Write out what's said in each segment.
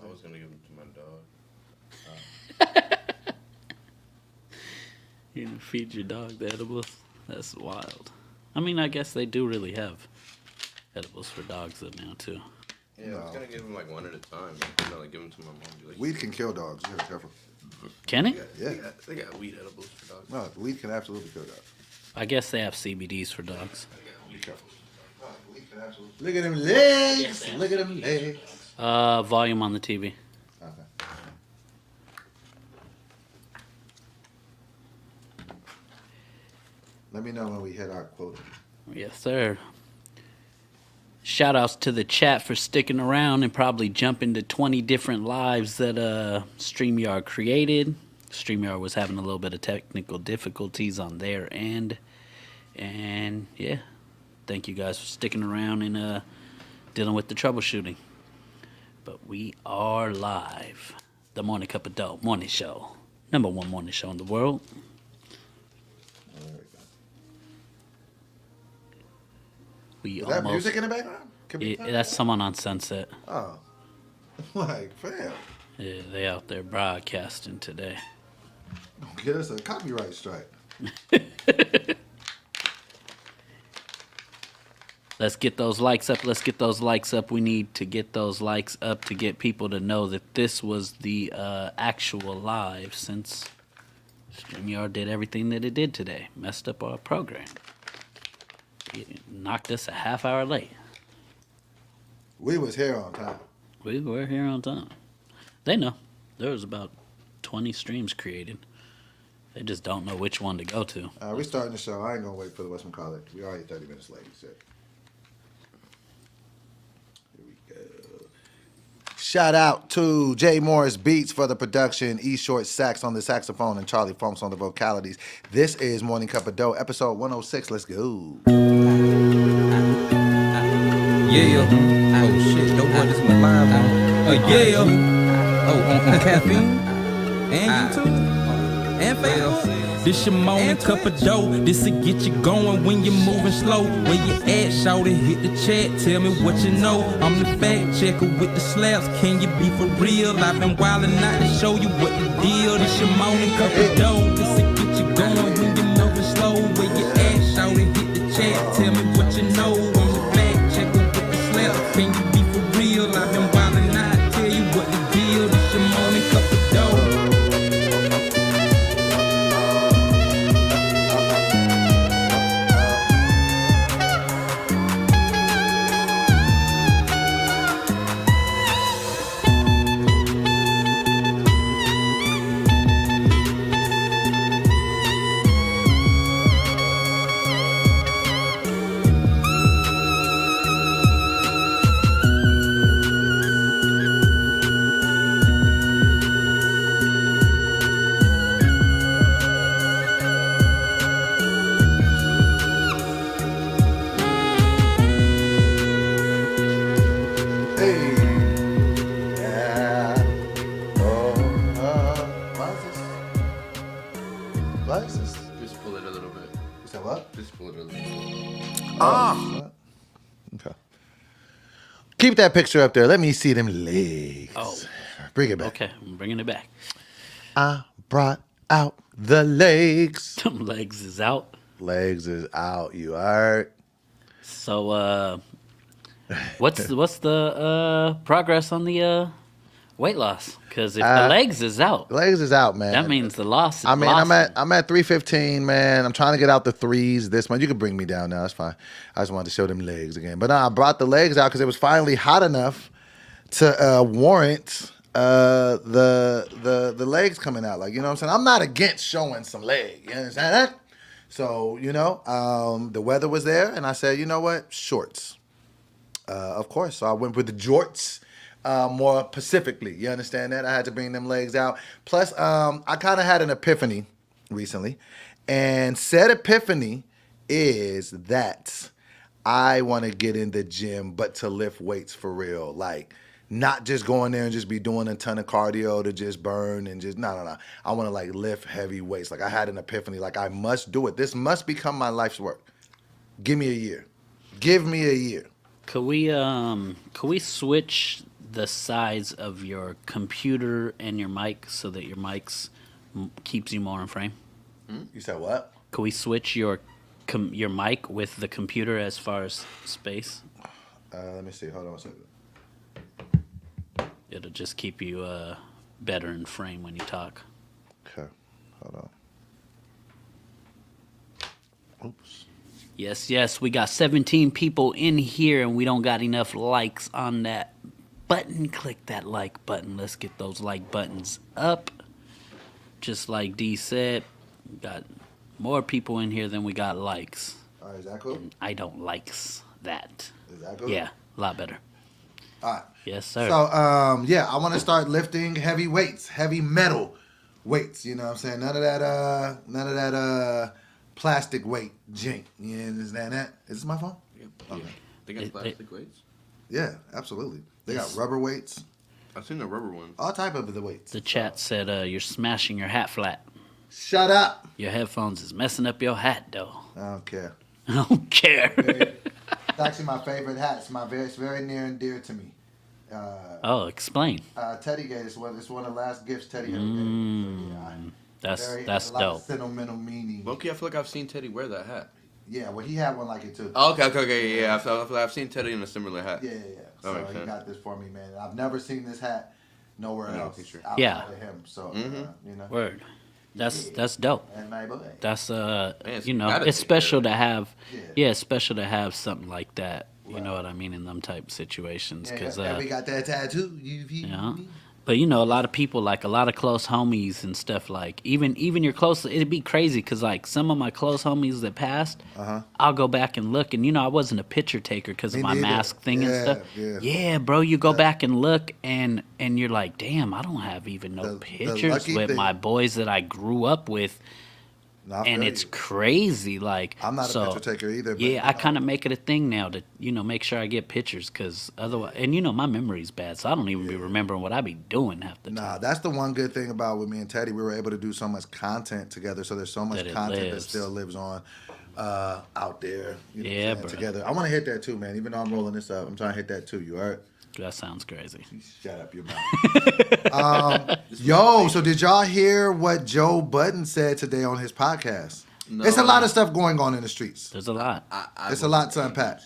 I was gonna give them to my dog. You gonna feed your dog the edibles? That's wild. I mean, I guess they do really have edibles for dogs though now too. Yeah, I was gonna give them like one at a time. But, like give them to my mom. Be like, Weed can kill dogs. You gotta be careful. Can it? Yeah. They got weed edibles for dogs. No, weed can absolutely kill dogs. I guess they have CBDs for dogs. Be careful. Weed can absolutely. Look at them legs. Look at them legs. Volume on the TV. Okay. Let me know when we hit our quota. Yes, sir. Shout outs to the chat for sticking around and probably jumping to 20 different lives that StreamYard created. StreamYard was having a little bit of technical difficulties on their end. And yeah, thank you guys for sticking around and dealing with the troubleshooting. But we are live. The Morning Cup of Dope morning show. Number one morning show in the world. There we go. We Is that music in the background? Can we find that's that? someone on Sunset. Oh. Like, fam. Yeah, they out there broadcasting today. Get us a copyright strike. Let's get those likes up. Let's get those likes up. We need to get those likes up to get people to know that this was the actual live, since StreamYard did everything that it did today. Messed up our program. It knocked us a half hour late. We was here on time. We were here on time. They know. There was about 20 streams created. They just don't know which one to go to. We starting the show. I ain't gonna wait for the whatchamacallit. We already 30 minutes late. Shit. Here we go. Shout out to Jay Morris Beats for the production, E Short Sax on the saxophone, and Charlie Funks on the vocalities. This is Morning Cup of Dough, episode 106. Let's go. Yeah. Oh shit. Dope boy, this one live on. Yeah. Oh, on caffeine. And you too. And Facebook. This your morning cup of dough. This'll get you going when you're moving slow. Where you at, shout it, hit the chat. Tell me what you know. I'm the fact checker with the slaps. Can you be for real? I've been wildin' out to show you what the deal. This your morning cup of dough. This'll get you going when you're moving slow. Where you at, shout it, hit the chat. Tell me what you know. I'm the fact checker with the slaps. Can you be for real? I've been wildin' out to tell you what the deal. This your morning cup of dough. Hey. Yeah. Oh, why is this? Just pull it a little bit. You said what? Just pull it a little bit. Okay. Keep that picture up there. Let me see them legs. Oh. Bring it back. Okay, I'm bringing it back. I brought out the legs. Some legs is out. Legs is out. You heard? So, what's the progress on the weight loss? Because if the legs is out, Legs is out, man. that means the loss is I mean, lost. I'm at 315, man. I'm trying to get out the threes this month. You can bring me down now. That's fine. I just wanted to show them legs again. But I brought the legs out because it was finally hot enough to warrant the legs coming out. Like, you know what I'm saying? I'm not against showing some leg. You understand that? So, the weather was there, and I said, you know what? Shorts. Of course. So I went with the jorts. More specifically, you understand that? I had to bring them legs out. Plus, I kind of had an epiphany recently. And said epiphany is that I want to get in the gym, but to lift weights for real. Like, not just going there and just be doing a ton of cardio to just burn and just, no. I want to, like, lift heavy weights. Like, I had an epiphany. Like, I must do it. This must become my life's work. Give me a year. Give me a year. Could we switch the size of your computer and your mic so that your mics keeps you more in frame? You said what? Could we switch your mic with the computer as far as space? Let me see. Hold on a second. It'll just keep you better in frame when you talk. Okay. Hold on. Oops. Yes, we got 17 people in here and we don't got enough likes on that button. Click that like button. Let's get those like buttons up. Just like D said, we got more people in here than we got likes. All right, is that cool? I don't likes that. Is that good? Yeah, a lot better. All right. Yes, sir. So, yeah, I want to start lifting heavy weights, heavy metal weights. You know what I'm saying? None of that plastic weight jink. You understand that? Is this my phone? Yeah. Okay. They got plastic weights. Yeah, absolutely. They got rubber weights, I've seen the rubber ones. all type of the weights. The chat said you're smashing your hat flat. Shut up. Your headphones is messing up your hat, though. I don't care. I don't care. It's actually my favorite hat. It's very near and dear to me. Oh, explain. Teddy gave this one. It's one of the last gifts Teddy ever gave. So, yeah, That's a lot of dope. sentimental meaning. Loki, I feel like I've seen Teddy wear that hat. Yeah, well, he had one like it too. Oh, okay, yeah. I feel like I've seen Teddy in a similar hat. Yeah. That So makes he sense. got this for me, man. I've never seen this hat nowhere No else picture. outside Yeah. of him. So, you know. Word. That's dope. And my boy. That's it's you know, gotta it's be special good. to have. Yeah. Yeah, it's special to have something like that. You Right. know what I mean in them type situations, Yeah, because and we got that tattoo. yeah. But you know, a lot of people, like a lot of close homies and stuff, like even your close, it'd be crazy because like some of my close homies that passed, I'll go back and look, and you know, I wasn't a picture taker because of Me my neither. mask thing and Yeah, stuff. yeah. Yeah, bro, you go back and look, and you're like, damn, I don't have even no The pictures lucky with thing- my boys that I grew up with. And it's crazy, like I'm not a so, picture taker either. But, yeah, you I know. kind of make it a thing now to make sure I get pictures, because otherwise, and you know my memory's bad, so I don't even be remembering what I be doing half the Nah, time. that's the one good thing about with me and Teddy. We were able to do so much content together. So there's so much That it content that lives. still lives on out there. You know Yeah, what I'm saying, bro. together. I want to hit that too, man. Even though I'm rolling this up, I'm trying to hit that too. You all right? That sounds crazy. Shut up, your mouth. So did y'all hear what Joe Budden said today on his podcast? No. It's a lot of stuff going on in the streets. There's a lot. It's a lot to unpack.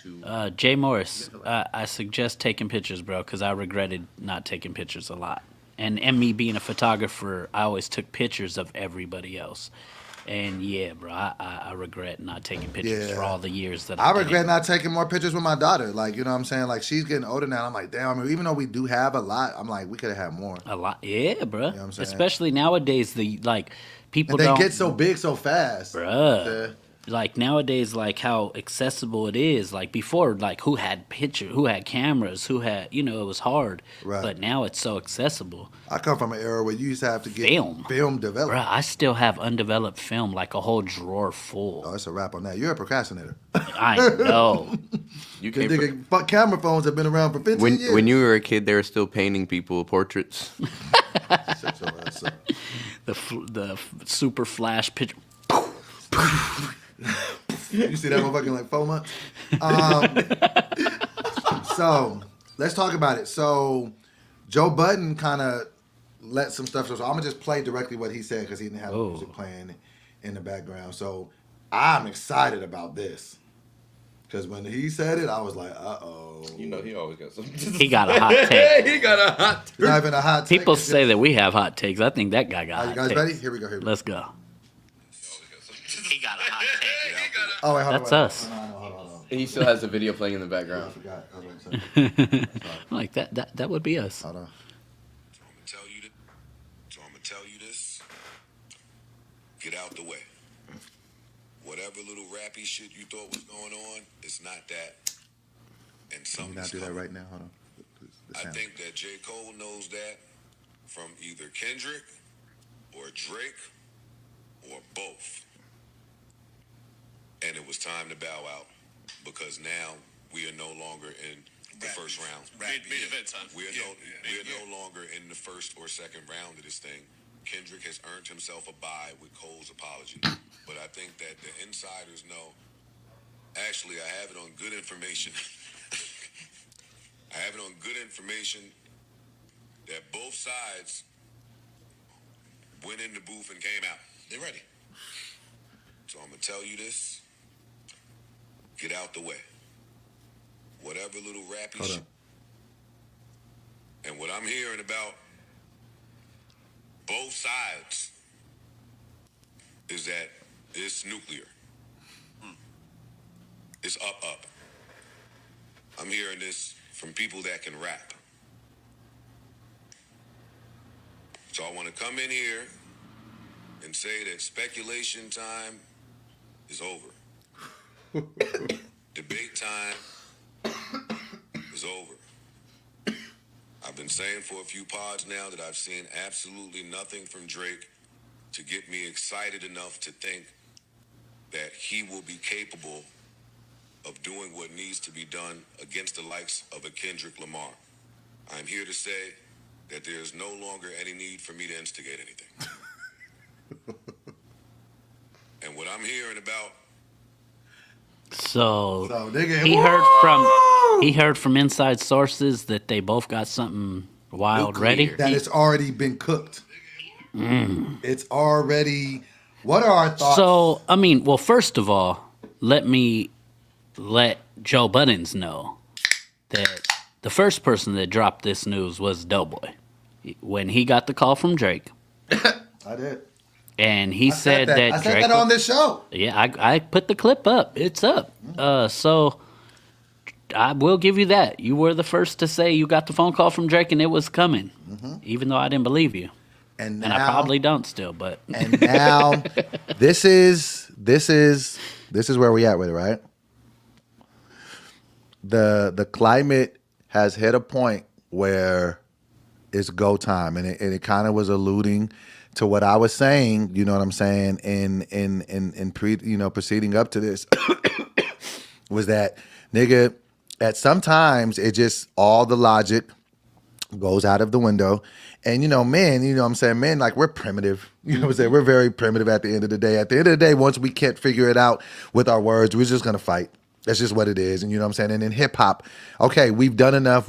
Jay Morris, I suggest taking pictures, bro, because I regretted not taking pictures a lot. And me being a photographer, I always took pictures of everybody else. And yeah, bro, I regret not taking pictures Yeah. for all the years that I did regret it. not taking more pictures with my daughter. Like, you know what I'm saying? Like, she's getting older now. I'm like, damn, I mean, even though we do have a lot, I'm like, we could have had more. A lot, yeah, bro. what I'm saying? Especially nowadays, people And they don't get so big so fast. Bruh. Yeah. Like nowadays, like how accessible it is. Like before, like who had cameras, it was hard. Right. But now it's so accessible. I come from an era where you used to have to get Film. developed. Bruh, I still have undeveloped film, like a whole drawer full. Oh, it's a wrap on that. You're a procrastinator. I know. You The came nigga, fuck, camera phones have been around for 15 years. when you were a kid, they were still painting people portraits. Shut your ass up. The super flash picture. You see that motherfucker in like 4 months? So let's talk about it. So Joe Budden kind of let some stuff. So I'm gonna just play directly what he said because he didn't have the music playing in the background. So I'm excited about this because when he said it, I was like, uh-oh. You know he always got something. He got a hot take. He got a hot. It's not even a hot take. People It's say just- that we have hot takes. I think that guy got Are you hot guys takes. ready? Here we go. Let's go. He got a hot take. Oh, wait, hold on. That's wait. us. No, hold on. He still has the video playing in the I background. forgot. I was about to say. Like that would be us. Hold on. So I'm gonna tell you this. Get out the way. Whatever little rappy shit you thought was going on, it's not that. And Can you something's not do that coming. right now? Hold on. The I sound. think that J. Cole knows that from either Kendrick or Drake or both. And it was time to bow out because now we are no longer in the first round. Made event time. We are no longer in the first or second round of this thing. Kendrick has earned himself a bye with Cole's apology. But I think that the insiders know. Actually, I have it on good information. I have it on good information sides went in the booth and came out. They're ready. So I'm gonna tell you this. Get out the way. Whatever little rappy Hold shit. on. And what I'm hearing about both sides is that it's nuclear. It's up. I'm hearing this from people that can rap. So I want to come in here and say that speculation time is over. Debate time is over. I've been saying for a few pods now that I've seen absolutely nothing from Drake to get me excited enough to think that he will be capable of doing what needs to be done against the likes of a Kendrick Lamar. I'm here to say that there's no longer any need for me to instigate anything. And what I'm hearing about, So nigga, he heard from inside sources that they both got something wild Nuclear. ready. that it's already been cooked. It's already. What are our thoughts? So I mean, well, first of all, let Joe Buttons know that the first person that dropped this news was Doughboy when he got the call from Drake, I did. and he I said that I said Drake. that on this show. Yeah, I put the clip up. It's up. So I will give you that. You were the first to say you got the phone call from Drake and it was coming, even though I didn't believe you, And and I now, probably don't still. But and now, this is where we at with it, right? The climate has hit a point where it's go time, and it kind of was alluding to what I was saying. You know what I'm saying? In proceeding up to this, was that nigga? At sometimes it just all the logic goes out of the window. And men, you know what I'm saying, men, like, we're primitive. You know what I'm saying? We're very primitive at the end of the day. At the end of the day, once we can't figure it out with our words, we're just gonna fight. That's just what it is. And you know what I'm saying? And in hip hop, okay, we've done enough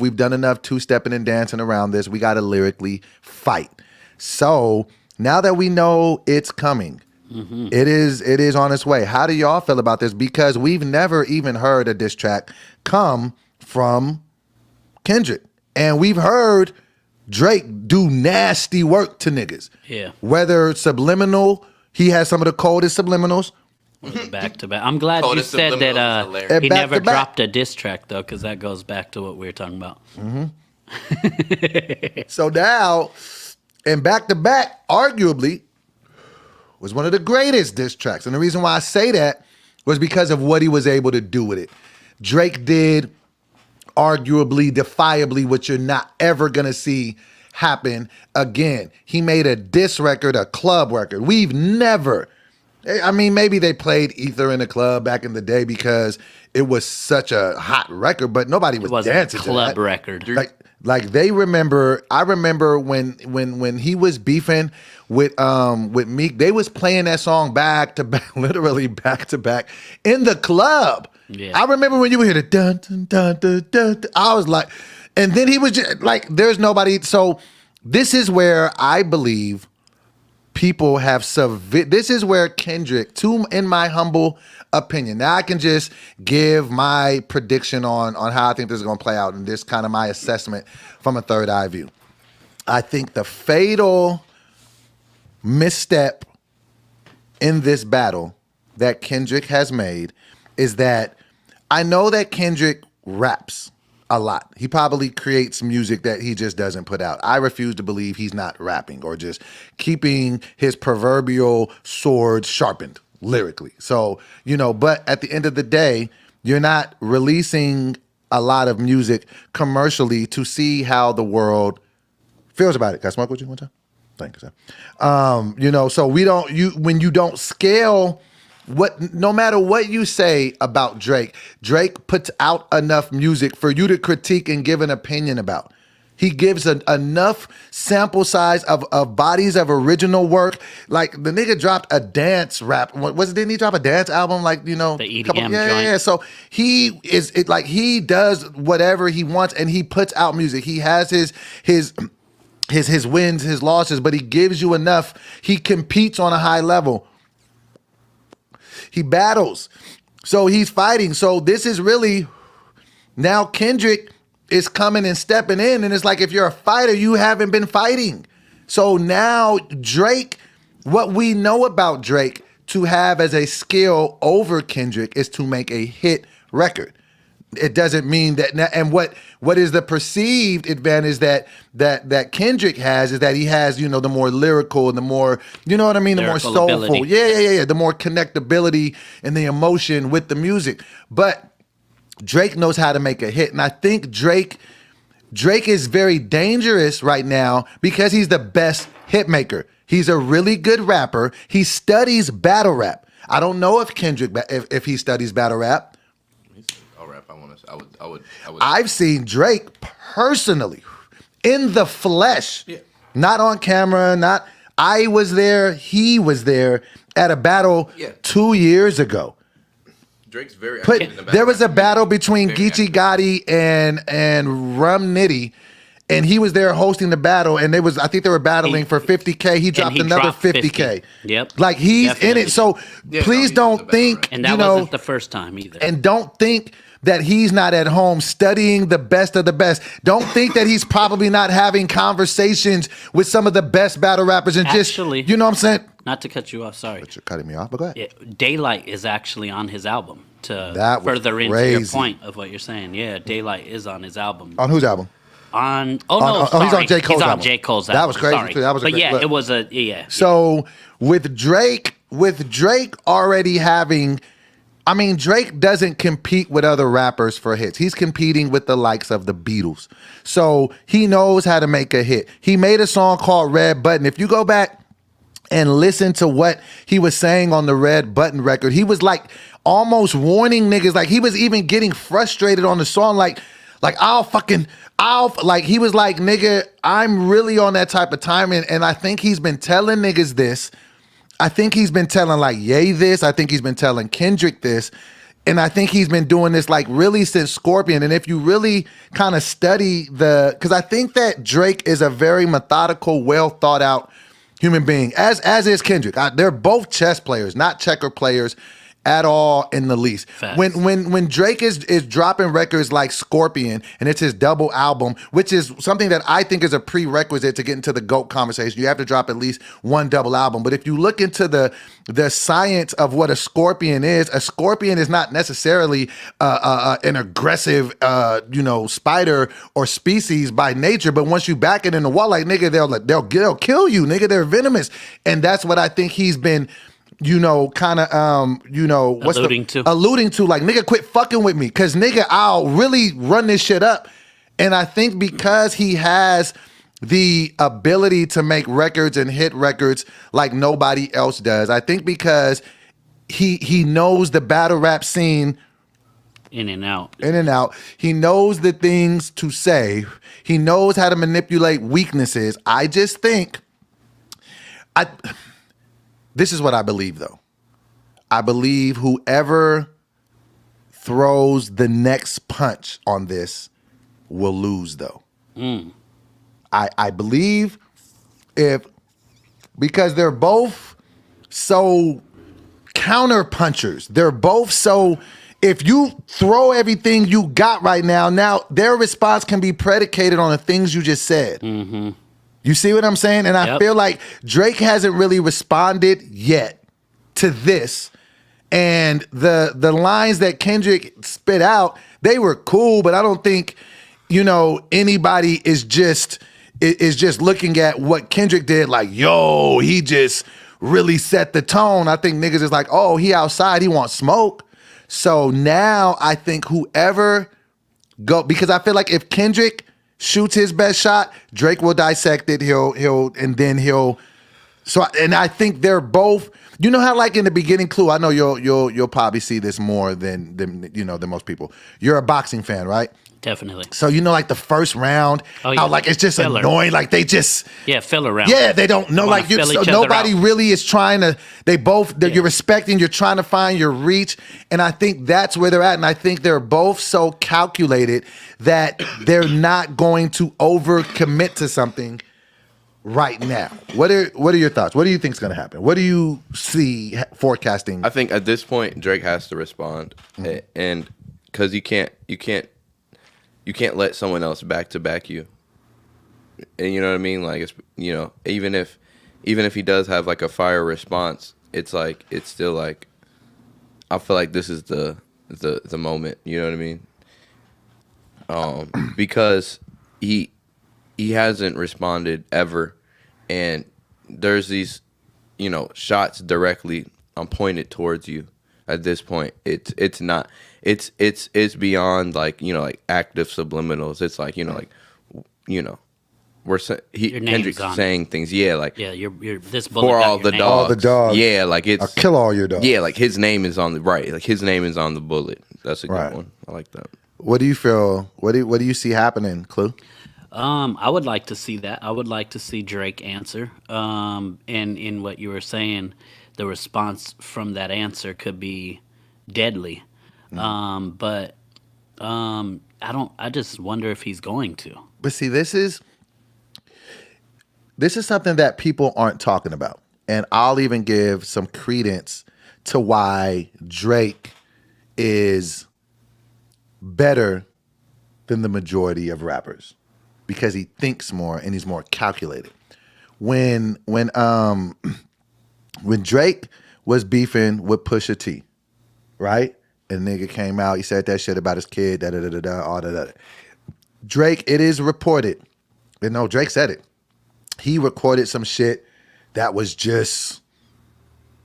two-stepping and dancing around this. We gotta lyrically fight. So now that we know it's coming, it is on its way. How do y'all feel about this? Because we've never even heard a diss track come from Kendrick. And we've heard Drake do nasty work to niggas. Yeah. Whether subliminal, he has some of the coldest subliminals. back to back. I'm glad Oh, you this said subliminal is that hilarious. And he back never to back. dropped a diss track though, because that goes back to what we were talking about. So now, and back to back, arguably, was one of the greatest diss tracks. And the reason why I say that was because of what he was able to do with it. Drake did arguably, defiably, what you're not ever gonna see happen again. He made a diss record, a club record. We've never, I mean, maybe they played Ether in the club back in the day because it was such a hot record, but nobody was It wasn't dancing a to club that. record. Like they remember. I remember when he was beefing with Meek, they was playing that song back to back, literally back to back in the club. Yeah. I remember when you would hear the dun dun dun dun dun. Dun, I was like, and then he was just like, "There's nobody." So this is where I believe people have this is where Kendrick, in my humble opinion. Now I can just give my prediction on how I think this is going to play out, and this kind of my assessment from a third eye view. I think the fatal misstep in this battle that Kendrick has made is that I know that Kendrick raps a lot. He probably creates music that he just doesn't put out. I refuse to believe he's not rapping or just keeping his proverbial sword sharpened lyrically. So, but at the end of the day, you're not releasing a lot of music commercially to see how the world feels about it. Can I smoke with you one time? Thank you, sir. So when you don't scale no matter what you say about Drake puts out enough music for you to critique and give an opinion about. He gives enough sample size of bodies of original work. Like the nigga dropped a dance rap. Didn't he drop a dance album? Like, The EDM joint. Yeah. So he he does whatever he wants and he puts out music. He has his his wins, his losses, but he gives you enough. He competes on a high level. He battles. So he's fighting. So this is really, now Kendrick is coming and stepping in, and it's like, if you're a fighter, you haven't been fighting. So now Drake, what we know about Drake to have as a skill over Kendrick is to make a hit record. It doesn't mean that, and what is the perceived advantage that Kendrick has is that he has, you know, the more lyrical and the more, you know what I mean, the more Lyrical soulful. ability. Yeah. The more connectability and the emotion with the music. But Drake knows how to make a hit. And I think Drake is very dangerous right now because he's the best hit maker. He's a really good rapper. He studies battle rap. I don't know if Kendrick, if he studies battle rap. I'll rap. I would. I've seen Drake personally in the flesh, not on camera, I was there, he was there at a battle 2 years ago. Drake's very active in the battle There was a rap battle community. between Very Geechee active. Gotti and Rum Nitty, and he was there hosting the battle, and I think they were battling for 50K. He dropped he another dropped 50K. 50. Yep. Like he's in Definitely. it. So Yeah, please no, he's in the don't battle think, rap. And that you know, wasn't the first time either. and don't think that he's not at home studying the best of the best. Don't think that he's probably not having conversations with some of the best battle rappers and Actually- just, you know what I'm saying? Not to cut you off, sorry. You're cutting me off, but go ahead. Yeah, Daylight is actually on his album. To That was further into your crazy. point of what you're saying, yeah, Daylight is on his album. On whose album? On he's on J. Cole's He's on album. J. Cole's That album. was crazy, Sorry. too. That was a but great yeah, look. it was a So with Drake already having, I mean, Drake doesn't compete with other rappers for hits. He's competing with the likes of the Beatles. So he knows how to make a hit. He made a song called Red Button. If you go back and listen to what he was saying on the Red Button record, he was like almost warning niggas. Like he was even getting frustrated on the song. Like he was like, nigga, I'm really on that type of time. And I think he's been telling niggas this. I think he's been telling like Ye this. I think he's been telling Kendrick this. And I think he's been doing this like really since Scorpion. And if you really kind of study because I think that Drake is a very methodical, well thought out human being, as is Kendrick. They're both chess players, not checker players at all in the least. Facts. When Drake is dropping records like Scorpion, and it's his double album, which is something that I think is a prerequisite to get into the GOAT conversation. You have to drop at least one double album. But if you look into the science of what a scorpion is not necessarily an aggressive spider or species by nature. But once you back it in the wall, like nigga, they'll kill you, nigga. They're venomous, and that's what I think he's been. Kind of, alluding to, like, nigga, quit fucking with me, because, nigga, I'll really run this shit up. And I think because he has the ability to make records and hit records like nobody else does, I think because he knows the battle rap scene in and out. He knows the things to say. He knows how to manipulate weaknesses. I just think, this is what I believe, though. I believe whoever throws the next punch on this will lose, though. I believe because they're both so counter punchers. They're both so, if you throw everything you got right now their response can be predicated on the things you just said. Mm-hmm. You see what I'm saying? And I feel like Drake hasn't really responded yet to this. And the lines that Kendrick spit out, they were cool, but I don't think, anybody is just looking at what Kendrick did like, yo, he just really set the tone. I think niggas is like, oh, he outside, he wants smoke. So now I think whoever because I feel like if Kendrick shoots his best shot, Drake will dissect it. So I think they're both. You know how like in the beginning, Clue. I know you'll probably see this more than most people. You're a boxing fan, right? Definitely. So like the first round, how like it's just filler. annoying. Like they just filler round. Yeah, they don't know. Wanna Like fill so each other nobody out. really is trying to. You're respecting. You're trying to find your reach, and I think that's where they're at. And I think they're both so calculated that they're not going to overcommit to something right now? What are your thoughts? What do you think is going to happen? What do you see forecasting? I think at this point Drake has to respond, and because you can't let someone else back to back you. And you know what I mean? Like, it's, you know, even if he does have like a fire response, it's like, it's still like, I feel like this is the moment. You know what I mean? Because he hasn't responded ever, and there's these, you know, shots directly pointed towards you. At this point, it's not, it's beyond like, you know, like active subliminals. It's like, you know, like, you know, Your name's Kendrick's on it. saying things, yeah, like, Yeah, you're this bullet for got all your the name. dogs. All the dogs. Yeah, like it's I'll kill all your dogs. Yeah, like his name is on the right. Like his name is on the bullet. That's a good Right. one. I like that. What do you feel? What do you see happening, Clue? I would like to see that. I would like to see Drake answer. And in what you were saying, the response from that answer could be deadly. But I just wonder if he's going to. But see, this is something that people aren't talking about. And I'll even give some credence to why Drake is better than the majority of rappers, because he thinks more and he's more calculated. When Drake was beefing with Pusha T, right? And the nigga came out, he said that shit about his kid, all that. Drake, it is reported, and no, Drake said it. He recorded some shit that was just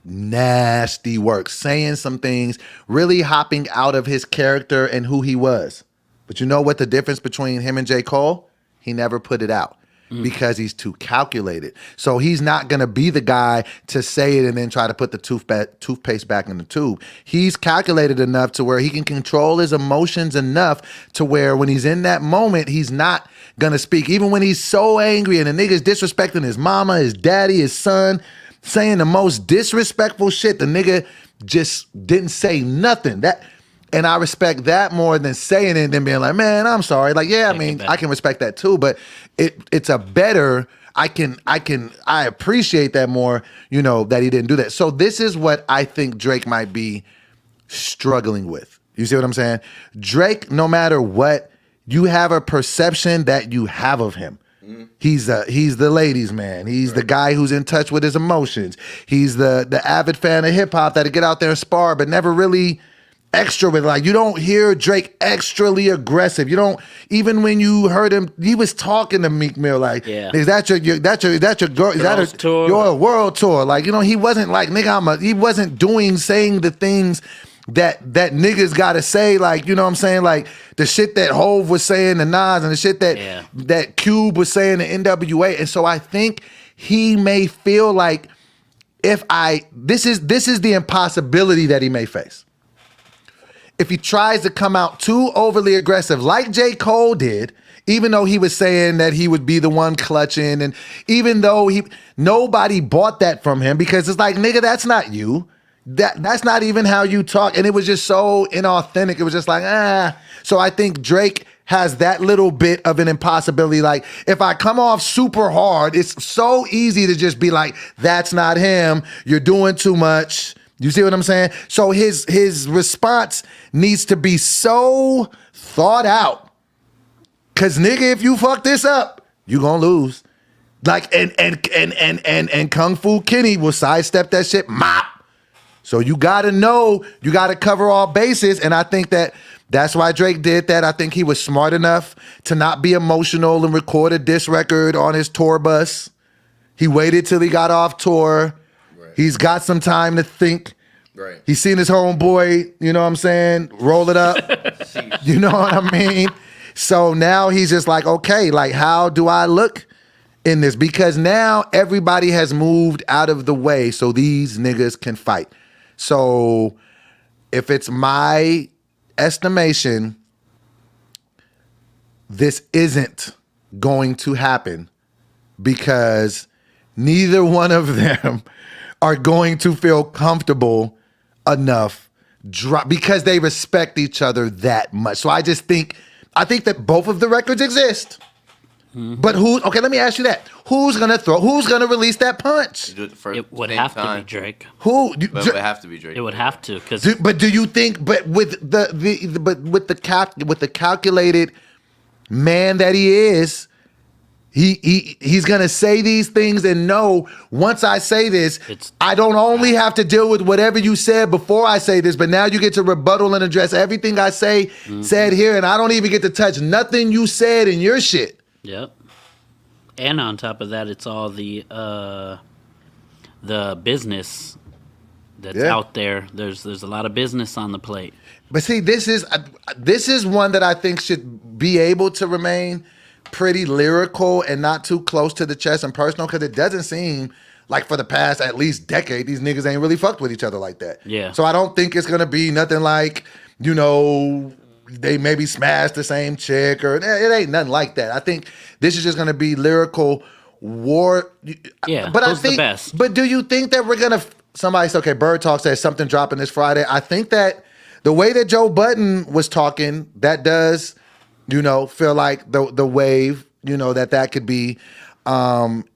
nasty work, saying some things, really hopping out of his character and who he was. But you know what the difference between him and J. Cole? He never put it out because he's too calculated. So he's not going to be the guy to say it and then try to put the toothpaste back in the tube. He's calculated enough to where he can control his emotions enough to where when he's in that moment, he's not going to speak. Even when he's so angry and the nigga's disrespecting his mama, his daddy, his son, saying the most disrespectful shit, the nigga just didn't say nothing. And I respect that more than saying it and then being like, man, I'm sorry. Like, yeah, I mean, I can respect that too, but it's a better, I appreciate that more, you know, that he didn't do that. So this is what I think Drake might be struggling with. You see what I'm saying? Drake, no matter what, you have a perception that you have of him. He's the ladies' man. He's the guy who's in touch with his emotions. He's the avid fan of hip hop that'll get out there and spar, but never really extra with, like, you don't hear Drake extrally aggressive. You don't, even when you heard him, he was talking to Meek Mill like, Yeah. is that your girl? Is Girls that tour? your world tour? Like, you know, he wasn't like, nigga, he wasn't saying the things that niggas gotta say, like, you know what I'm saying? Like the shit that Hove was saying to Nas and the shit that Cube was saying to NWA. And so I think he may feel like this is the impossibility that he may face. If he tries to come out too overly aggressive, like J. Cole did, even though he was saying that he would be the one clutching, and even though nobody bought that from him, because it's like, nigga, that's not you. That's not even how you talk. And it was just so inauthentic. It was just like, So I think Drake has that little bit of an impossibility. Like, if I come off super hard, it's so easy to just be like, that's not him. You're doing too much. You see what I'm saying? So his response needs to be so thought out. Cause nigga, if you fuck this up, you gonna lose. Like, and Kung Fu Kenny will sidestep that shit, mop. So you gotta know, you gotta cover all bases. And I think that's why Drake did that. I think he was smart enough to not be emotional and record a diss record on his tour bus. He waited till he got off tour. Right. He's got some time to think. Right. He's seen his homeboy, you know what I'm saying, roll it up. You know what I mean? So now he's just like, okay, like, how do I look in this? Because now everybody has moved out of the way so these niggas can fight. So if it's my estimation, this isn't going to happen because neither one of them are going to feel comfortable enough because they respect each other that much. So I think that both of the records exist. But who? Okay, let me ask you that: Who's gonna throw? Who's gonna release that punch? Do it the first It would same have to time. be Drake. Who? But it would have to be Drake. It would have to, because But do you think? But with with the calculated man that he is, he's gonna say these things and know once I say this, I don't only have to deal with whatever you said before I say this, but now you get to rebuttal and address everything I said here, and I don't even get to touch nothing you said in your shit. Yep. And on top of that, it's all the business that's Yeah. out there. There's a lot of business on the plate. But see, this is one that I think should be able to remain pretty lyrical and not too close to the chest and personal, because it doesn't seem like for the past at least decade these niggas ain't really fucked with each other like that. Yeah. So I don't think it's gonna be nothing like, you know, they maybe smashed the same chick or it ain't nothing like that. I think this is just gonna be lyrical war. Yeah, but who's I think, the best? But do you think that we're gonna? Somebody said, okay, Bird Talk says something dropping this Friday. I think that the way that Joe Budden was talking, that does, you know, feel like the wave, you know, that could be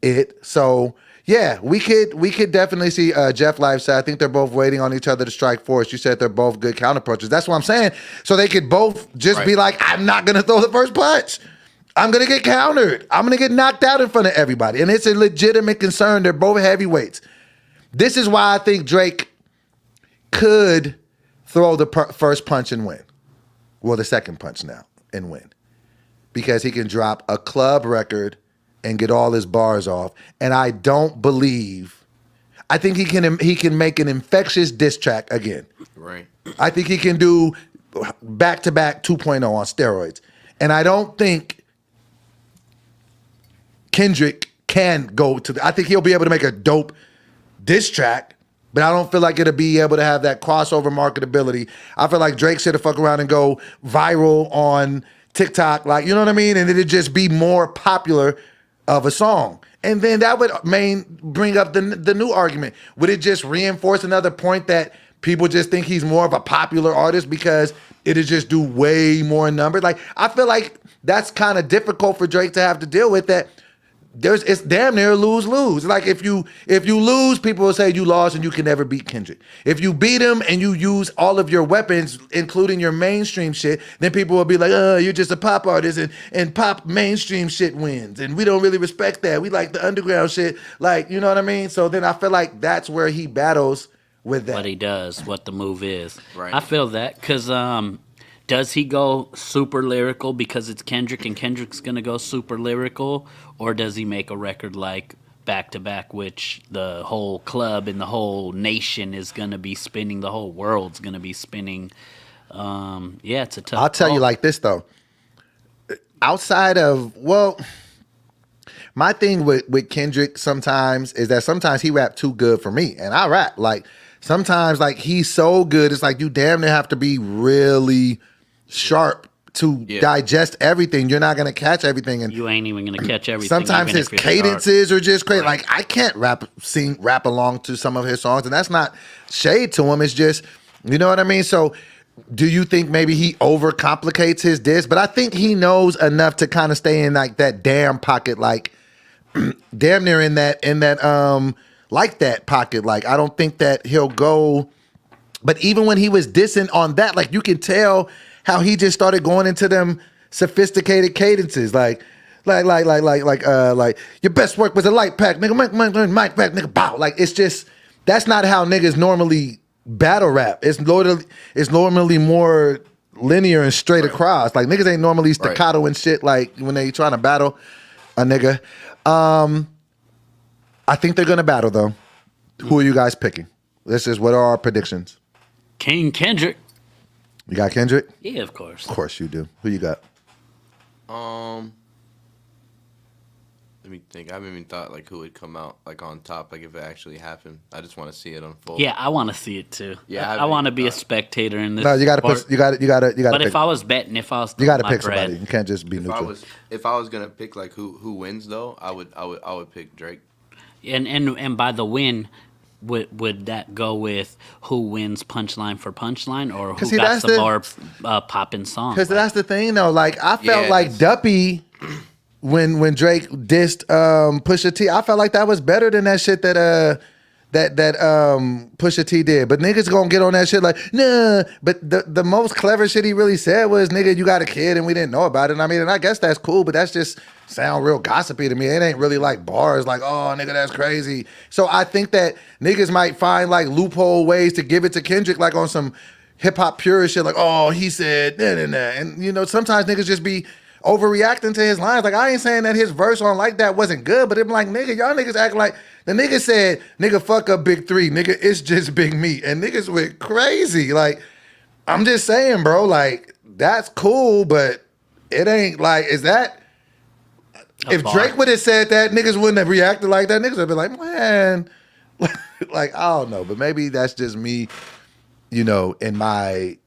it. So yeah, we could definitely see Jeff Life said, I think they're both waiting on each other to strike force. You said they're both good counter punchers. That's what I'm saying. So they could both just be like, I'm not gonna throw the first punch. I'm gonna get countered. I'm gonna get knocked out in front of everybody. And it's a legitimate concern. They're both heavyweights. This is why I think Drake could throw the first punch and win. Well, the second punch now and win. Because he can drop a club record and get all his bars off. And I don't believe, I think he can make an infectious diss track again. Right. I think he can do back-to-back 2.0 on steroids. And I don't think Kendrick can go to I think he'll be able to make a dope diss track, but I don't feel like it'll be able to have that crossover marketability. I feel like Drake should have fuck around and go viral on TikTok, like, you know what I mean? And it'd just be more popular of a song. And then that would bring up the new argument. Would it just reinforce another point that people just think he's more of a popular artist because it'll just do way more numbers? Like, I feel like that's kind of difficult for Drake to have to deal with that. It's damn near lose-lose. Like if you lose, people will say you lost and you can never beat Kendrick. If you beat him and you use all of your weapons, including your mainstream shit, then people will be like, you're just a pop artist and pop mainstream shit wins. And we don't really respect that. We like the underground shit. Like, you know what I mean? So then I feel like that's where he battles with that. What he does, what the move is. Right. I feel that because does he go super lyrical because it's Kendrick and Kendrick's going to go super lyrical? Or does he make a record like Back to Back, which the whole club and the whole nation is going to be spinning, the whole world's going to be spinning? Yeah, it's a tough I'll tell you call. like this, though. Outside of, well, my thing with Kendrick sometimes is that sometimes he rap too good for me. And I rap. Like, sometimes, like, he's so good, it's like you damn near have to be really sharp to digest everything. You're not going to catch everything. And You ain't even going to catch everything. sometimes even his if you're sharp. cadences are just crazy. Like, I can't rap along to some of his songs, and that's not shade to him. It's just, you know what I mean? So do you think maybe he overcomplicates his diss? But I think he knows enough to kind of stay in like that damn pocket, like damn near in that like that pocket. Like, I don't think that he'll go. But even when he was dissing on that, like, you can tell how he just started going into them sophisticated cadences, like your best work was a light pack, nigga, mic pack, nigga, bow. Like, it's just, that's not how niggas normally battle rap. It's normally more linear and straight across. Like, niggas ain't normally staccato and shit like when they trying to battle a nigga. I think they're gonna battle though. Who are you guys picking? What are our predictions? King Kendrick. You got Kendrick? Yeah, of course. Of course you do. Who you got? Let me think. I haven't even thought like who would come out like on top, like if it actually happened. I just want to see it unfold. Yeah, I want to see it too. Yeah, I want to be a spectator in this. No, you gotta sport. you gotta But pick. if I was betting, if I was You gotta my pick bread, somebody. You can't just be neutral. If I was gonna pick like who wins though, I would pick Drake. and by the win, would that go with who wins punchline for punchline, or who see, got that's the the- more popping song? Because that's the thing though. Like, I felt Yeah, like that's- Duppy when Drake dissed Pusha T, I felt like that was better than that shit that Pusha T did. But niggas gonna get on that shit like, nah. But the most clever shit he really said was, nigga, you got a kid and we didn't know about it. I mean, and I guess that's cool, but that's just sound real gossipy to me. It ain't really like bars like, oh, nigga, that's crazy. So I think that niggas might find like loophole ways to give it to Kendrick, like on some hip hop purist shit, like, oh, he said, nah, nah, nah. And you know, sometimes niggas just be overreacting to his lines. Like, I ain't saying that his verse on Like That wasn't good, but I'm like, nigga, y'all niggas act like the nigga said, nigga, fuck up Big Three, nigga, it's just Big Meat, and niggas went crazy. Like, I'm just saying, bro, like, that's cool, but it ain't like, is that, if bar. Drake would have said that, niggas wouldn't have reacted like that. Niggas would have been like, man, like, I don't know, but maybe that's just me, you know, in my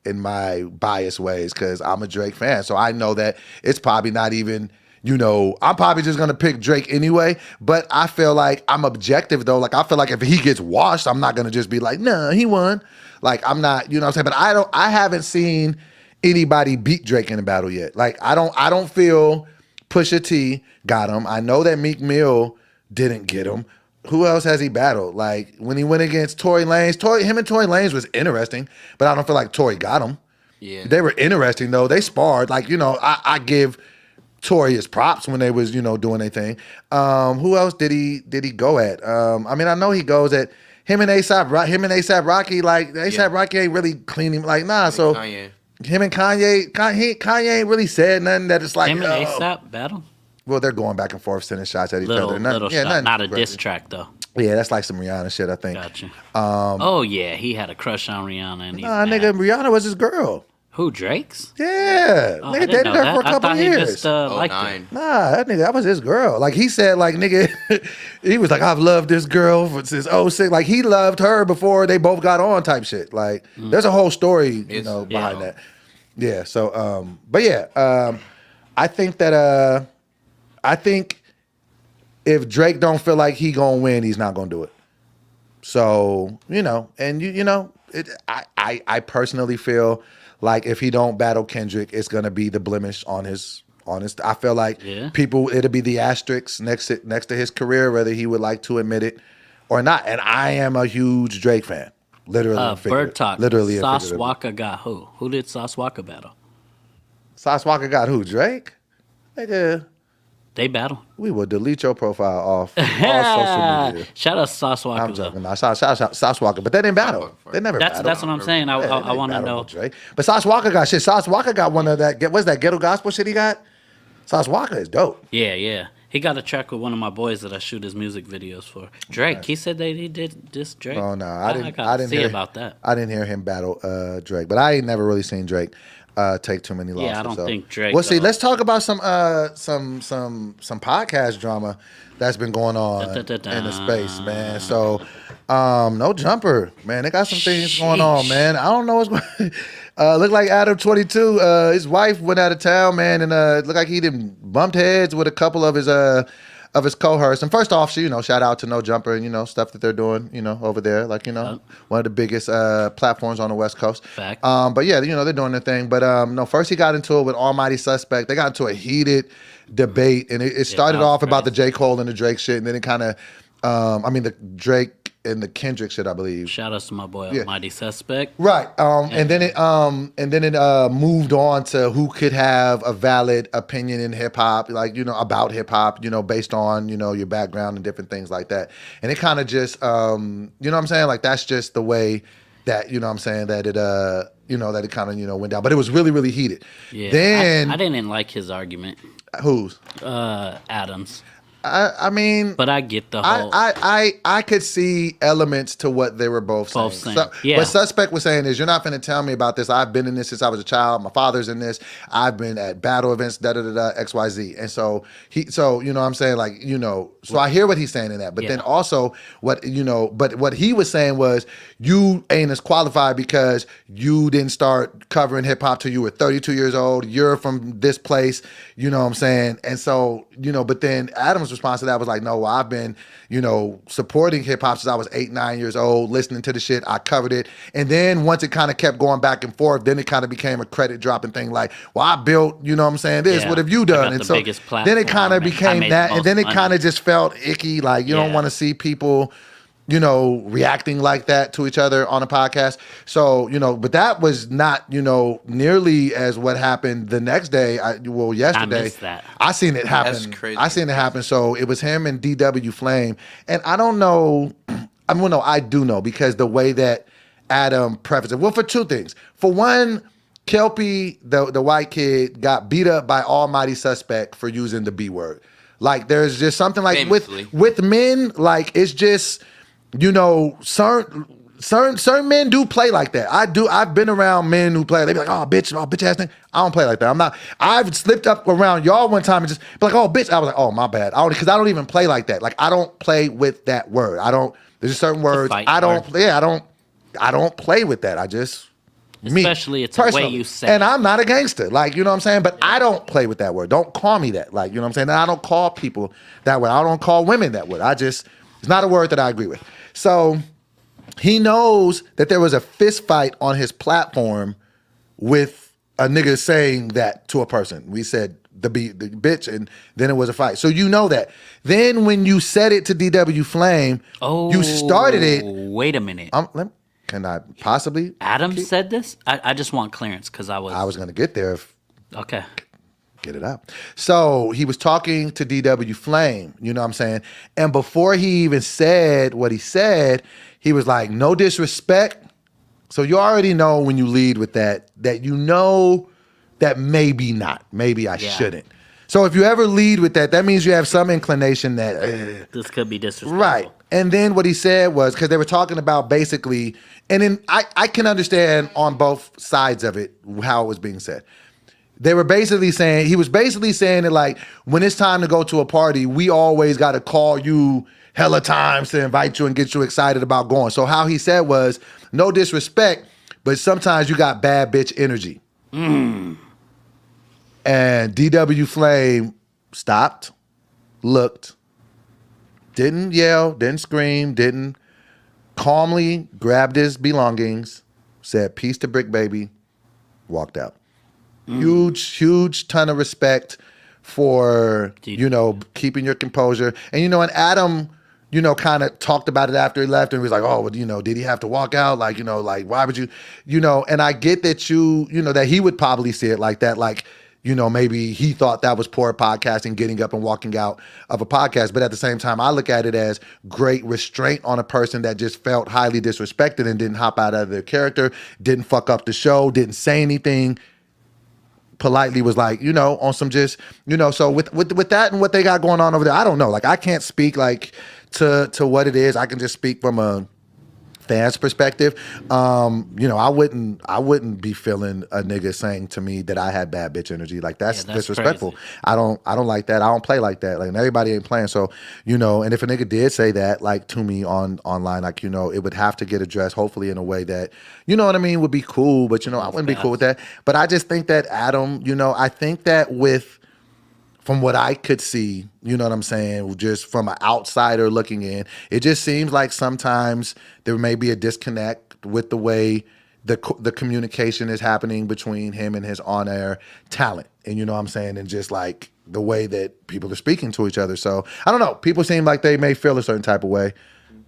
biased ways, because I'm a Drake fan. So I know that it's probably not even, you know, I'm probably just gonna pick Drake anyway. But I feel like I'm objective though. Like, I feel like if he gets washed, I'm not gonna just be like, nah, he won. Like, I'm not, you know what I'm saying? But I haven't seen anybody beat Drake in a battle yet. Like, I don't feel Pusha T got him. I know that Meek Mill didn't get him. Who else has he battled? Like, when he went against Tory Lanez, him and Tory Lanez was interesting, but I don't feel like Tory got him. Yeah. They were interesting though. They sparred. Like, you know, I give Tory his props when they was, you know, doing their thing. Who else did he go at? I mean, I know he goes at him and ASAP Rocky. Like, ASAP Rocky ain't really cleaning. Like, nah. So Kanye. him and Kanye ain't really said nothing that it's like, Him and oh. ASAP battle? Well, they're going back and forth, sending shots at each Little, other. little shot. nothing Not a crazy. diss track, though. Yeah, that's like some Rihanna shit, I think. Gotcha. Oh, yeah. He had a crush on Rihanna. And he's Nah, mad. nigga, Rihanna was his girl. Who, Drake's? Yeah, Oh, I nigga didn't dated know her that. for a I couple thought years. he just liked her. 09. Nah, that was his girl. Like, he said, like, nigga, he was like, I've loved this girl since '06. Like, he loved her before they both got on type shit. Like, there's a whole story, you know, behind that. Yeah, so, but yeah, I think that, I think if Drake don't feel like he gonna win, he's not gonna do it. So, you know, and you know, I personally feel like if he don't battle Kendrick, it's gonna be the blemish on his. I feel like people, it'll be the asterisk next to his career, whether he would like to admit it or not. And I am a huge Drake fan, literally. and Bird Talk. Literally. and Sauce figuratively. Walker got who? Who did Sauce Walker battle? Sauce Walker got who? Drake? Nigga, They battle. we will delete your profile off all social media. Shout out Sauce Walker. I'm joking. No, Sauce Walker, but they didn't battle. They never battled. That's what I'm saying. Yeah, I they want to battled know. with Drake. But Sauce Walker got shit. Sauce Walker got one of that. What's that ghetto gospel shit he got? Sauce Walker is dope. Yeah. He got a track with one of my boys that I shoot his music videos for. Drake. He said he did this Drake. Oh no, I didn't. I didn't see hear about that. I didn't hear him battle Drake, but I ain't never really seen Drake take too many losses. Yeah, I don't think Drake. Well, see, let's talk about some podcast drama that's been going on in the space, man. So, no jumper, man. They got some things going on, man. I don't know what's going. Look like Adam 22. His wife went out of town, man, and looked like he done bumped heads with a couple of his cohorts. And first off, shout out to No Jumper and stuff that they're doing, over there, like one of the biggest platforms on the West Coast. Fact. But yeah, they're doing their thing. But no, first he got into it with Almighty Suspect. They got into a heated debate, and it started that was off about the crazy. J. Cole and the Drake shit, and then it kind of, the Drake and the Kendrick shit, I believe. Shout out to my boy Almighty Suspect. Right. And then it moved on to who could have a valid opinion in hip hop, like, about hip hop, based on, your background and different things like that. And it kind of just, you know what I'm saying? Like, that's just the way that, that it, that it kind of, went down. But it was really, really heated. Yeah. Then, I didn't like his argument. whose? Adams. I mean, But I get the whole. I could see elements to what they were both saying. Yeah. What Suspect was saying is, you're not going to tell me about this. I've been in this since I was a child. My father's in this. I've been at battle events, X, Y, Z. And so you know what I'm saying? Like, so I hear what he's saying in that. But then also what he was saying was, you ain't as qualified because you didn't start covering hip hop till you were 32 years old. You're from this place, you know what I'm saying? And so, but then Adams response to that was like, no, well, I've been, supporting hip hop since I was 8, 9 years old, listening to the shit. I covered it. And then once it kind of kept going back and forth, then it kind of became a credit dropping thing like, well, I built, this, Yeah, what have you I done? got And the so biggest then it kind of platform, and I became made that. the And then it most kind of money. just felt icky. Like, you don't Yeah. want to see people, reacting like that to each other on a podcast. So, but that was not, nearly as what happened the next day. Yesterday. missed that. I seen it happen. That's crazy. I seen it happen. So it was him and DW Flame. And I don't know. I do know because the way that Adam prefaced it. Well, for two things. For one, Kelpie, the white kid, got beat up by Almighty Suspect for using the B word. Like, there's just something like Famously. with men, like, it's just, certain men do play like that. I've been around men who play. They be like, oh, bitch ass thing. I don't play like that. I've slipped up around y'all one time and just be like, oh, bitch. I was like, oh, my bad. Because I don't even play like that. Like, I don't play with that word. There's just certain words. fight I don't word. play with that. I just, Especially it's the way personally. you say And it. I'm not a gangster. Like, you know what I'm saying? But I don't play with that word. Don't call me that. Like, you know what I'm saying? And I don't call people that word. I don't call women that word. It's not a word that I agree with. So he knows that there was a fist fight on his platform with a nigga saying that to a person. We said the bitch, and then it was a fight. So you know that. Then when you said it to DW Flame, you started it. Wait a minute. Can I possibly? Adam said this? I just want clearance because I was going to get there if okay. get it out. So he was talking to DW Flame, you know what I'm saying? And before he even said what he said, he was like, no disrespect. So you already know when you lead with that you know that maybe not. Maybe I shouldn't. So if you ever lead with that means you have some inclination that This could be disrespectful. right. And then what he said was, because they were talking about basically, and then I can understand on both sides of it how it was being said. He was basically saying that, like, when it's time to go to a party, we always got to call you hella times to invite you and get you excited about going. So how he said was, no disrespect, but sometimes you got bad bitch energy. And DW Flame stopped, looked, didn't yell, didn't scream, didn't calmly grabbed his belongings, said peace to Brick Baby, walked out. Huge ton of respect for, keeping your composure. And, and Adam, kind of talked about it after he left and he was like, oh, well, did he have to walk out? Like, like, why would you, and I get that that he would probably see it like that. Like, maybe he thought that was poor podcasting, getting up and walking out of a podcast. But at the same time, I look at it as great restraint on a person that just felt highly disrespected and didn't hop out of their character, didn't fuck up the show, didn't say anything, politely was like, on some just, so with that and what they got going on over there, I don't know. Like, I can't speak like to what it is. I can just speak from a fan's perspective. I wouldn't be feeling a nigga saying to me that I had bad bitch energy. Like, that's disrespectful. Crazy. I don't like that. I don't play like that. Like, and everybody ain't playing. So, and if a nigga did say that, like, to me online, like, it would have to get addressed, hopefully in a way that, you know what I mean, would be cool. But, I wouldn't be cool with that. But I just think that Adam, I think that from what I could see, you know what I'm saying, just from an outsider looking in, it just seems like sometimes there may be a disconnect with the way the communication is happening between him and his on-air talent. And you know what I'm saying? And just like the way that people are speaking to each other. So I don't know. People seem like they may feel a certain type of way.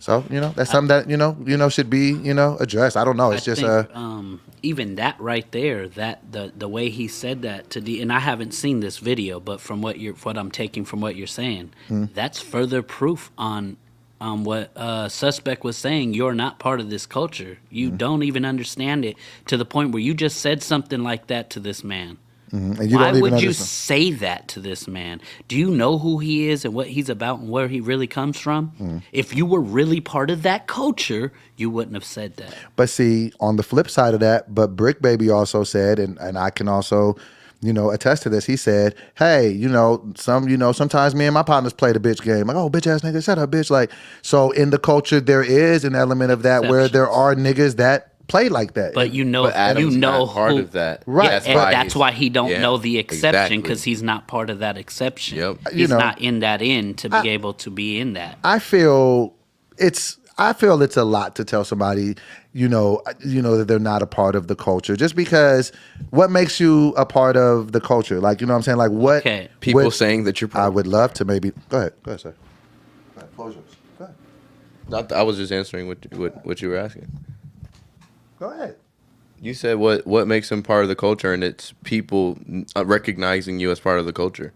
So, that's something that, should be, addressed. I don't know. It's I just think, even that right there, that the way he said that to and I haven't seen this video, but from what I'm taking from what you're saying, that's further proof on what Suspect was saying. You're not part of this culture. You don't even understand it, to the point where you just said something like that to this man. and you Why don't even would you understand. say that to this man? Do you know who he is and what he's about and where he really comes from? If you were really part of that culture, you wouldn't have said that. But see, on the flip side of that, but Brick Baby also said, and I can also, attest to this. He said, hey, sometimes me and my partners play the bitch game. Like, oh, bitch ass nigga, shut up, bitch. Like, so in the culture, there is an element of that where there are niggas that play like that. But you know, But Adam's you know not part who, of that. Right. Yeah, and that's why he don't yeah, know the exception exactly. because he's not part of that exception. Yep. He's know, not in that in to be able to be in that. I feel it's a lot to tell somebody, that they're not a part of the culture. Just because what makes you a part of the culture? Like, you know what I'm saying? Like what Okay. People what- saying that you're. I would love to maybe go ahead, sir. Go ahead, close yours. Go ahead. I was just answering what you were asking. Go ahead. You said what makes them part of the culture, and it's people recognizing you as part of the culture.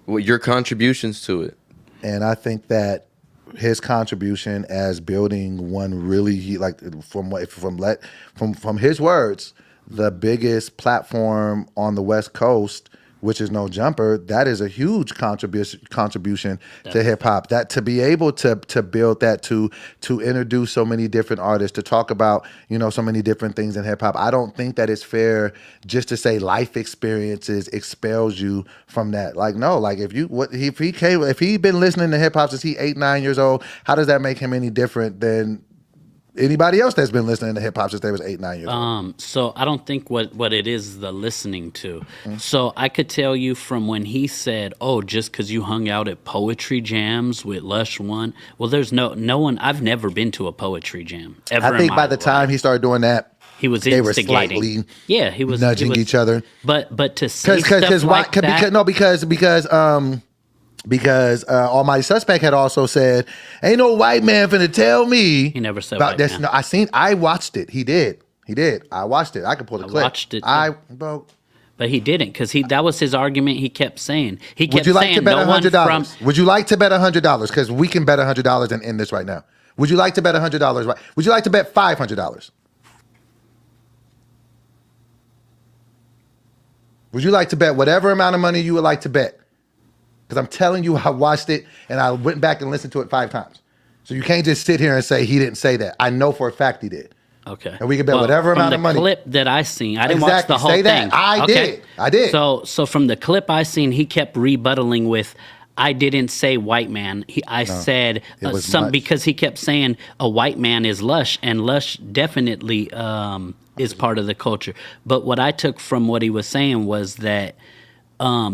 Your contributions to it. And I think that his contribution as building one really from his words, the biggest platform on the West Coast, which is No Jumper, that is a huge contribution to hip hop. That to be able to build that, to introduce so many different artists, to talk about so many different things in hip hop. I don't think that it's fair just to say life experiences expels you from that. Like no, like if he been listening to hip hop since he 8-9 years old, how does that make him any different than anybody else that's been listening to hip hop since they was 8-9 years old? So I don't think what it is the listening to. So I could tell you from when he said, "Oh, just because you hung out at poetry jams with Lush One." Well, there's no one. I've never been to a poetry jam ever. I think in by my the time life. he started doing that, he was they were instigating. slightly he was nudging he was, each other. But to say stuff like that, because Almighty Suspect had also said, "Ain't no white man finna tell me." He never said about white this. man. No, I watched it. He did. I watched it. I could pull the clip. watched it, too. But he didn't because that was his argument. He kept saying Would you like to bet $100? from Would you like to bet $100? Because we can bet $100 and end this right now. Would you like to bet $100? Right? Would you like to bet $500? Would you like to bet whatever amount of money you would like to bet? Because I'm telling you, I watched it and I went back and listened to it 5 times. So you can't just sit here and say he didn't say that. I know for a fact he did. Okay. And we can bet whatever amount of money. From the clip that I seen, I didn't watch the whole Say thing. that. I did. So from the clip I seen, he kept rebuttaling with, "I didn't say white man. I said it was some much. because he kept saying a white man is Lush, and Lush definitely is part of the culture." But what I took from what he was saying was that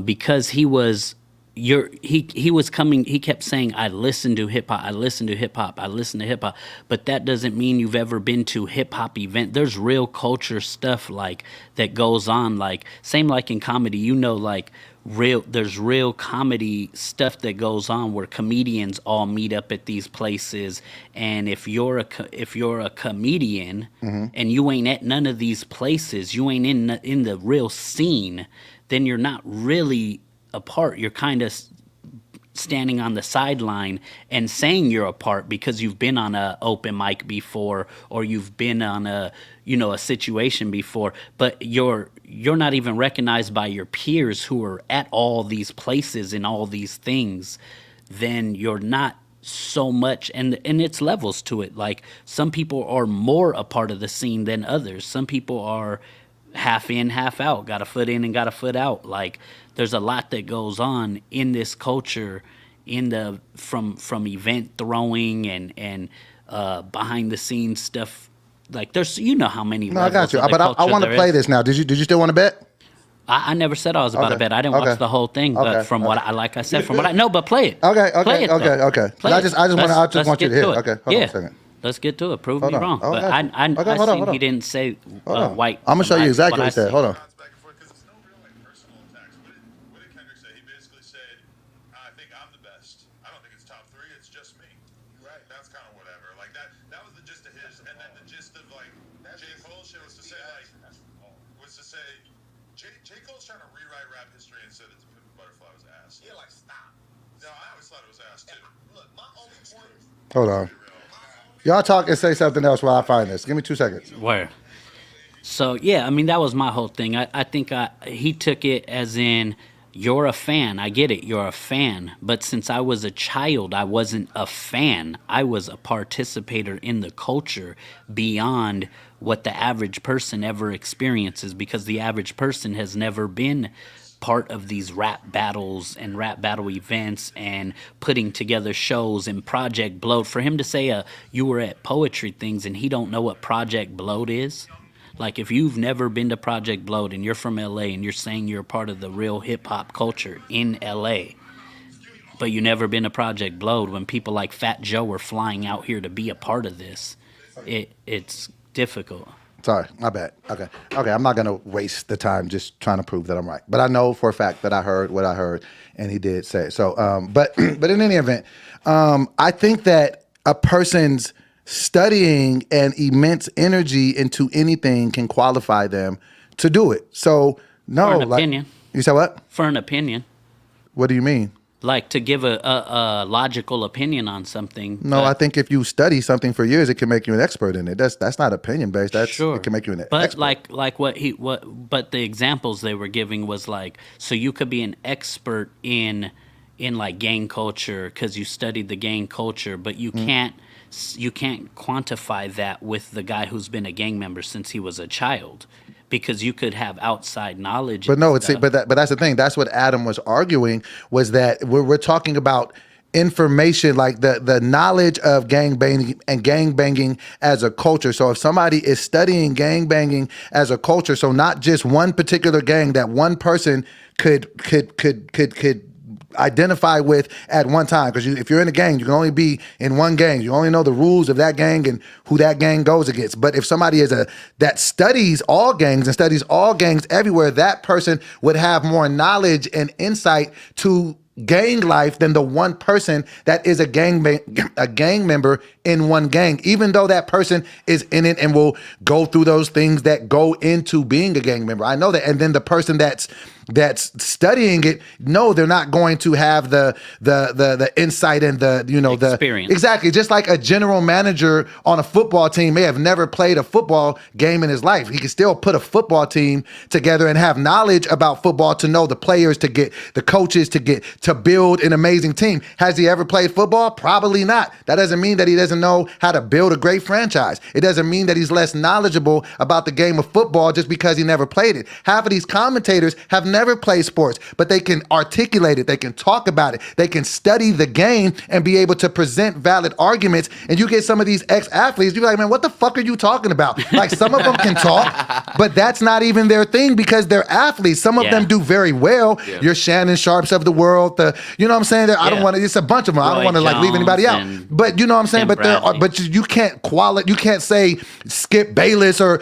because he was. He was coming. He kept saying, "I listen to hip hop. I listen to hip hop. I listen to hip hop." But that doesn't mean you've ever been to hip hop event. There's real culture stuff like that goes on. Like same like in comedy, like there's real comedy stuff that goes on where comedians all meet up at these places. And if you're a comedian and you ain't at none of these places, you ain't in the real scene, then you're not really a part. You're kind of standing on the sideline and saying you're a part because you've been on a open mic before or you've been on a situation before, but you're not even recognized by your peers who are at all these places and all these things. Then you're not so much, and it's levels to it. Like some people are more a part of the scene than others. Some people are half in, half out, got a foot in and got a foot out. Like there's a lot that goes on in this culture, from event throwing and behind the scenes stuff. Like there's how many. No, I got you. levels of the But I culture want to there play is. this now. Did you still want to bet? I never said I was about to Okay. bet. I didn't Okay. watch the whole thing, but Okay. from what like I said, from what I know, but play it. Okay. Play it, though. Okay. Play I it. just want Let's you to get hear it. it. Okay. Hold yeah. on a second. Let's get to it. Prove Hold me on. wrong. Oh, But okay. I Okay, hold seen on. he didn't say Hold on. white. I'm gonna show you exactly what he I said. seen. Hold on. back and forth because it's no real personal attacks. What did Kendrick say? He basically said, "I think I'm the best. I don't think it's top 3. It's just me." Right. That's kind of whatever. Like that. That was the gist of his, and then the gist of like J. Cole shit was to say J. Cole's trying to rewrite rap history and said that To Pimp a Butterfly was ass. Yeah, like stop. No, I always thought it was ass too. Look, my only point. Hold on. Y'all talk and say something else while I find this. Give me 2 seconds. Where? So yeah, I mean that was my whole thing. I think he took it as in you're a fan. I get it. You're a fan. But since I was a child, I wasn't a fan. I was a participator in the culture beyond what the average person ever experiences because the average person has never been part of these rap battles and rap battle events and putting together shows and Project Bloat. For him to say you were at poetry things and he don't know what Project Bloat is. Like, if you've never been to Project Bloat and you're from LA and you're saying you're a part of the real hip hop culture in LA, but you never been to Project Bloat, when people like Fat Joe are flying out here to be a part of this, it's difficult. Sorry, my bad. Okay, I'm not gonna waste the time just trying to prove that I'm right. But I know for a fact that I heard what I heard, and he did say it. So, but in any event, I think that a person's studying and immense energy into anything can qualify them to do it. So, no, For an opinion. You said what? For an opinion. What do you mean? Like, to give a logical opinion on something. No, I think if you study something for years, it can make you an expert in it. That's not opinion based. That's sure. It can make you an but expert. But the examples they were giving was like, so you could be an expert in like gang culture because you studied the gang culture, but you can't quantify that with the guy who's been a gang member since he was a child. Because you could have outside knowledge. But no, but that's the thing. That's what Adam was arguing, was that we're talking about information, like the knowledge of gang banging as a culture. So if somebody is studying gang banging as a culture, so not just one particular gang that one person could identify with at one time, because if you're in a gang, you can only be in one gang. You only know the rules of that gang and who that gang goes against. But if somebody that studies all gangs and studies all gangs everywhere, that person would have more knowledge and insight to gang life than the one person that is a gang member in one gang, even though that person is in it and will go through those things that go into being a gang member. I know that. And then the person that's studying it, no, they're not going to have the insight and the experience. Exactly. Just like a general manager on a football team may have never played a football game in his life. He can still put a football team together and have knowledge about football, to know the players, to get the coaches, to build an amazing team. Has he ever played football? Probably not. That doesn't mean that he doesn't know how to build a great franchise. It doesn't mean that he's less knowledgeable about the game of football just because he never played it. Half of these commentators have never played sports, but they can articulate it. They can talk about it. They can study the game and be able to present valid arguments. And you get some of these ex-athletes, you're like, man, what the fuck are you talking about? Like, some of them can talk, but that's not even their thing because they're athletes. Some of them do very well. Yeah. Your Shannon Sharps of the world, you know what I'm saying? I don't want to, it's a bunch of them. I don't want to like leave anybody out. But you know what I'm saying? But you can't you can't say Skip Bayless or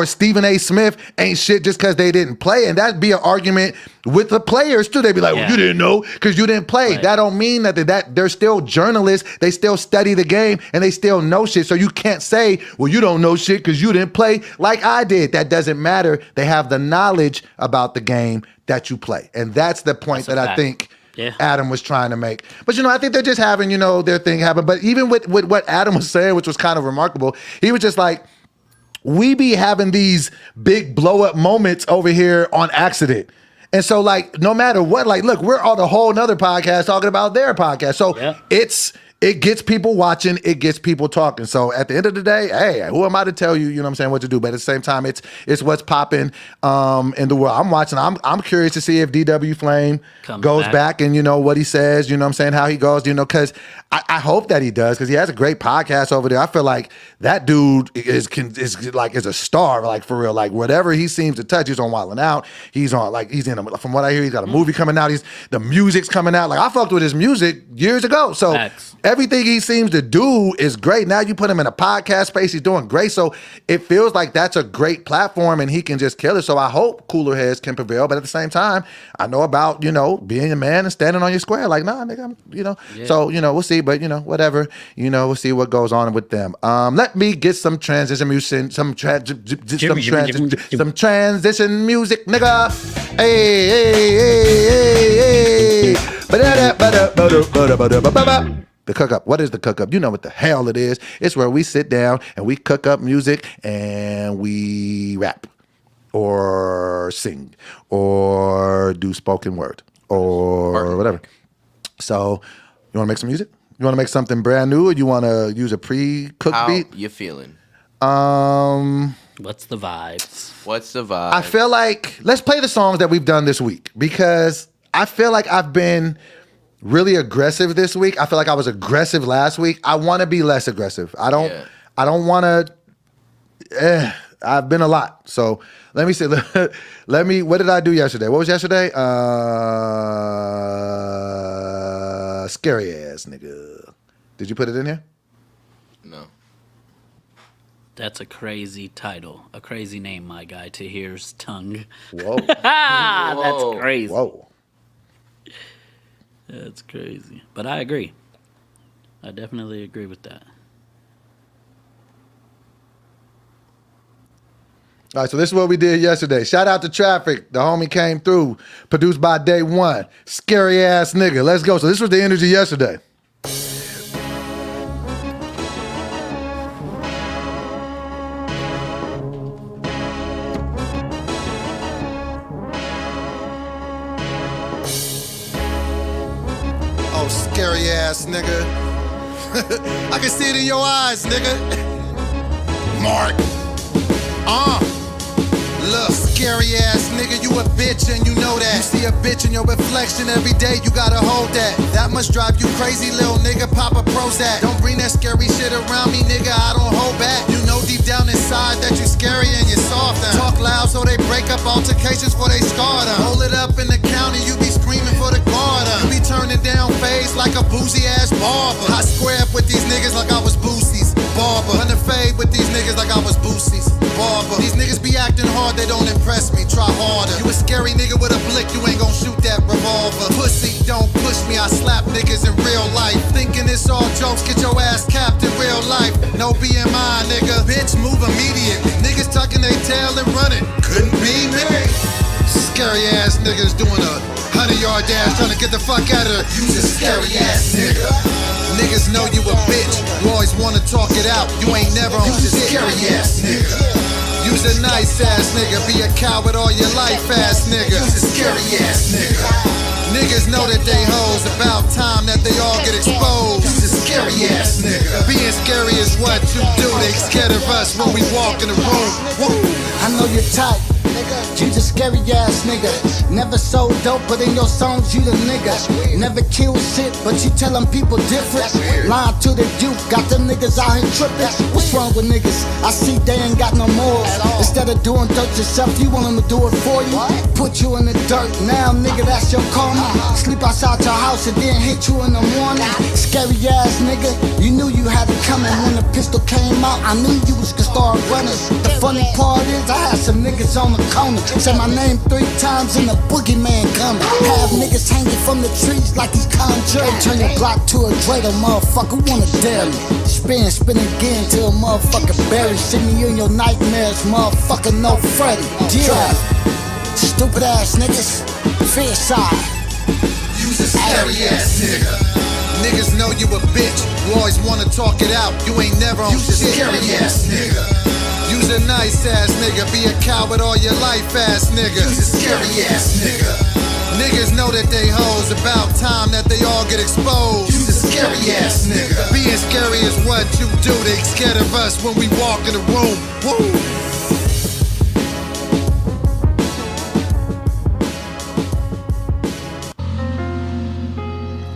Stephen A. Smith ain't shit just because they didn't play. And that'd be an argument with the players too. They'd be like, well, you didn't know because you didn't play. Right. That don't mean that they're still journalists. They still study the game and they still know shit. So you can't say, well, you don't know shit because you didn't play like I did. That doesn't matter. They have the knowledge about the game that you play. And that's the point that I think Adam was trying to make. But, I think they're just having, their thing happen. But even with what Adam was saying, which was kind of remarkable, he was just like, we be having these big blow up moments over here on accident. And so, like, no matter what, like, look, we're on a whole nother podcast talking about their podcast. So it gets people watching, it gets people talking. So at the end of the day, hey, who am I to tell you, what to do? But at the same time, it's what's popping in the world. I'm watching. I'm curious to see if DW Flame goes back and, what he says, how he goes, because I hope that he does, because he has a great podcast over there. I feel like that dude is a star, like, for real. Like, whatever he seems to touch, he's on Wildin' Out. He's on, like, from what I hear, he's got a movie coming out. The music's coming out. Like, I fucked with his music years ago. So everything he seems to do is great. Now you put him in a podcast space, he's doing great. So it feels like that's a great platform and he can just kill it. So I hope cooler heads can prevail. But at the same time, I know about, being a man and standing on your square. Like, nah, nigga, So, we'll see. But, whatever, we'll see what goes on with them. Let me get some transition music, some transition music, nigga. Hey, hey, hey, hey, hey. The cook up. What is the cook up? You know what the hell it is. It's where we sit down and we cook up music and we rap or sing or do spoken word or whatever. So, you want to make some music? You want to make something brand new, or you want to use a pre-cooked beat? How you feeling? Let's What's the vibes? What's the vibe? I feel like let's play the songs that we've done this week because I feel like I've been really aggressive this week. I feel like I was aggressive last week. I want to be less aggressive. I don't want to. I've been a lot. So let me see. Let me. What did I do yesterday? What was yesterday? Scary ass nigga. Did you put it in here? No. That's a crazy title, a crazy name, my guy. Tahir's tongue. Whoa. That's crazy. Whoa. That's crazy. But I agree. I definitely agree with that. All right, so this is what we did yesterday. Shout out to Traffic. The homie came through. Produced by Day One. Scary ass nigga. Let's go. So this was the energy yesterday. Oh, scary ass nigga. I can see it in your eyes, nigga. Mark. Look, scary ass nigga, you a bitch and you know that. You see a bitch in your reflection every day, you gotta hold that. That must drive you crazy, little nigga, pop a Prozac. Don't bring that scary shit around me, nigga, I don't hold back. You know deep down inside that you scary and you're soft. Talk loud so they break up altercations for they scar them. Hold it up in the county, you be screaming for the guard. You be turning down fades like a boozy ass barber. I square up with these niggas like I was Boosie's barber. Run the fade with these niggas like I was Boosie's barber. These niggas be acting hard, they don't impress me, try harder. You a scary nigga with a blick, you ain't gon' shoot that revolver. Pussy, don't push me, I slap niggas in real life. Thinking it's all jokes, get your ass capped in real life. No BMI, nigga, bitch, move immediately. Niggas tucking their tail and running, couldn't be me. Scary ass niggas doing a 100-yard dash, trying to get the fuck out of her. You's a scary ass nigga. Niggas know you a bitch, you always wanna talk it out. You ain't never on shit. Scary ass nigga. You's a nice ass nigga, be a coward all your life ass nigga. You's a scary ass nigga. Niggas know that they hoes, about time that they all get exposed. You's a scary ass nigga. Being scary is what you do, they scared of us when we walk in the room. Woo. I know you're tight, you the scary ass nigga. Never sold dope, but in your songs you the nigga. Never kill shit, but you tellin' people different. Lying to the youth, got them niggas out here trippin'. What's wrong with niggas? I see they ain't got no morals. Instead of doing dirt yourself, you want them to do it for you. Put you in the dirt, now nigga that's your karma. Sleep outside your house and then hit you in the morning. Scary ass nigga, you knew you had it coming. When the pistol came out, I knew you was gonna start running. The funny part is I had some niggas on the corner. Said my name 3 times and the boogeyman coming. Have niggas hanging from the trees like he's conjured. Turn your block to a dreidel, motherfucker, wanna dare me. Spin again till a motherfucker bury. See me in your nightmares, motherfucker, no Freddy. Yeah, stupid ass niggas, fear side. You's a scary ass nigga. Niggas know you a bitch, you always wanna talk it out. You ain't never on shit. You's a scary ass nigga. You's a nice ass nigga, be a coward all your life ass nigga. You's a scary ass nigga. Niggas know that they hoes, about time that they all get exposed. You's a scary ass nigga. Being scary is what you do, they scared of us when we walk in the room. Woo!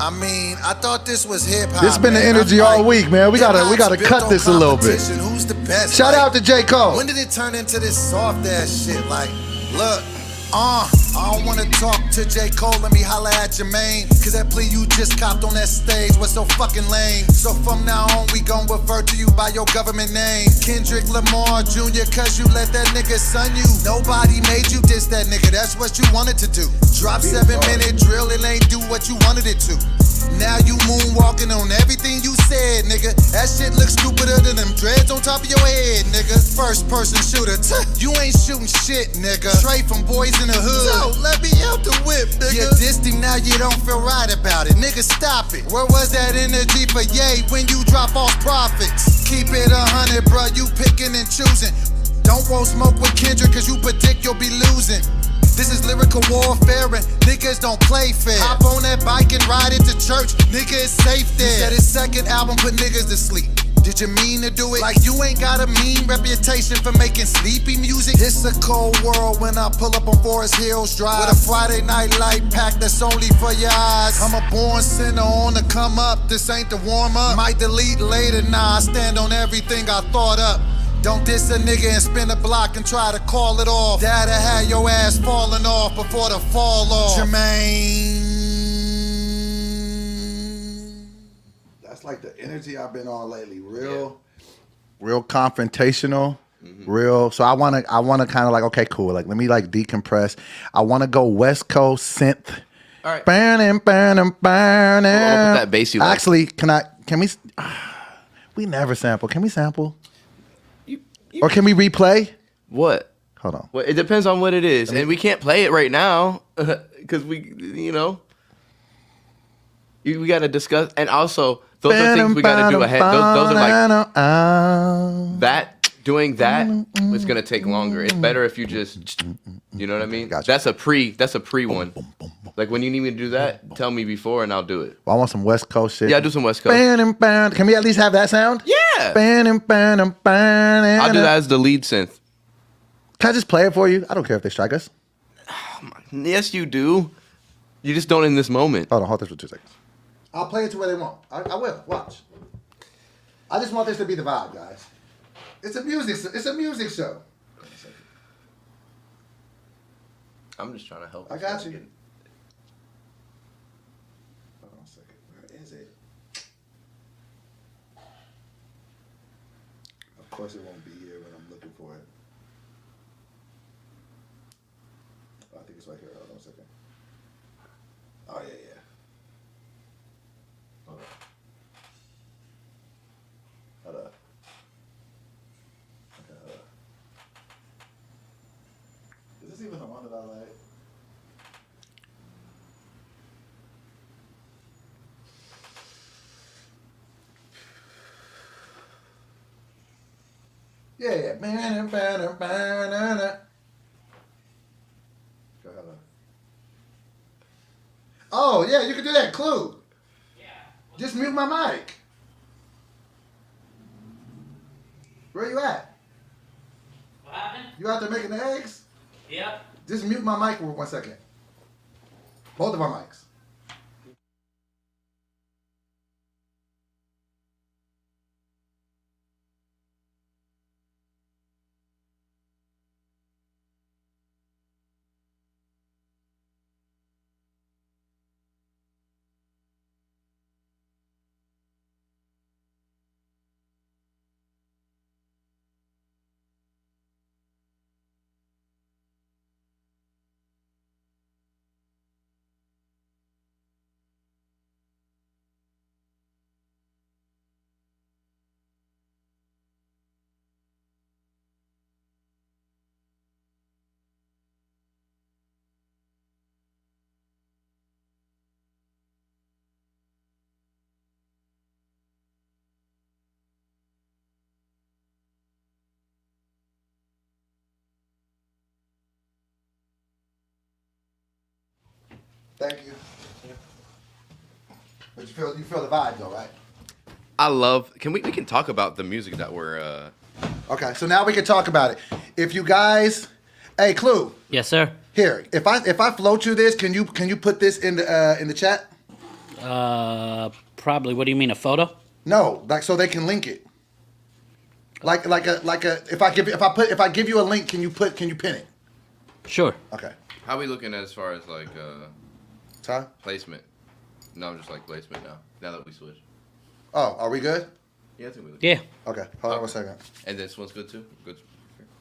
I mean, I thought this was hip hop. It's been the energy all week, man. We gotta cut this a little bit. Who's the best? Shout out to J. Cole. When did it turn into this soft ass shit? Like, look, I don't wanna talk to J. Cole, let me holla at Jermaine. Cause that plea you just copped on that stage was so fucking lame. So from now on, we gon' refer to you by your government name. Kendrick Lamar Jr., cause you let that nigga son you. Nobody made you diss that nigga, that's what you wanted to do. Drop 7-minute drill, it ain't do what you wanted it to. Now you moonwalking on everything you said, nigga. That shit looks stupider than them dreads on top of your head, nigga. First person shooter, you ain't shooting shit, nigga. Straight from boys in the hood. So let me out the whip, nigga. You dissed him, now you don't feel right about it. Nigga, stop it. Where was that energy for Ye when you drop off profits? Keep it 100, bruh, you picking and choosing. Don't want smoke with Kendrick, cause you predict you'll be losing. This is lyrical warfare and niggas don't play fair. Hop on that bike and ride it to church, nigga, it's safe there. He said his second album put niggas to sleep. Did you mean to do it? Like you ain't got a mean reputation for making sleepy music. This a cold world when I pull up on Forest Hills Drive with a Friday night light pack that's only for your eyes. I'm a born sinner on the come up. This ain't the warm up. Might delete later. Nah, I stand on everything I thought up. Don't diss a nigga and spin a block and try to call it off. Dad'll have your ass falling off before the fall off. Jermaine. That's like the energy I've been on lately. Real confrontational. Real. So I wanna kind of like, okay, cool. Like let me like decompress. I wanna go West Coast synth. All right. Burning. that bass you like. Actually, can we? We never sample. Can we sample? Or can we replay? What? Hold on. Well, it depends on what it is, and we can't play it right now because we got to discuss. And also, those are things we got to do ahead. Those are like that. Doing that is gonna take longer. It's better if you just, you know what I mean. Gotcha. That's a pre one. Like when you need me to do that, tell me before and I'll do it. Well, I want some West Coast shit. Yeah, I'll do some West Coast. Can we at least have that sound? Yeah. I'll do that as the lead synth. Can I just play it for you? I don't care if they strike us. Yes, you do. You just don't in this moment. Hold this for 2 seconds. I'll play it to where they want. I will. Watch. I just want this to be the vibe, guys. It's a music show. I'm just trying to help. I got you. Hold on a second. Where is it? Of course it won't be here when I'm looking for it. I think it's right here. Hold on a second. Oh, yeah. Hold up. Okay, hold up. Is this even the one that I like? Yeah. Go ahead. Oh, yeah, you can do that. Clue. Yeah. Just mute my mic. Where you at? What happened? You out there making the eggs? Yep. Just mute my mic for 1 second. Both of our mics. Thank you. But you feel the vibe though, right? I love. We can talk about the music that we're. Okay, so now we can talk about it. If you guys, hey Clue, Yes, sir. here. If I float you this, can you put this in the chat? Probably. What do you mean, a photo? No, like so they can link it. Like a if I give you a link, can you pin it? Sure. Okay. How we looking as far as like Ty? placement? No, I'm just like placement now. Now that we switched. Oh, are we good? Yeah, I think we look. Yeah. Okay. Hold on 1 second. And this one's good too. Good.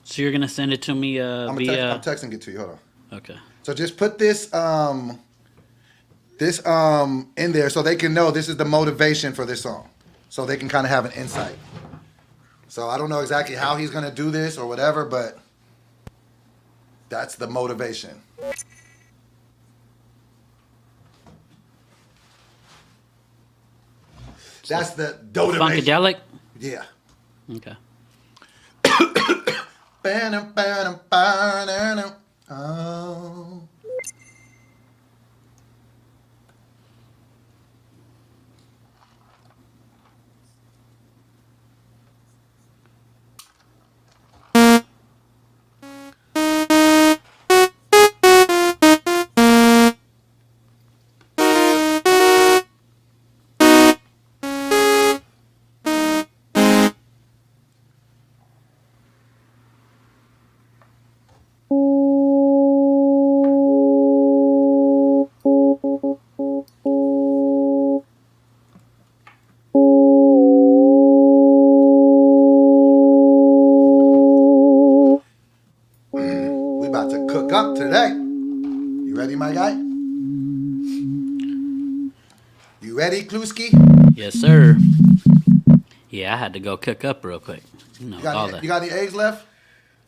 So you're gonna send it to me I'm via. texting it to you. Hold on. Okay. So just put this in there so they can know this is the motivation for this song. So they can kind of have an insight. So I don't know exactly how he's gonna do this or whatever, but that's the motivation. That's the motivation. Funkadelic. Yeah. Okay. Oh. today, you ready, my guy? You ready, Kluski? Yes, sir. Yeah, I had to go cook up real quick. You know, You got, all any, that. you got any eggs left?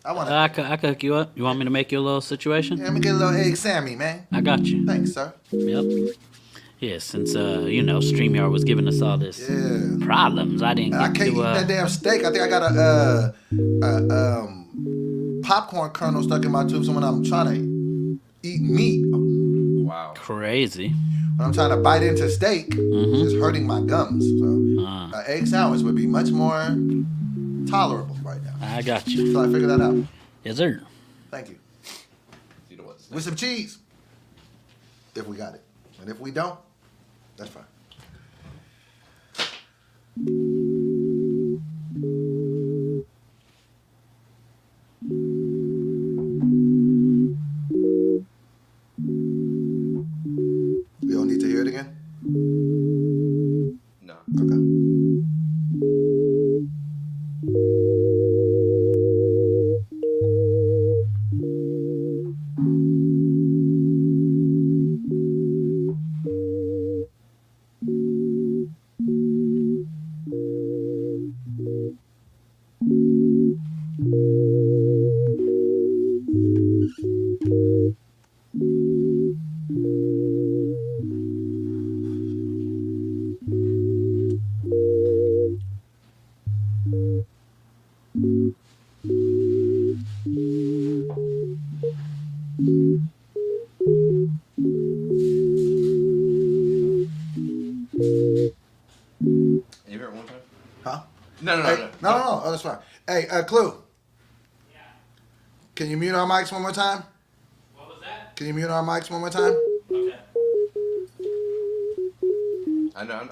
I want to. I could hook you up. You want me to make you a little situation? Let me get a little egg Sammy, man. I got you. Thanks, sir. Yep. Yeah, since you know, StreamYard was giving us all this Yeah. problems, I didn't I get can't to eat that damn steak. I think I got a popcorn kernel stuck in my tooth. So when I'm trying to eat meat, Wow. crazy. when I'm trying to bite into steak, it's hurting my gums. So an egg sandwich would be much more tolerable right now. I got you. So I figured that out. Yes, sir. Thank you. With some cheese, if we got it, and if we don't, that's fine. We don't need to hear it again? No. Okay. You hear it one time? Huh? No. Hey, no. Oh, that's fine. Hey, Clue. Yeah. Can you mute our mics one more time? What was that? Can you mute our mics one more time? Okay. I know.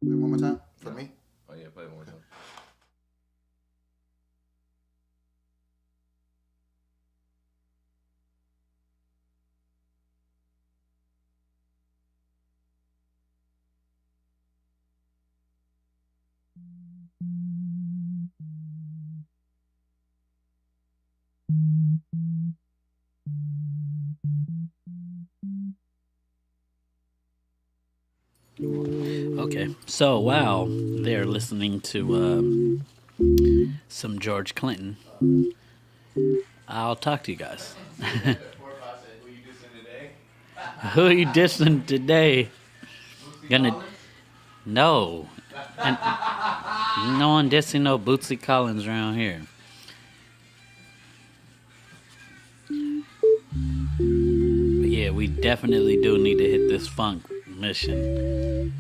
Wait, one more time for me. Oh yeah, play it one more time. Okay. So while they're listening to some George Clinton, I'll talk to you guys. Who are you dissing today? Gonna no, and no one dissing no Bootsy Collins around here. But yeah, we definitely do need to hit this funk mission.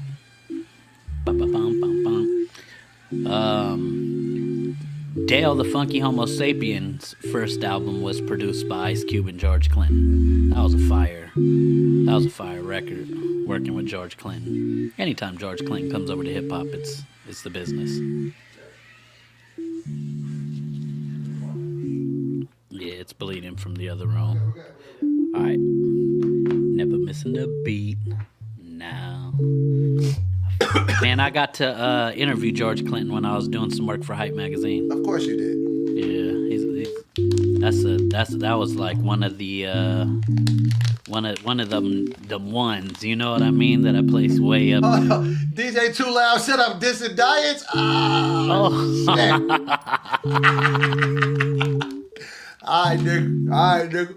Dale the Funky Homo Sapiens' first album was produced by Ice Cube and George Clinton. That was a fire record, working with George Clinton. Anytime George Clinton comes over to hip hop, it's the business. Yeah, it's bleeding from the other room. All right, never missing a beat. Now. Man, I got to interview George Clinton when I was doing some work for Hype magazine. Of course you did. Yeah, that was like one of One of them ones, you know what I mean, that I place way up there. DJ Too Loud, shut up, dissing diets. Oh, All right, nigga. All right, nigga.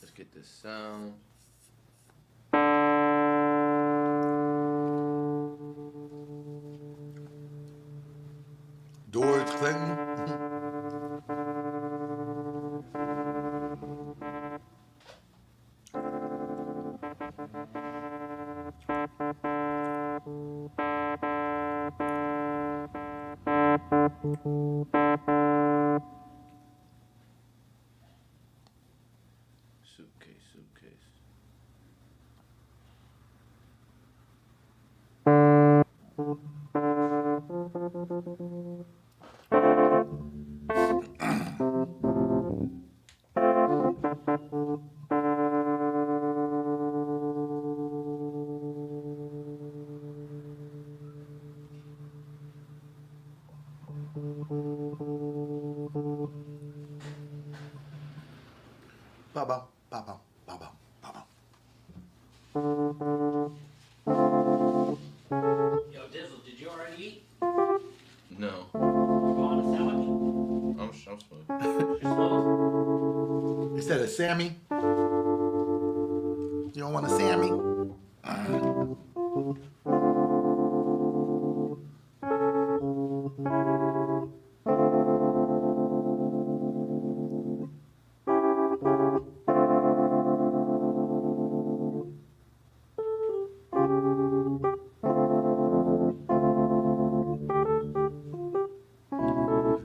Let's get this sound. George Clinton. Suitcase. Ba-bum, ba-bum, ba-bum, ba-bum. yo, Dizzle, did you already eat? No, You want a sandwich? I'm smooth. You're slow. Instead of Sammy. You don't want a Sammy?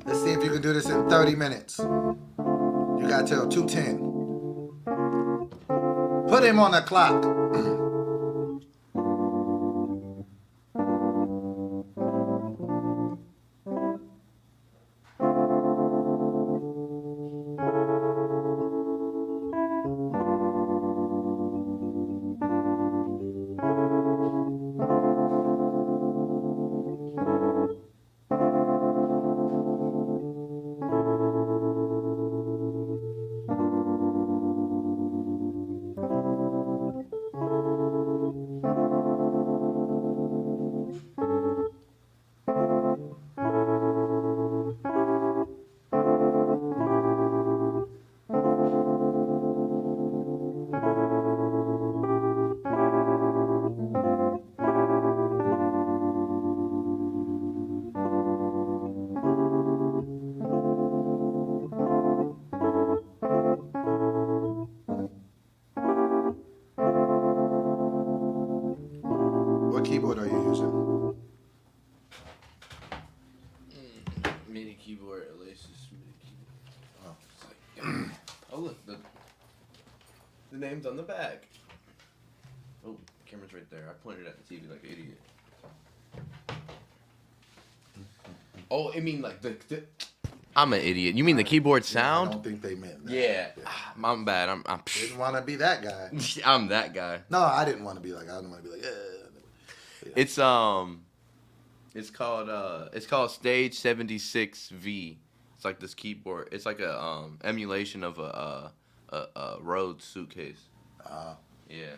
Let's see if you can do this in 30 minutes. You got till 2:10. Put him on the clock. What keyboard are you using? MIDI keyboard, Oasis MIDI keyboard. Oh, it's like, oh look, the name's on the back. Oh, camera's right there. I pointed at the TV like an idiot. Oh, I mean like the I'm an idiot. You mean the keyboard I sound? don't think they meant that. Yeah, I'm bad. I'm Didn't want to be that guy. I'm that guy. No, I didn't want to be like. I didn't want to be like. It's called Stage 76V. It's like this keyboard. It's like a emulation of a Rhodes suitcase. Yeah.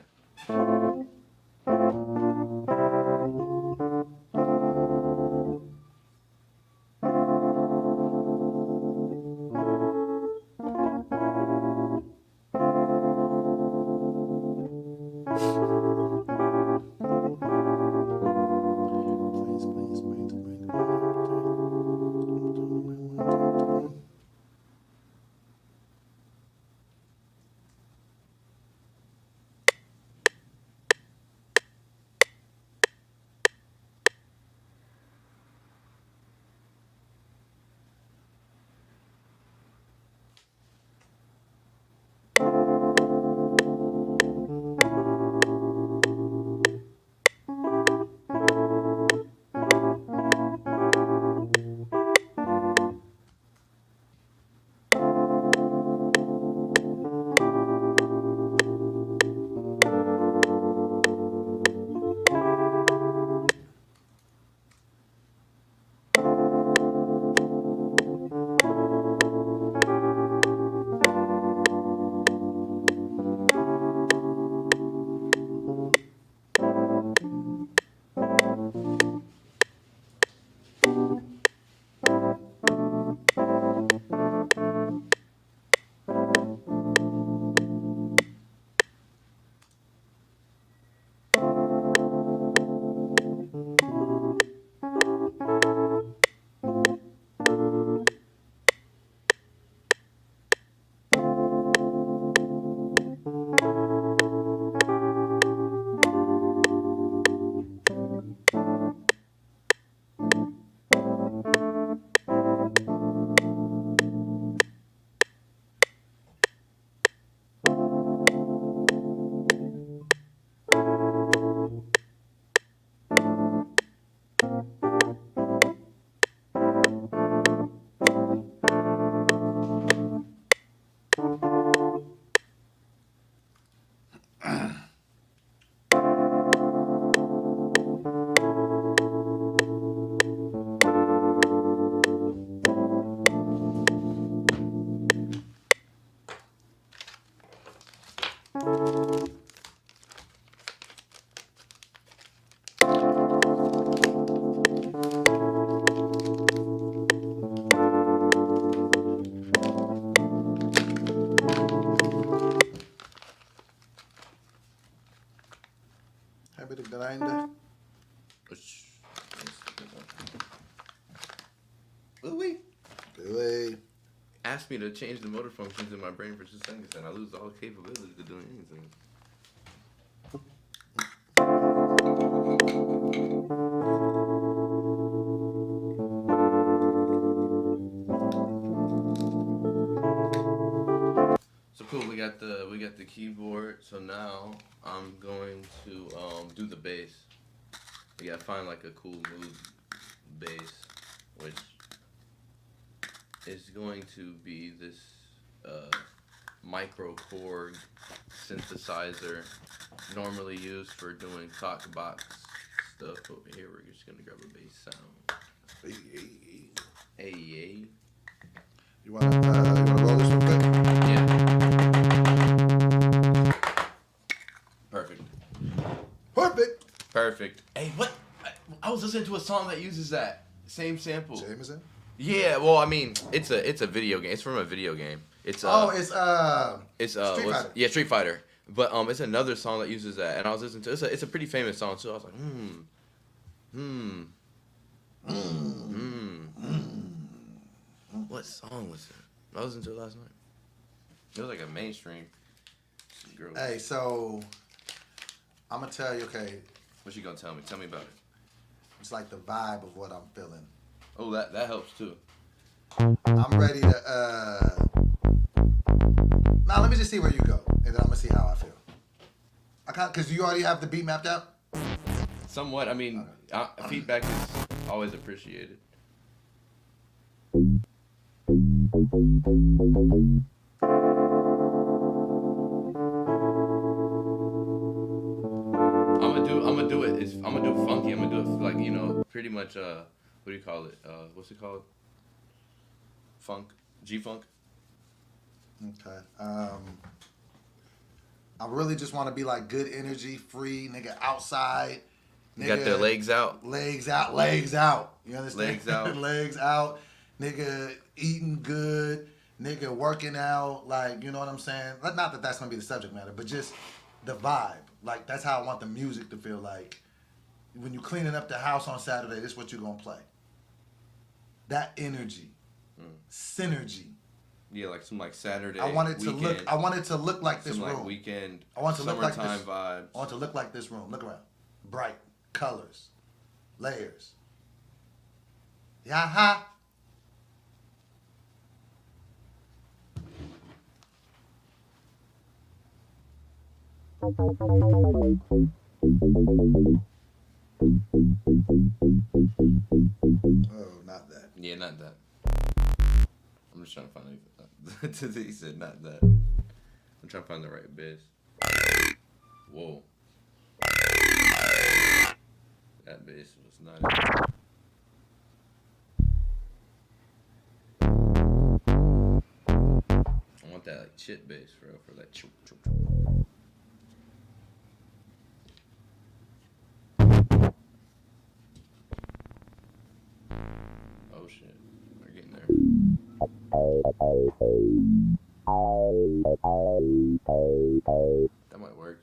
Happy to grind. Louis Good. asked me to change the motor functions in my brain for 2 seconds, and I lose all capability to doing anything. So cool, we got the keyboard. So now I'm going to do the bass. We gotta find like a cool mood bass, which is going to be this micro Korg synthesizer, normally used for doing talk box stuff. Over here, we're just gonna grab a bass sound. Hey. You wanna roll this real quick? Yeah. Perfect. Hey, what? I was listening to a song that uses that same sample. Jameson? Yeah, well, I mean, it's a video game. It's from a video game. It's Street Street Fighter. Yeah, Street Fighter. But it's another song that uses that, and I was listening to it's a pretty famous song too. I was like, What song was it? I listened to it last night. It was like a mainstream girl. Hey, so I'm gonna tell you. Okay, What you gonna tell me? Tell me about it. it's like the vibe of what I'm feeling. Oh, that helps too. I'm ready to. Now let me just see where you go, and then I'm gonna see how I feel. Cause you already have the beat mapped out. Somewhat. I mean, feedback is always appreciated. I'm gonna do it. I'm gonna do it funky. I'm gonna do it like, pretty much. What do you call it? What's it called? Funk. G-funk. Okay. I really just want to be like good energy, free, nigga, outside. You got their legs out. Legs out, legs out. You understand? Legs out. Legs out. Nigga eating good. Nigga working out. Like, you know what I'm saying? Not that that's going to be the subject matter, but just the vibe. Like, that's how I want the music to feel like. When you cleaning up the house on Saturday, this is what you're going to play. That energy. Synergy. Yeah, like some Saturday. I want it to weekend, look like this some room. weekend. I want it to look like summertime this. vibes. I want it to look like this room. Look around. Bright colors, layers. Yaha. Oh, not that. Yeah, not that. I'm just trying to find it. He said not that. I'm trying to find the right bass. Whoa. That bass was nice. I want that chit bass for that choop choop. Oh shit, we're getting there. That might work.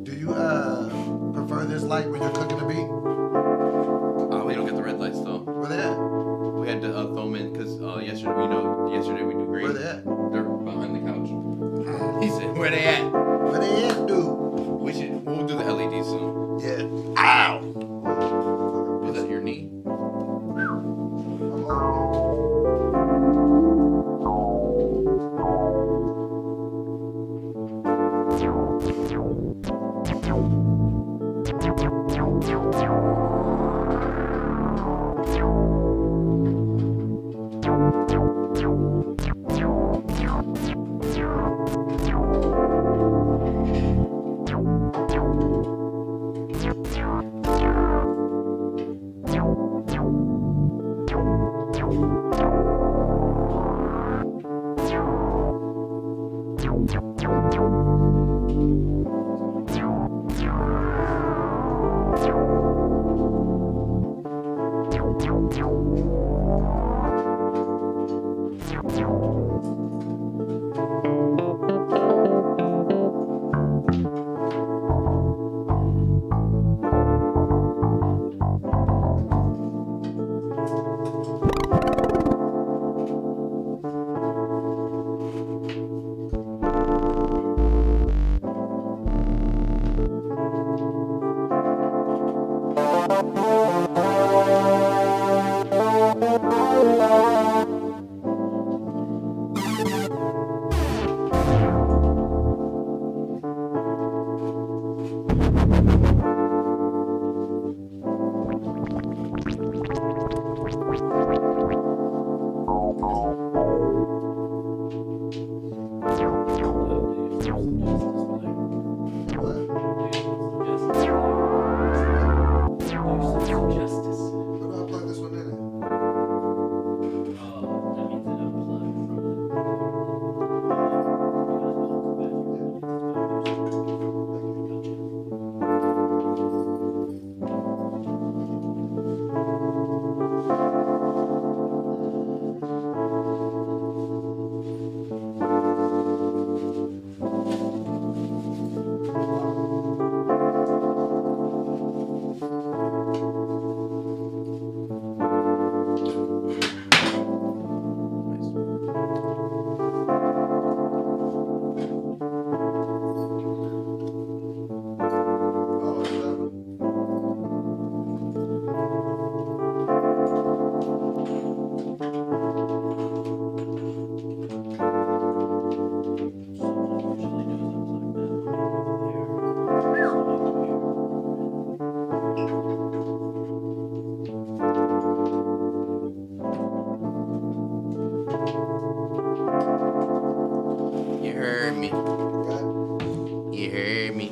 Do you prefer this light when you're cooking the beat? We don't get the red lights though. Where they at? We had to throw them in because yesterday we do green. Where they at? They're behind the couch. He said, "Where they at?" Where You heard me.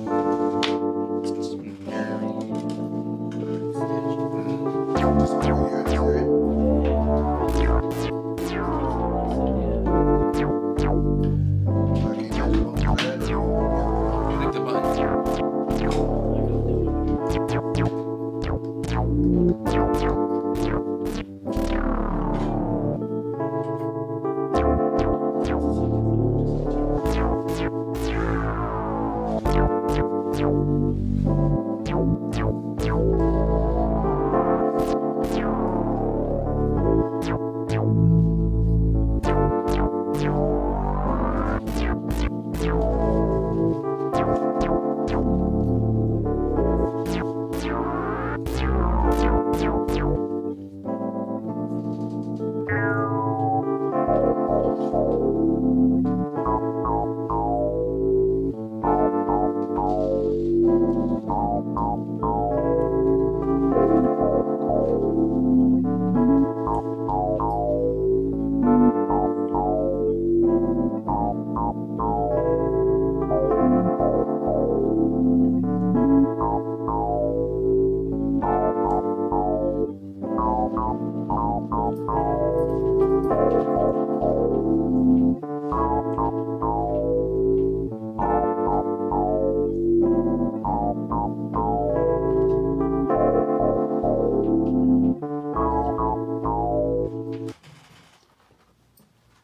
Click the button.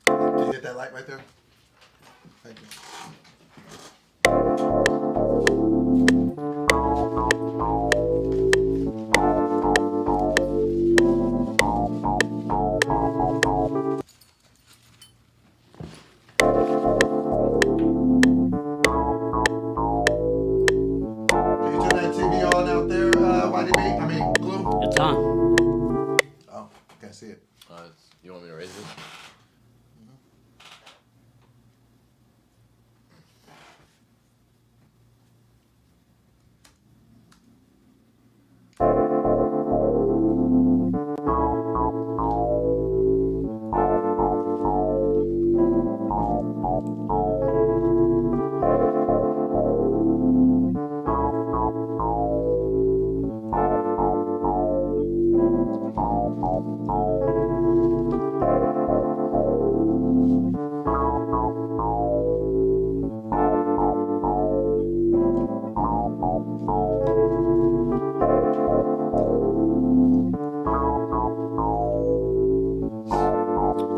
Did you hit that light right there? Thank you. Can you turn that TV on out there, YDB? I mean, Glue? It's on. Oh, can't see it. You want me to raise this?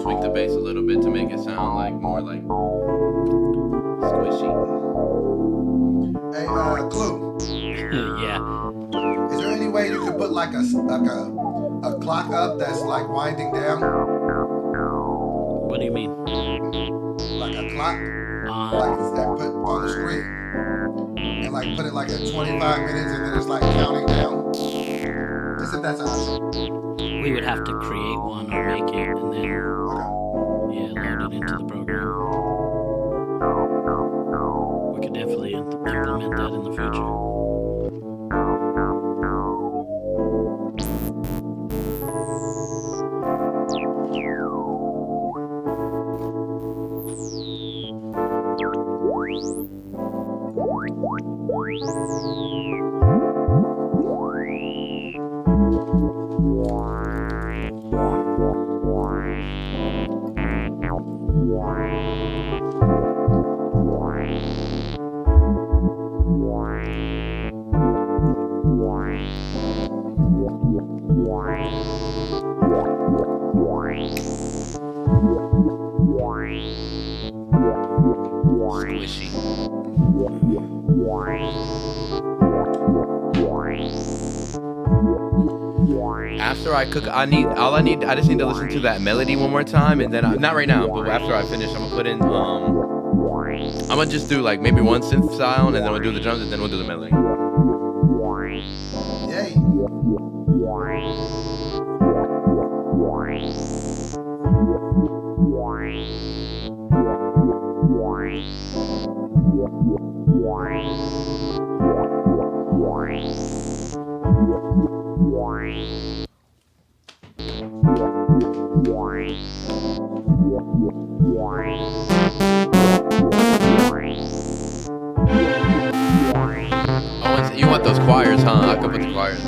Tweak the bass a little bit to make it sound like more like squishy. Hey, Glue, Yeah. is there any way you could put like a clock up that's like winding down? What do you mean? Like a clock? Like it's that put on the screen. And like put it like at 25 minutes and then it's like counting down. Just if that's an option. We would have to create one or make it and then Okay. load it into the program. We could definitely implement that in the future. Squishy. After I cook, I just need to listen to that melody one more time, and then not right now, but after I finish, I'm gonna put in I'm gonna just do like maybe one synth sound, and then we'll do the drums, and then we'll do the melody. Yay. choirs, huh? I could put the choirs.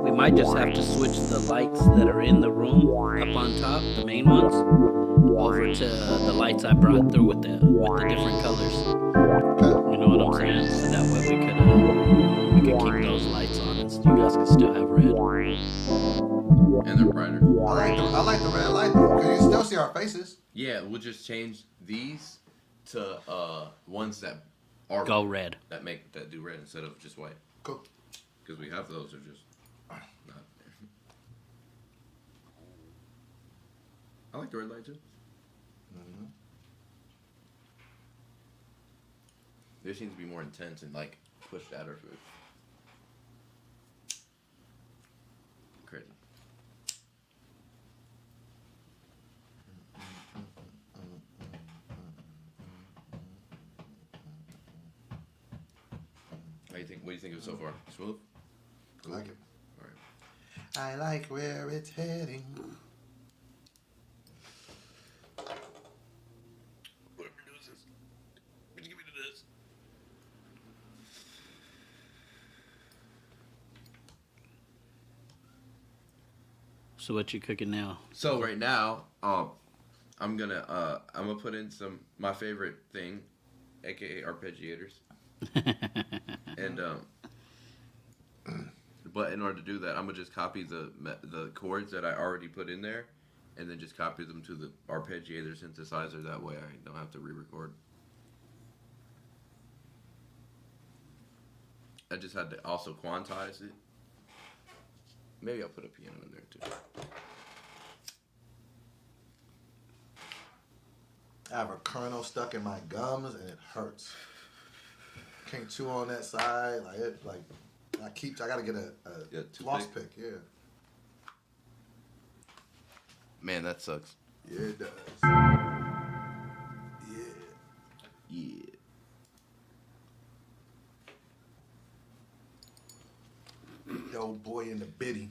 We might just have to switch the lights that are in the room up on top, the main ones, over to the lights I brought through with the different colors. You know what I'm saying? So that way we could keep those lights on, and you guys can still have red. And they're brighter. I like the red light though, because you still see our faces. Yeah, we'll just change these to ones that are Go red. that do red instead of just white. Cool. Because we have those, are just not. I like the red light too. There seems to be more intense and like pushed at our food. Crazy. What do you think of it so far? Smooth? I like it. All right. I like where it's heading. Whatever produces. Would you give me this? So what you cooking now? So right now, I'm gonna put in my favorite thing, aka arpeggiators. And but in order to do that, I'm gonna just copy the chords that I already put in there, and then just copy them to the arpeggiator synthesizer. That way, I don't have to re-record. I just had to also quantize it. Maybe I'll put a piano in there too. I have a kernel stuck in my gums and it hurts. Can't chew on that side. I gotta get a floss pick. Yeah. Man, that sucks. Yeah, it does. Yeah. Yeah. The old boy in the biddy.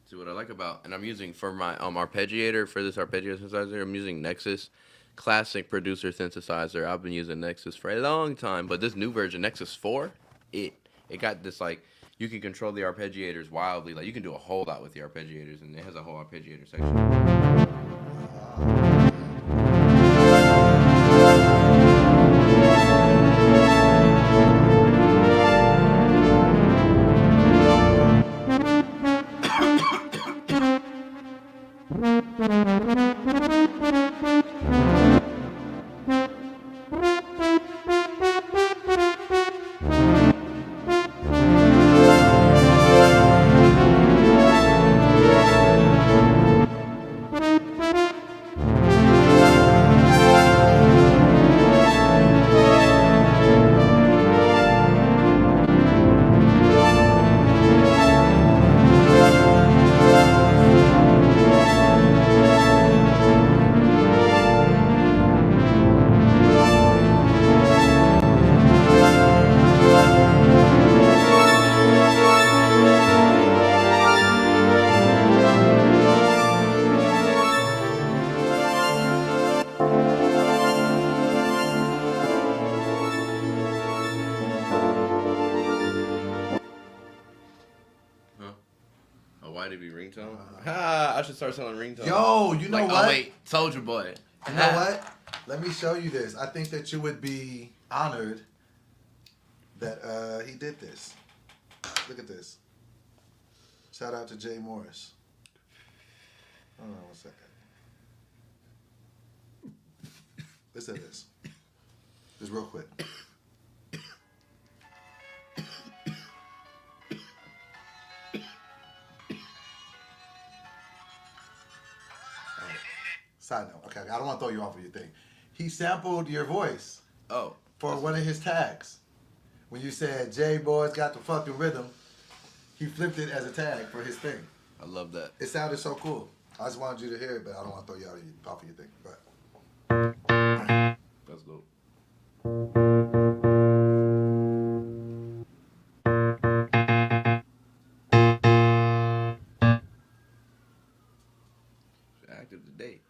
See what I like about, and I'm using for my arpeggiator, for this arpeggio synthesizer, I'm using Nexus classic producer synthesizer. I've been using Nexus for a long time, but this new version, Nexus 4, it got this like, you can control the arpeggiators wildly. Like you can do a whole lot with the arpeggiators, and it has a whole arpeggiator section. Why did we ringtone? I should start selling ringtones. Yo, you know what? Oh wait, Soldier Boy. You know what? Let me show you this. I think that you would be honored that he did this. Look at this. Shout out to Jay Morris. Hold on 1 second. Listen to this. Just real quick. Side note. Okay, I don't want to throw you off of your thing. He sampled your voice Oh, for one of his tags. When you said J Boy's got the fucking rhythm, he flipped it as a tag for his thing. I love that. It sounded so cool. I just wanted you to hear it, but I don't want to throw you off of your thing. But That's dope. Active today.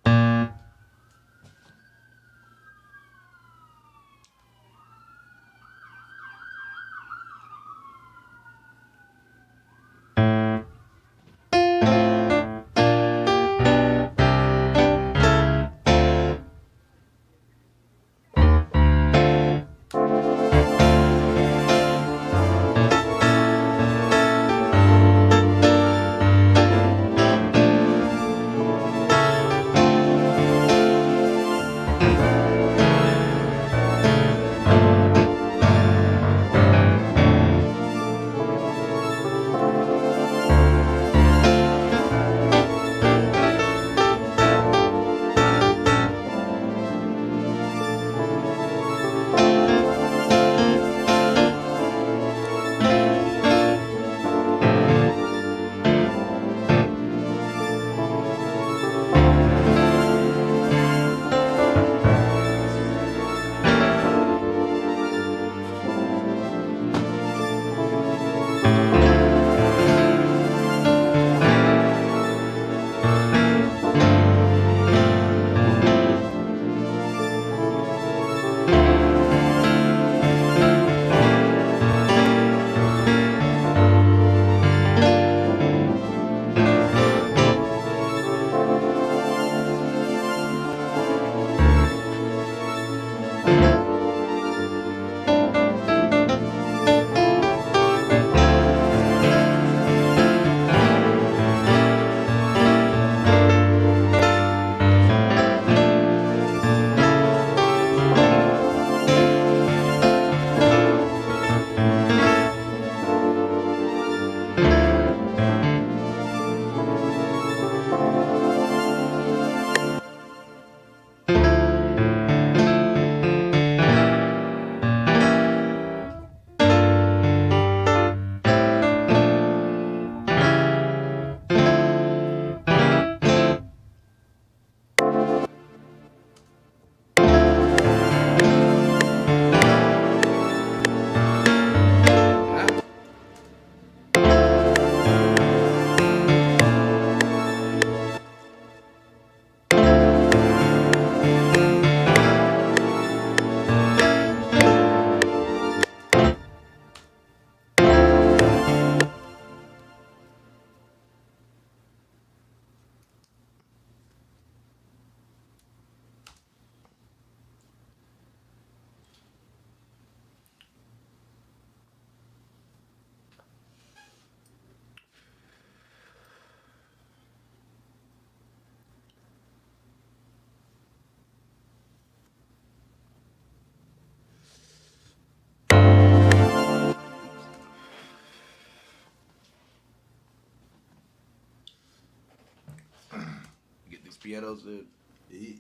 Get these Pietos, dude. eat.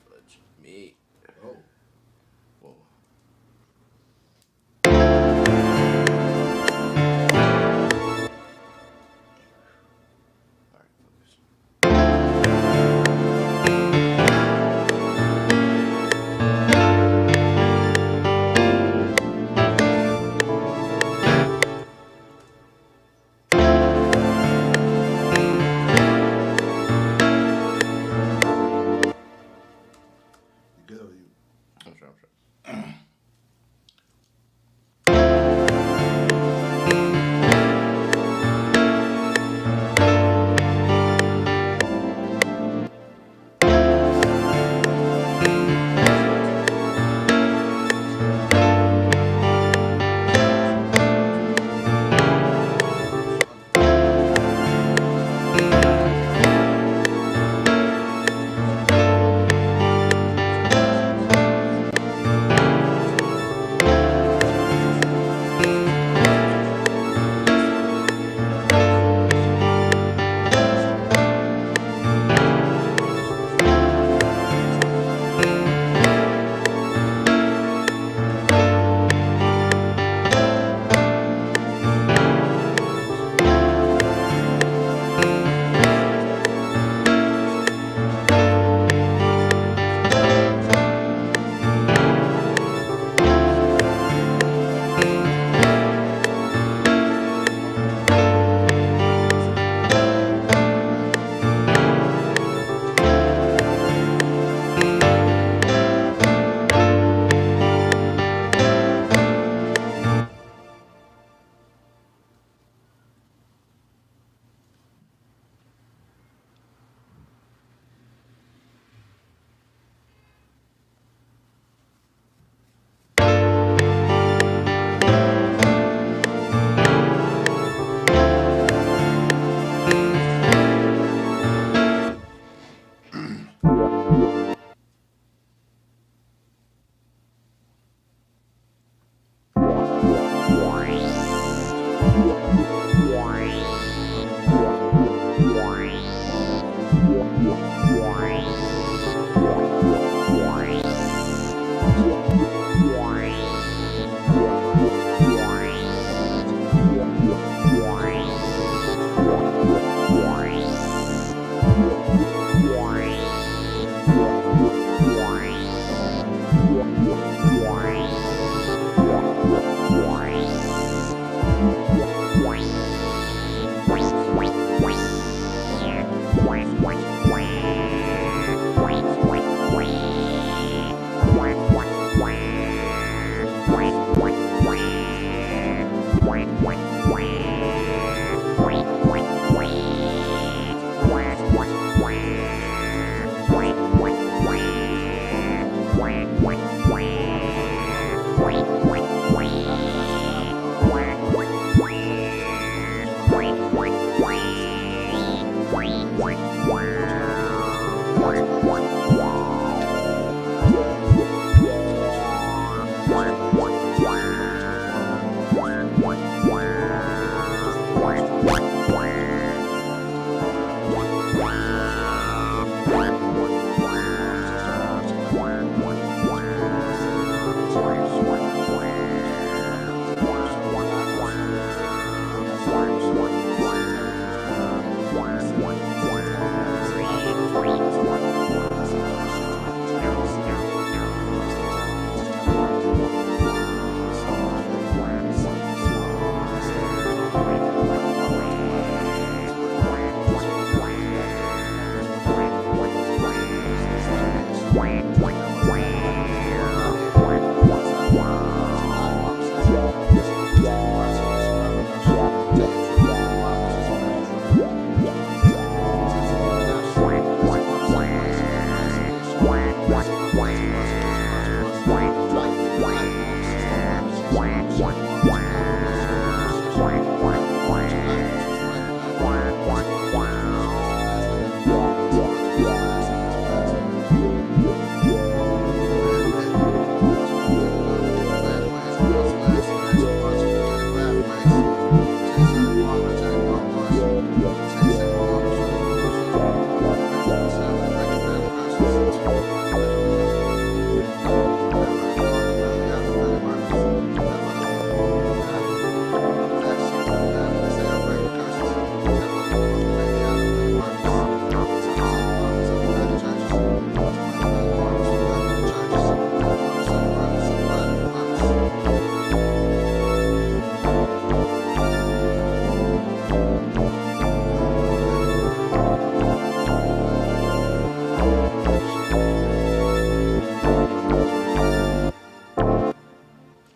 Fudge me. Oh. Whoa.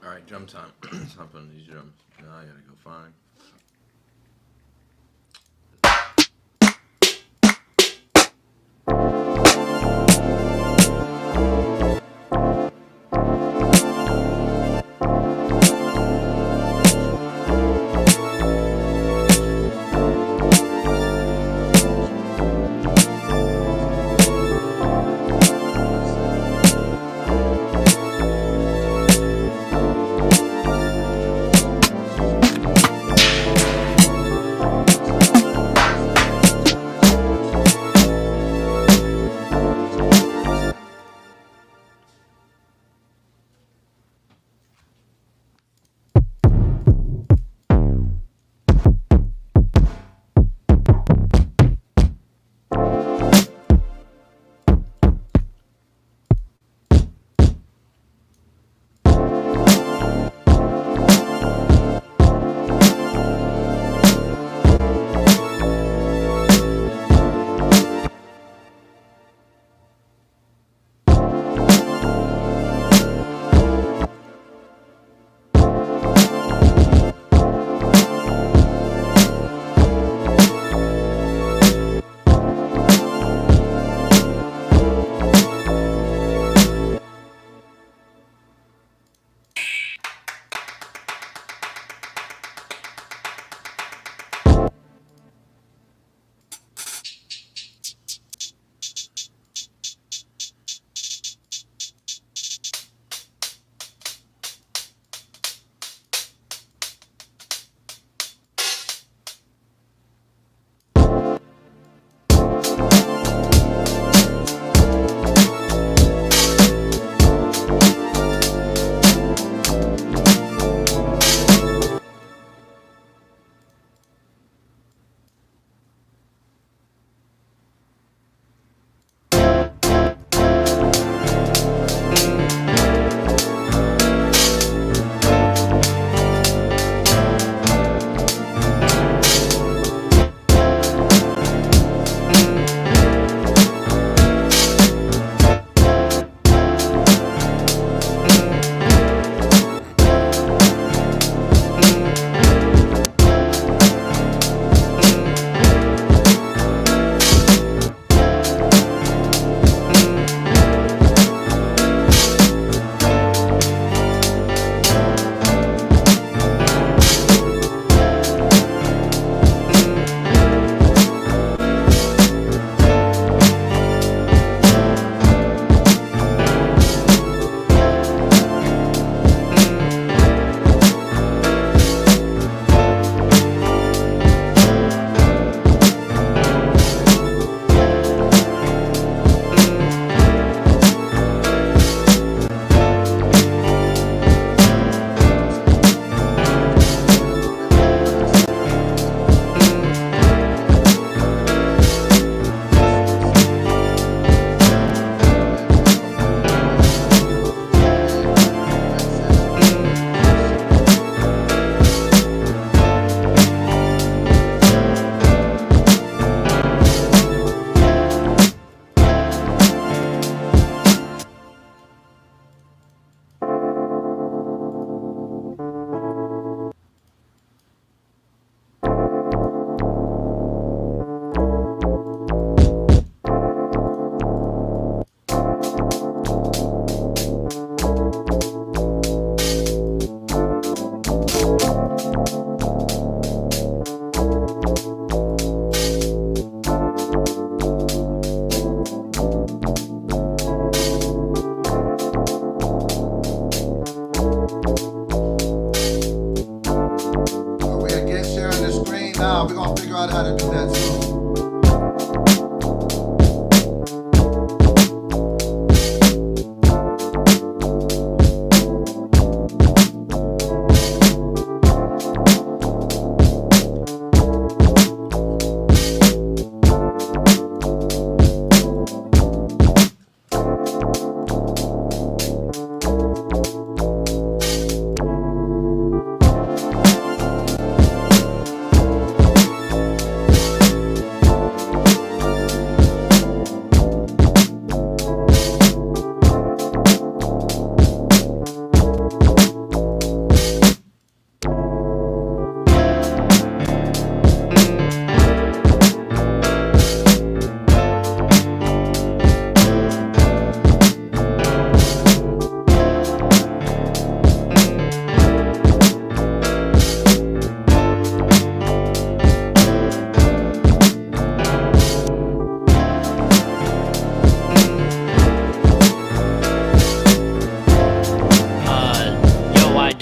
All right, drum time. Hop on these drums. Now I gotta go find.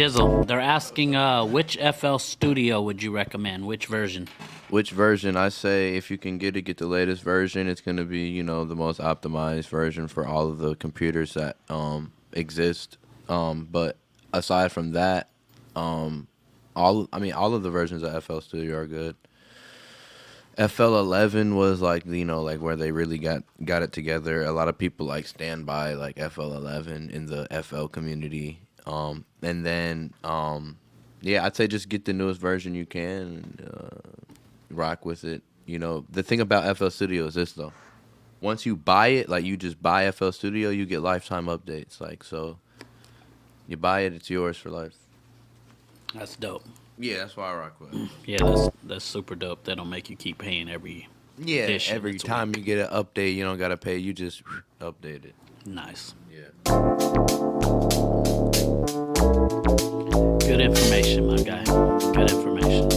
Dizzle, they're asking which FL Studio would you recommend? Which version? Which version? I say if you can get the latest version. It's gonna be, you know, the most optimized version for all of the computers that exist. But aside from that, all of the versions of FL Studio are good. FL11 was like, you know, like where they really got it together. A lot of people like stand by like FL11 in the FL community. And then yeah, I'd say just get the newest version you can, rock with it. You know, the thing about FL Studio is this though. Once you buy it, like you just buy FL Studio, you get lifetime updates. Like, so you buy it, it's yours for life. That's dope. Yeah, that's why I rock with it. Yeah, that's super dope. They don't make you keep paying every Yeah, edition. every That's time you get an update, you don't gotta pay. You just update it. nice. Yeah. Good information, my guy. Good information.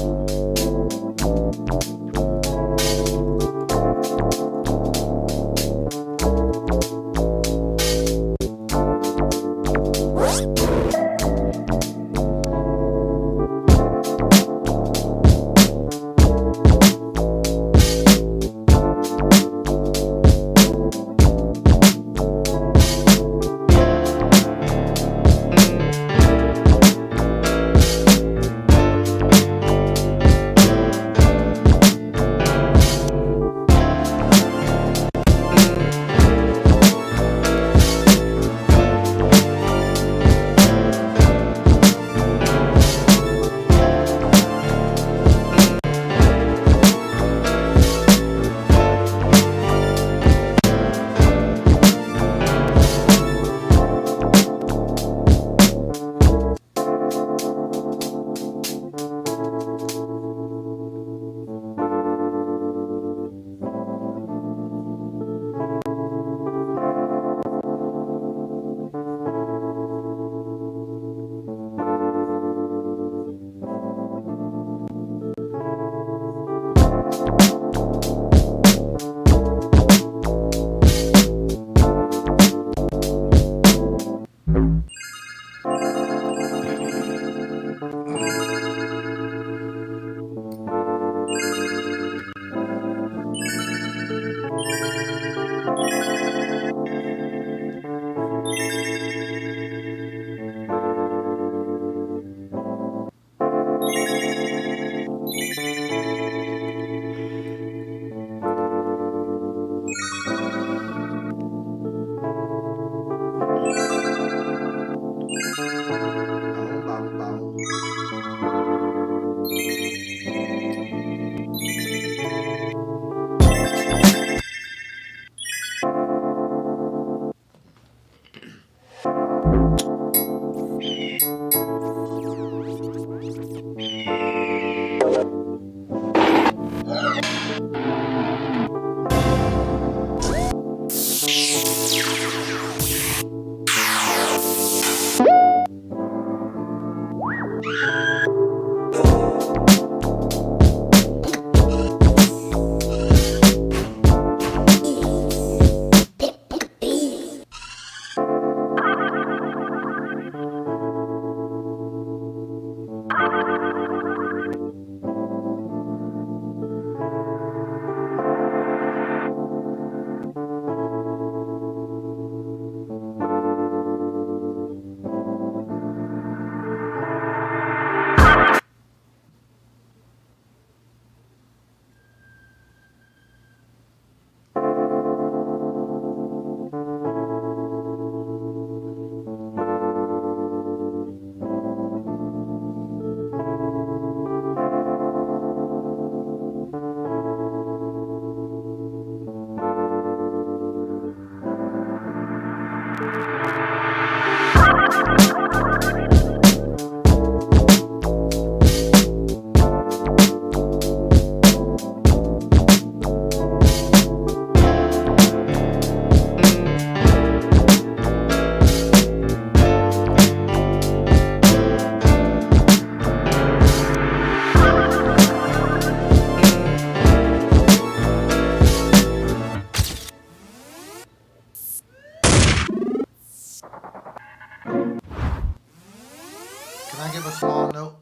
Can I give a small note?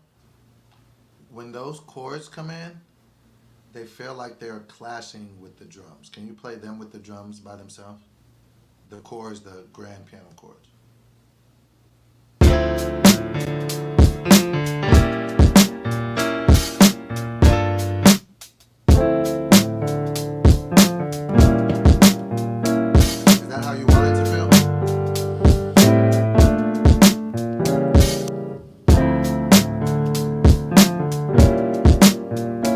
When those chords come in, they feel like they're clashing with the drums. Can you play them with the drums by themselves? The chords, the grand piano chords. Is that how you want it to feel?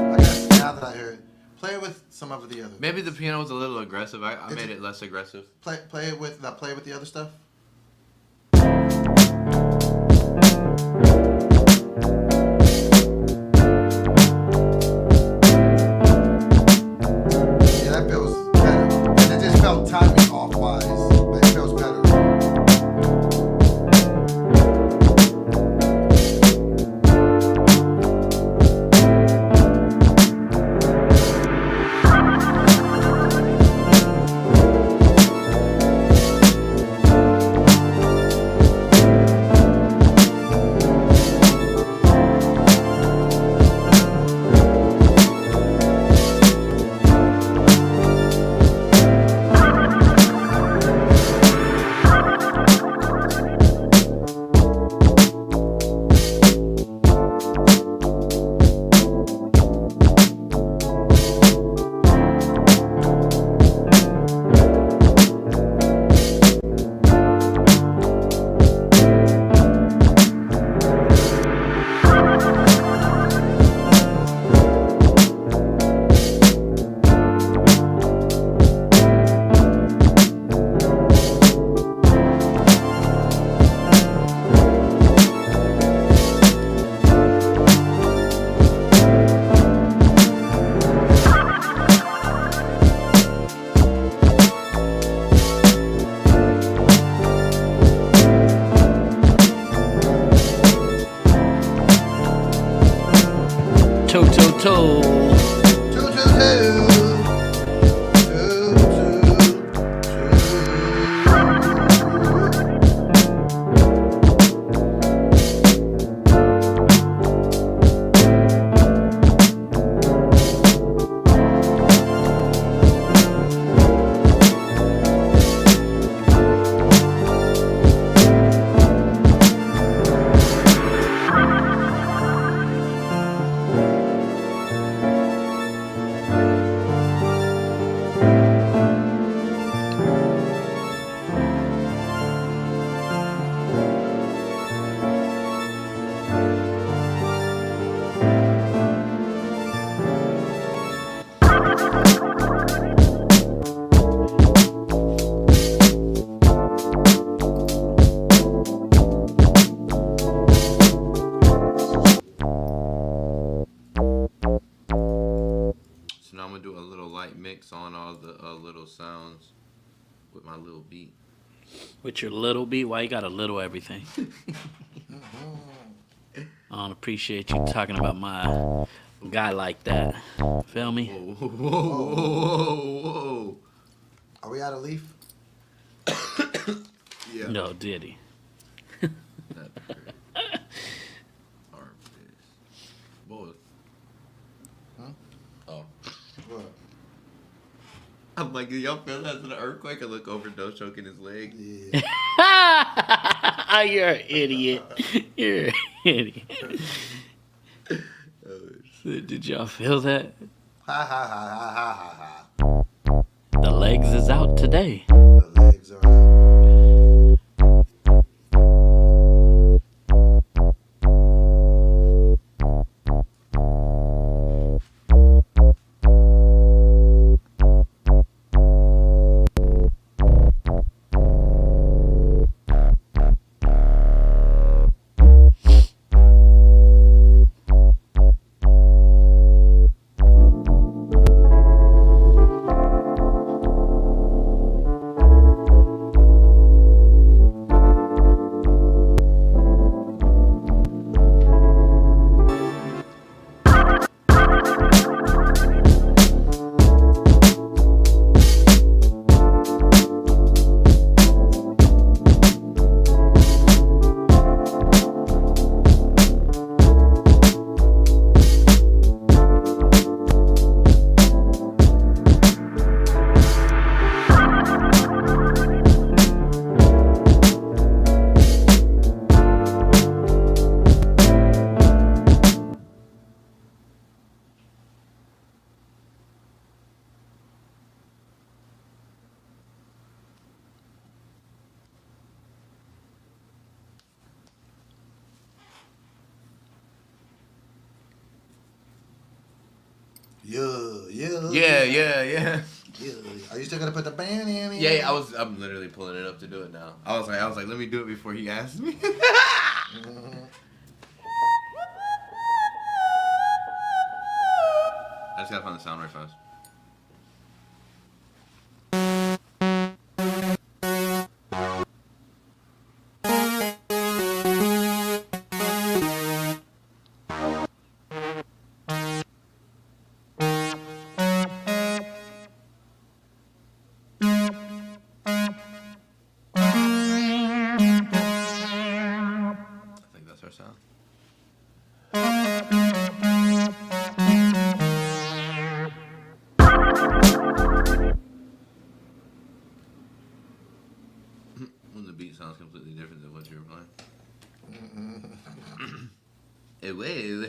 I guess now that I hear it, play it with some of the other. Maybe the piano was a little aggressive. I made it less aggressive. Play it with the other stuff. Yeah, that feels better. And it just felt timing off wise, but it feels better. Toe, toe, toe. Two, two, two. Two, two, two. So now I'm gonna do a little light mix on all the little sounds with my little beat. With your little beat, why you got a little everything? I don't appreciate you talking about my guy like that. Feel me? Whoa, whoa, whoa, whoa. Are we out of leaf? Yeah. No, did he? That's great. Armpits. Boy. Huh? Oh. What? I'm like, do y'all feel that? An earthquake? I look over, Doe choking his leg. Yeah. You're an idiot. You're an idiot. Did y'all feel that? Ha ha ha ha ha ha ha. The legs is out today. The legs are out. Yeah. Are you still gonna put the band in? Yeah, I'm literally pulling it up to do it now. I was like, let me do it before he asked me. I just gotta find the sound right fast. I think that's our sound. When the beat sounds completely different than what you were playing. It will.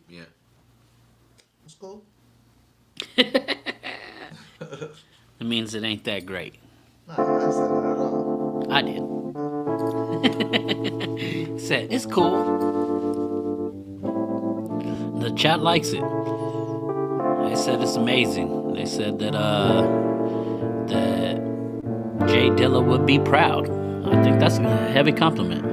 Yeah. It's cool. It means it ain't that great. Nah, I said it at all. I did. Said it's cool. The chat likes it. They said it's amazing. They said that that Jay Dilla would be proud. I think that's a heavy compliment.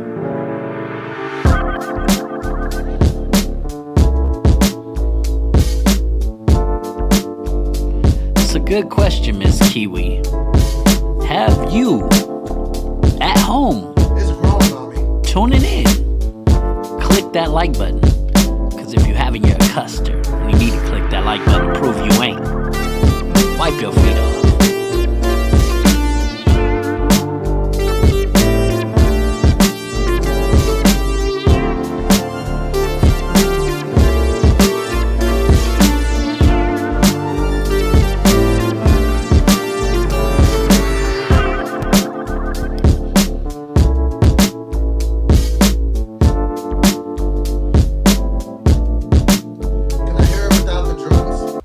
It's a good question, Miss Kiwi. Have you at home It's growing on me. tuning in, click that like button. Because if you haven't, you're a custer. And you need to click that like button to prove you ain't. Wipe your feet off. Can I hear it without the drums?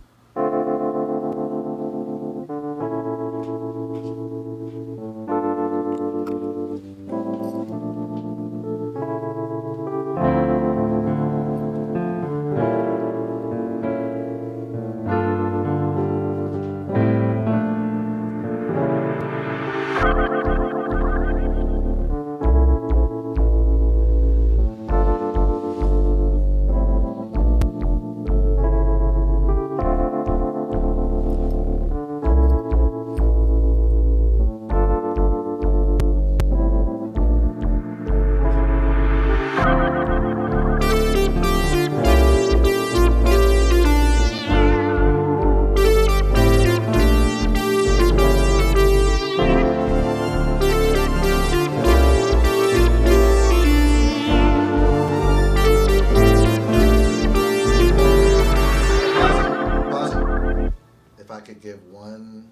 Pause it. If I could give one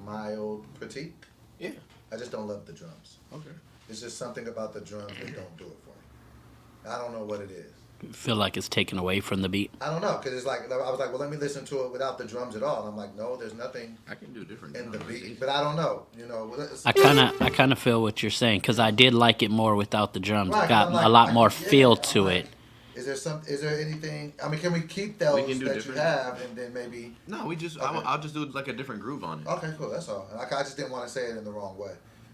mild critique, Yeah. I just don't love the drums. Okay. It's just something about the drums that don't do it for me. I don't know what it is. Feel like it's taken away from the beat. I don't know, because it's like, I was like, well, let me listen to it without the drums at all. And I'm like, no, there's nothing I can do different. in the beat. But I don't know, it's- I kind of feel what you're saying because I did like it more without the drums. Right, It got I'm like- a lot like, more yeah, feel I'm to like, it. Is there anything, I mean, can we keep those can do that you different. have and then maybe, No, we just. Okay. I'll just do like a different groove on it. okay, cool, that's all. And I just didn't want to say it in the wrong way.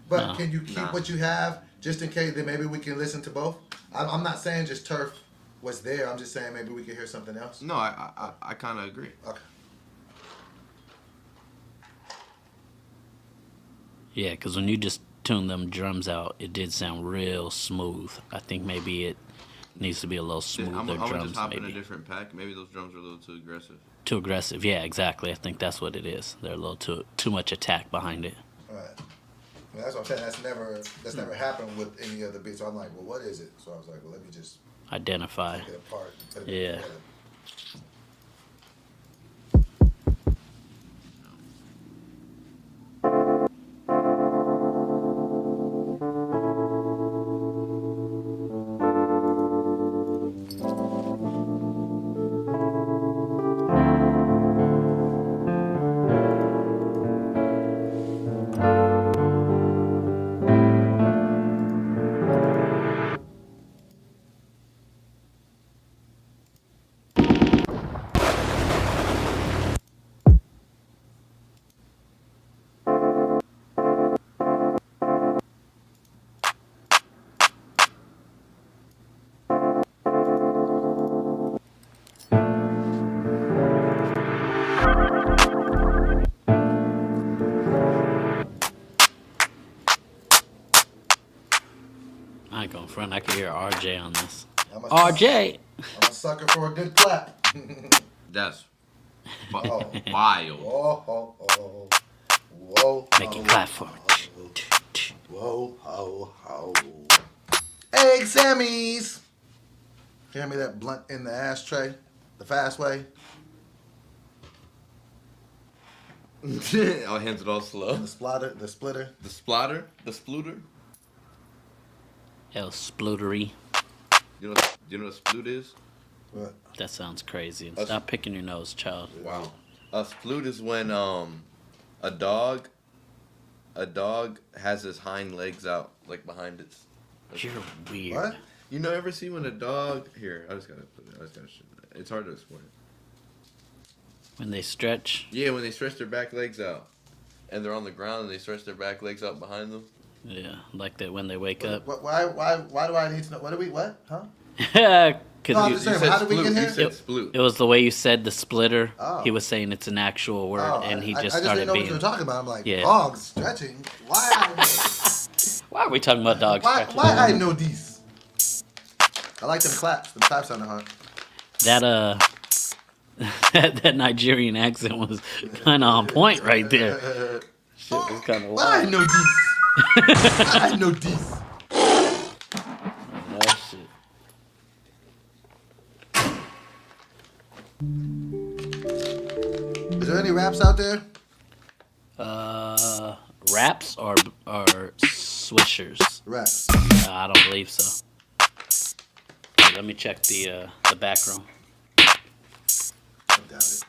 But No. can you keep Nah. what you have just in case then maybe we can listen to both? I'm not saying just turf what's there. I'm just saying maybe we can hear something else. No, I kind of agree. Okay. Yeah, because when you just tune them drums out, it did sound real smooth. I think maybe it needs to be a little smoother I'm gonna drums, just hop in a maybe. different pack. Maybe those drums are a little too aggressive. Too aggressive. Yeah, exactly. I think that's what it is. They're a little too much attack behind it. All right. Well, that's what I'm saying. That's never happened with any other beat. So I'm like, well, what is it? So I was like, well, let me just Identify. take it apart. And put it Yeah. together. I ain't going front. I can hear RJ on this. I'm a RJ! I'm a sucker for a good clap. That's Oh. wild. Whoa, oh, oh. Whoa. Make it oh, clap for me. Whoa, ho, ho. Hey, Sammys. Hand me that blunt in the ashtray, the fast way. I'll hands it all slow. The splitter, the splitter. The splatter, the spluter. El Splutery. You know what splut is? What? That sounds crazy. And stop picking your nose, child. Wow. A sploot is when a dog has his hind legs out, like behind its. You're weird. What? You know, ever see when a dog here? I just gotta it's hard to explain. When they stretch. Yeah, when they stretch their back legs out, and they're on the ground and they stretch their back legs out behind them. Yeah, like that when they wake up. Why do I need to know? What do we? What? Huh? Because No, I'm you, just saying, how did we get You here? said sploot. it was the way you said the splitter. Oh. He was saying it's an actual word, Oh, and he I just just started didn't know what being. you were talking about. I'm like, Yeah. dogs stretching. Why? Why are we talking about dogs? Why stretching? I know these? I like them claps. Them claps sound hard. That that Nigerian accent was kind of on point right there. Shit was kind of Why I wild. know these? Why I know these? That shit. Is there any raps out there? Raps or swishers? Raps. I don't believe so. Let me check the back room. I doubt it.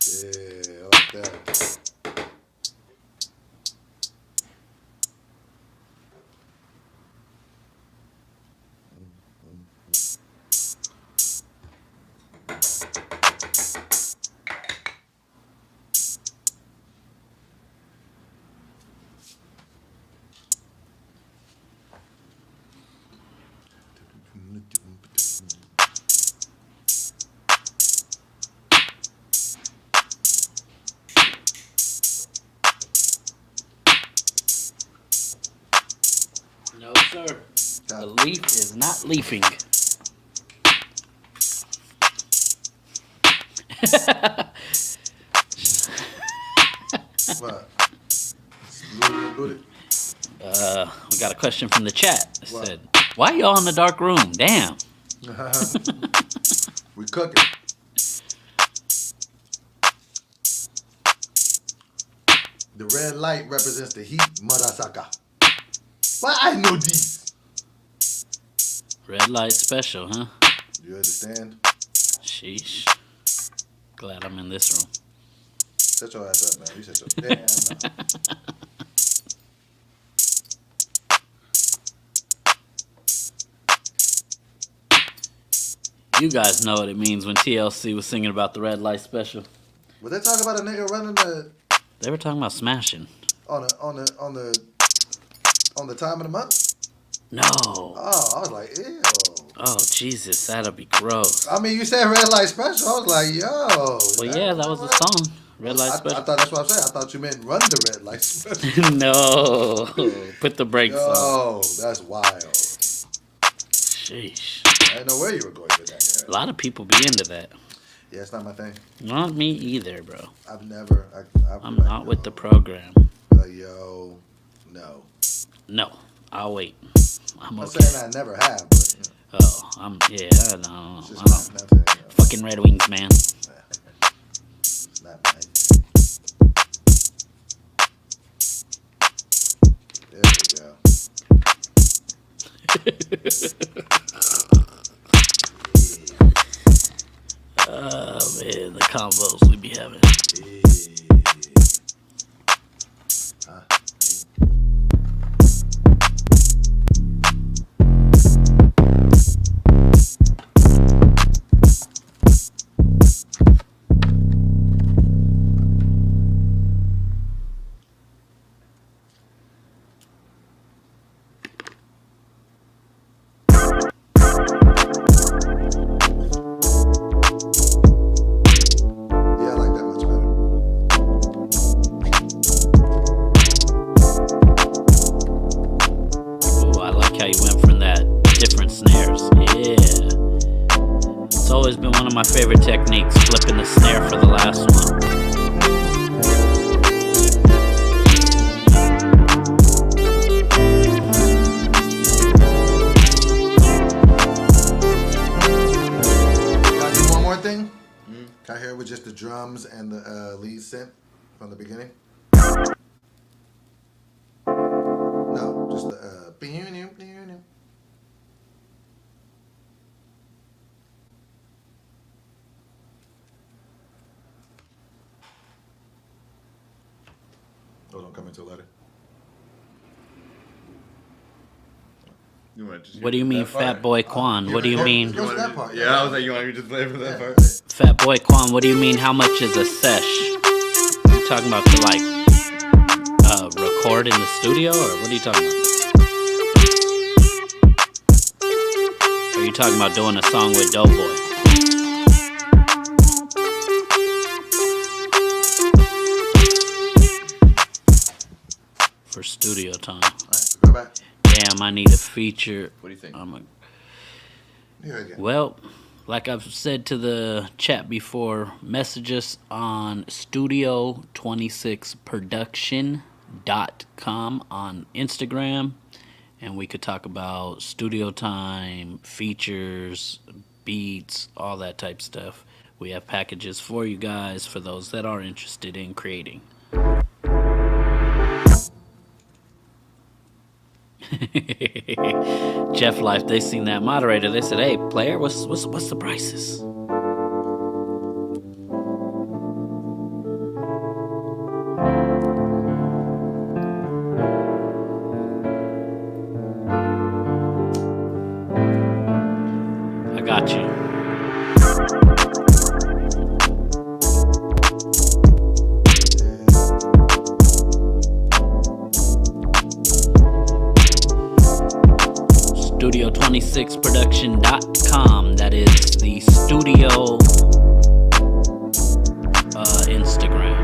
Yeah, off that. No, sir. The leaf is not leafing. What? Loot We got a question from the chat. It What? said, "Why y'all in the dark room? Damn." it. We cooking. The red light represents the heat, Murasaka. Why I know these? Red light special, huh? You understand? Sheesh. Glad I'm in this room. Shut your ass up, man. You said your damn mouth. You guys know what it means when TLC was singing about the red light special. Was they talking about a nigga running the They were talking about smashing. on the time of the month? No. Oh, I was like, ew. Oh, Jesus, that'll be gross. I mean, you said red light special. I was like, yo. Well, yeah, that was the song. Red light I special. thought that's what I'm saying. I thought you meant run the red light special. No. Put the brakes on. Yo, that's wild. Sheesh. I didn't know where you were going with that. A lot of people be into that. Yeah, it's not my thing. Not me either, bro. I've never. I'm not with the program. Like, yo, no. No, I'll wait. I'm I'm okay. saying I never have, but you know, Oh, I know. it's I just don't. not nothing. You know, Fucking Red Wings, man. it's not my thing. There we go. Oh man, the combos we be having. Yeah, I like that much better. Ooh, I like how you went from that different snares. Yeah. It's always been one of my favorite techniques, flipping the snare for the last one. drums and the lead synth from the beginning? No, just the. Oh, don't come until later. You want to just What do you mean, Fat Boy Quan? What do you mean, Go to that part. Yeah, I was like, you want me to just play for that part? Fat Boy Quan? What do you mean? How much is a sesh? You talking about to like record in the studio, or what are you talking about? Are you talking about doing a song with Doughboy? For studio time. Alright, go back. Damn, I need a feature. What do you think? Here again. Well, like I've said to the chat before, message us on studio26production.com on Instagram, and we could talk about studio time, features, beats, all that type stuff. We have packages for you guys for those that are interested in creating. Jeff Life, they seen that moderator. They said, "Hey, player, what's the prices?" I got you. Studio26production.com. That is the studio Instagram.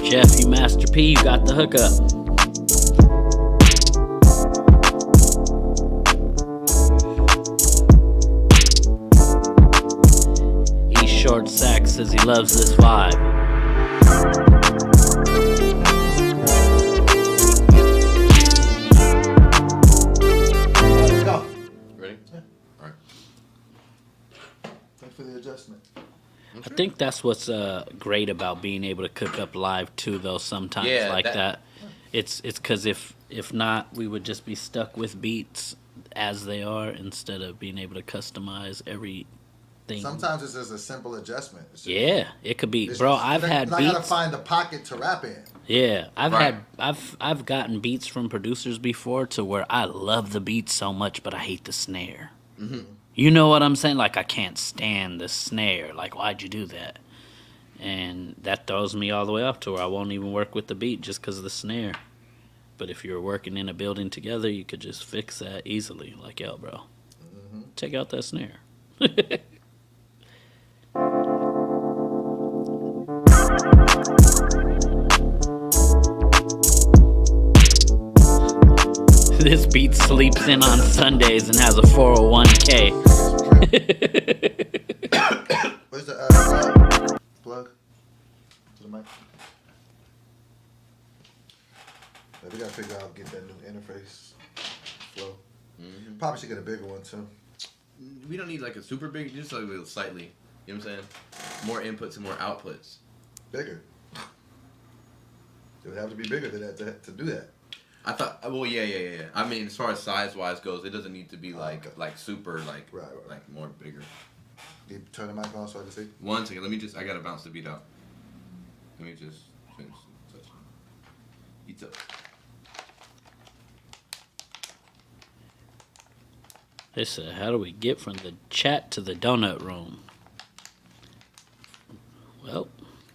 Jeff, you Master P, you got the hookup. E Short Sack says he loves this vibe. Let's go. Ready? All right. Thanks for the adjustment. I think that's what's great about being able to cook up live too, though. Sometimes Yeah, like that- that, it's because if not, we would just be stuck with beats as they are instead of being able to customize everything. Sometimes it's just a simple adjustment. It's just- Yeah, it could be, it's bro. just- I've had I gotta beats. find the pocket to rap in. Yeah, Right. I've gotten beats from producers before to where I love the beat so much, but I hate the snare. You know what I'm saying? Like I can't stand the snare. Like why'd you do that? And that throws me all the way off to where I won't even work with the beat just because of the snare. But if you're working in a building together, you could just fix that easily. Like, yo, bro, take out that snare. This beat sleeps in on Sundays and has a 401k. Where's the plug to the mic? Yeah, we gotta figure out get that new interface flow. Probably should get a bigger one too. We don't need like a super big, just like a little slightly. You know what I'm saying? More inputs and more outputs. Bigger. It would have to be bigger than that to do that. I thought, well, yeah. I mean, as far as size wise goes, it doesn't need to be like okay. like super like Right. like more bigger. Can you turn the mic on so I can see? 1 second, let me just. I gotta bounce the beat out. Let me just finish touching. Eats up. They said, how do we get from the chat to the donut room?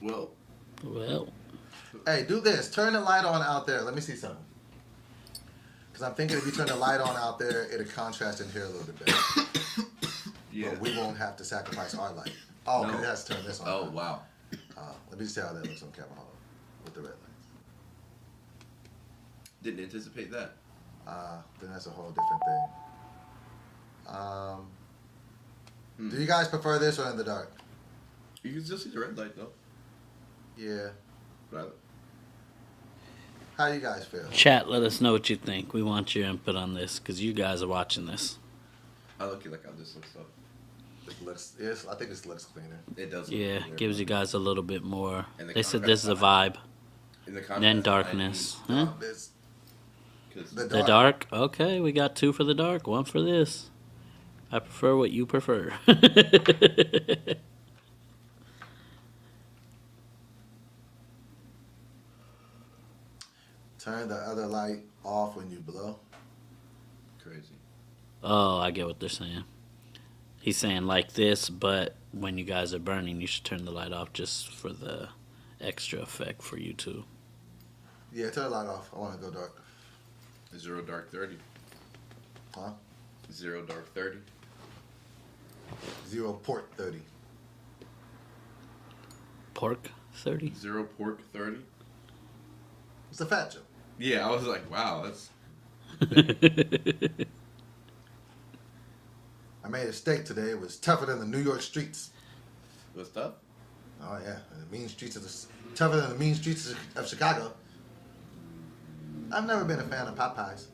Well. Hey, do this. Turn the light on out there. Let me see something. Because I'm thinking if you turn the light on out there, it'll contrast in here a little bit better. Yeah. But we won't have to sacrifice our light. Oh, okay, No. it has to turn this on. Oh wow. Let me see how that looks on camera. Hold on. With the red Didn't anticipate that. Then that's a whole different thing. Do you guys prefer this or in the dark? You can still see the red light though. Yeah. But How do you guys feel? Chat, let us know what you think. We want your input on this because you guys are watching this. I look like how this looks up. It looks. Yes, I think this looks cleaner. It does. Look Yeah, cleaner, gives you but guys a little bit more. And the They said contrast this is a vibe. in the Then contrast, darkness. I Huh? This need- 'cause the The dark? Okay, we got 2 for the dark, 1 for this. I prefer what you prefer. Turn the other light off when you blow. crazy. Oh, I get what they're saying. He's saying like this, but when you guys are burning, you should turn the light off just for the extra effect for you too. Yeah, turn the light off. I want to go dark. 0 dark 30. Huh? 0 dark 30. 0 port 30. Pork 30? 0 pork 30. It's a fat joke. Yeah, I was like, wow, that's I made a steak today. It was tougher than the New York streets. what's tough. Oh yeah, the mean streets tougher than the mean streets of Chicago. I've never been a fan of Popeyes.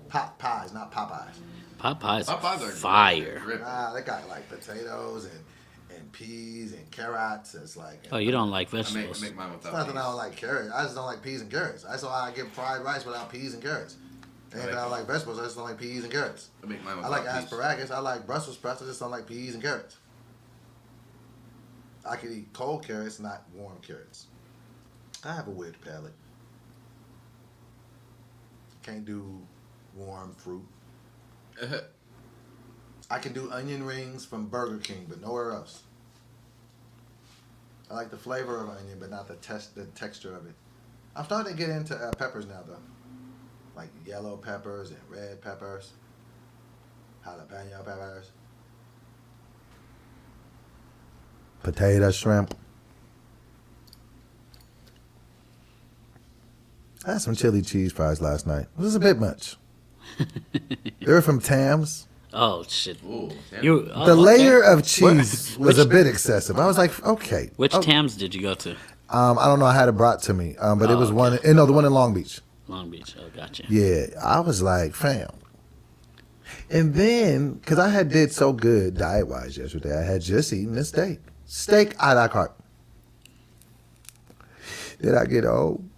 Pot pies, not Popeyes. Popeyes, Popeyes are fire. Great. They got like potatoes and peas and carrots. It's like Oh, you don't like I vegetables? make mine it's without not that I peas. don't like carrots. I just don't like peas and carrots. That's why I get fried rice without peas and carrots. And if I don't like vegetables, I just don't like peas and carrots. I make mine I without like peas. asparagus. I like Brussels sprouts. I just don't like peas and carrots. I can eat cold carrots, not warm carrots. I have a weird palate. Can't do warm fruit. I can do onion rings from Burger King, but nowhere else. I like the flavor of onion, but not the texture of it. I'm starting to get into peppers now, though. Like yellow peppers and red peppers. Jalapeno peppers. Potato shrimp. I had some chili cheese fries last night. It was a bit much. They were from Tam's. Oh shit! Ooh, damn. You oh, The okay. layer of cheese was a bit excessive. I was like, okay. Which Oh, Tams did you go to? I don't know. I had it brought to me, but it was okay. one. No, the one in Long Beach. Long Beach. Oh, gotcha. Yeah, I was like, fam. And then, because I had did so good diet-wise yesterday, I had just eaten a steak. Steak a la carte. Then I get home,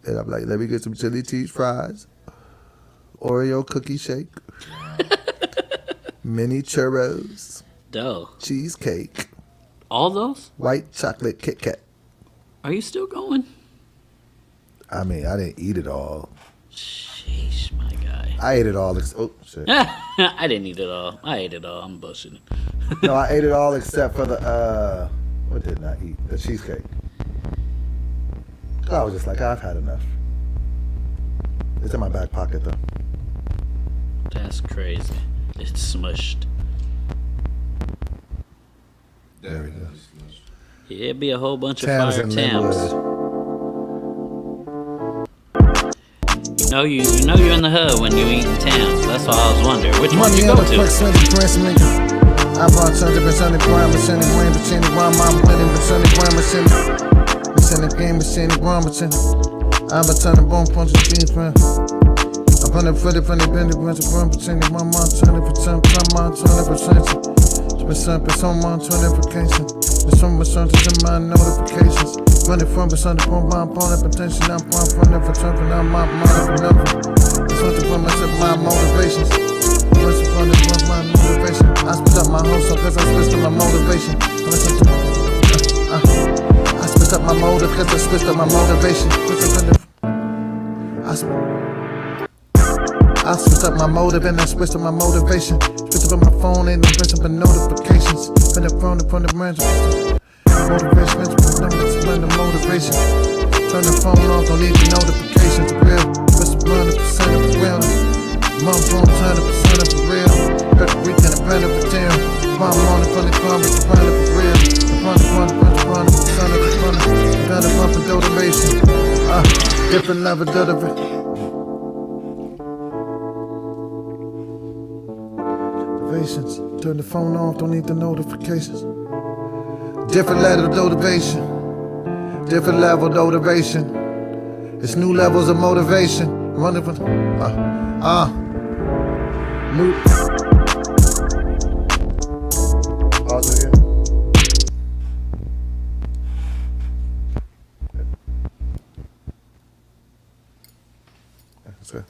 and I'm like, let me get some chili cheese fries, Oreo cookie shake, mini churros, Dough. cheesecake, All those? white chocolate Kit Kat. Are you still going? I mean, I didn't eat it all. Sheesh, my guy. I ate it all. Oh, shit. I didn't eat it all. I ate it all. I'm bullshitting. No, I ate it all except for the, what did I eat? The cheesecake. I was just like, I've had enough. It's in my back pocket, though. That's crazy. It's smushed. There we go. Yeah, it'd be a whole bunch of Tams fire and Tams. Linwood. You know you're in the hood when you eating Tams. That's why I was wondering which one Money you in go the to. quick, sweaty, press, nigga. I bought 100% grand, percent grand, percent grand, I'm winning, percent grand, percent game, percent grand, percent. I'm a ton of bone punches, jeans, man. I'm on the footy, from the bend, percent, one month, 20%, 20%, on 20%, there's so much in my notifications. Running from percent to pump, I'm pulling potential, I'm pulling from the return, and I'm my it's something from my motivations. What's from my motivation? I split up my whole soul cause I switched up my motivation. I switched up my motive cause I switched up my motivation. I switched up my motive and I switched up my motivation. Switched up my phone and I switched up my notifications. Been up from the branch. Motivation, the motivation. Turn the phone off, don't need the notifications. Real, what's the 100% of the real? Mom phone, 100% of the real. Every weekend, a brand of a deal. Mom on it from the car, but the brand of the real. The 100% of the fun. Got a bump of motivation. Different level of the motivations. Turn the phone off, don't need the notifications. Different level of motivation. Different level of motivation. It's new levels of motivation. Running from new. Pause again. That's it.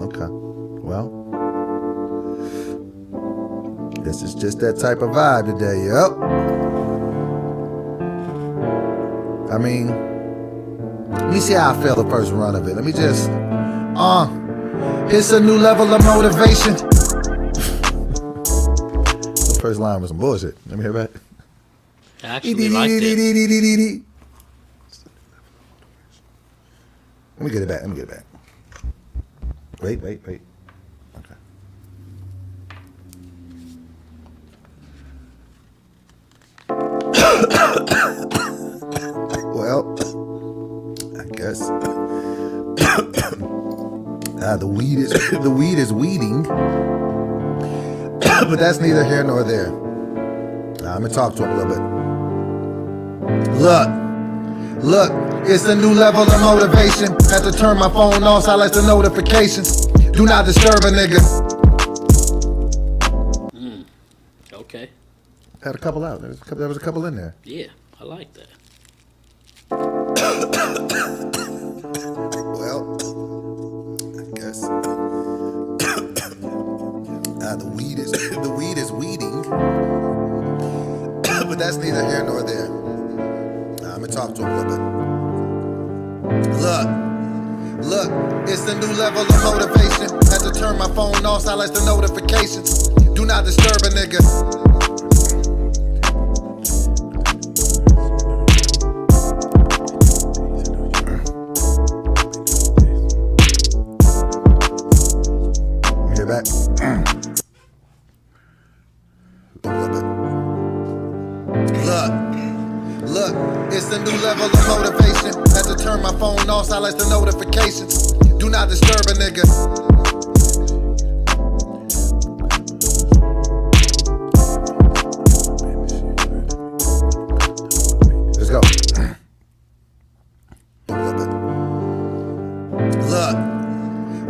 Okay. Well, this is just that type of vibe today. Yep. I mean, let me see how I feel the first run of it. Let me just, it's a new level of motivation. The first line was some bullshit. Let me hear that. I actually liked it. Let me get it back. Wait. Okay. Well, I guess the weed is weeding, but that's neither here nor there. I'm gonna talk to him a little bit. Look, it's a new level of motivation. Had to turn my phone off, silence the notifications. Do not disturb a nigga. Okay. Had a couple out. There was a couple in there. Yeah, I like that. Well, I guess the weed is weeding, but that's neither here nor there. I'm gonna talk to him a little bit. Look, it's a new level of motivation. Had to turn my phone off, silence the notifications. Do not disturb a nigga. Hear that? A little bit. Look, it's a new level of motivation. Had to turn my phone off, silence the notifications. Do not disturb a nigga. Let's go. A little bit.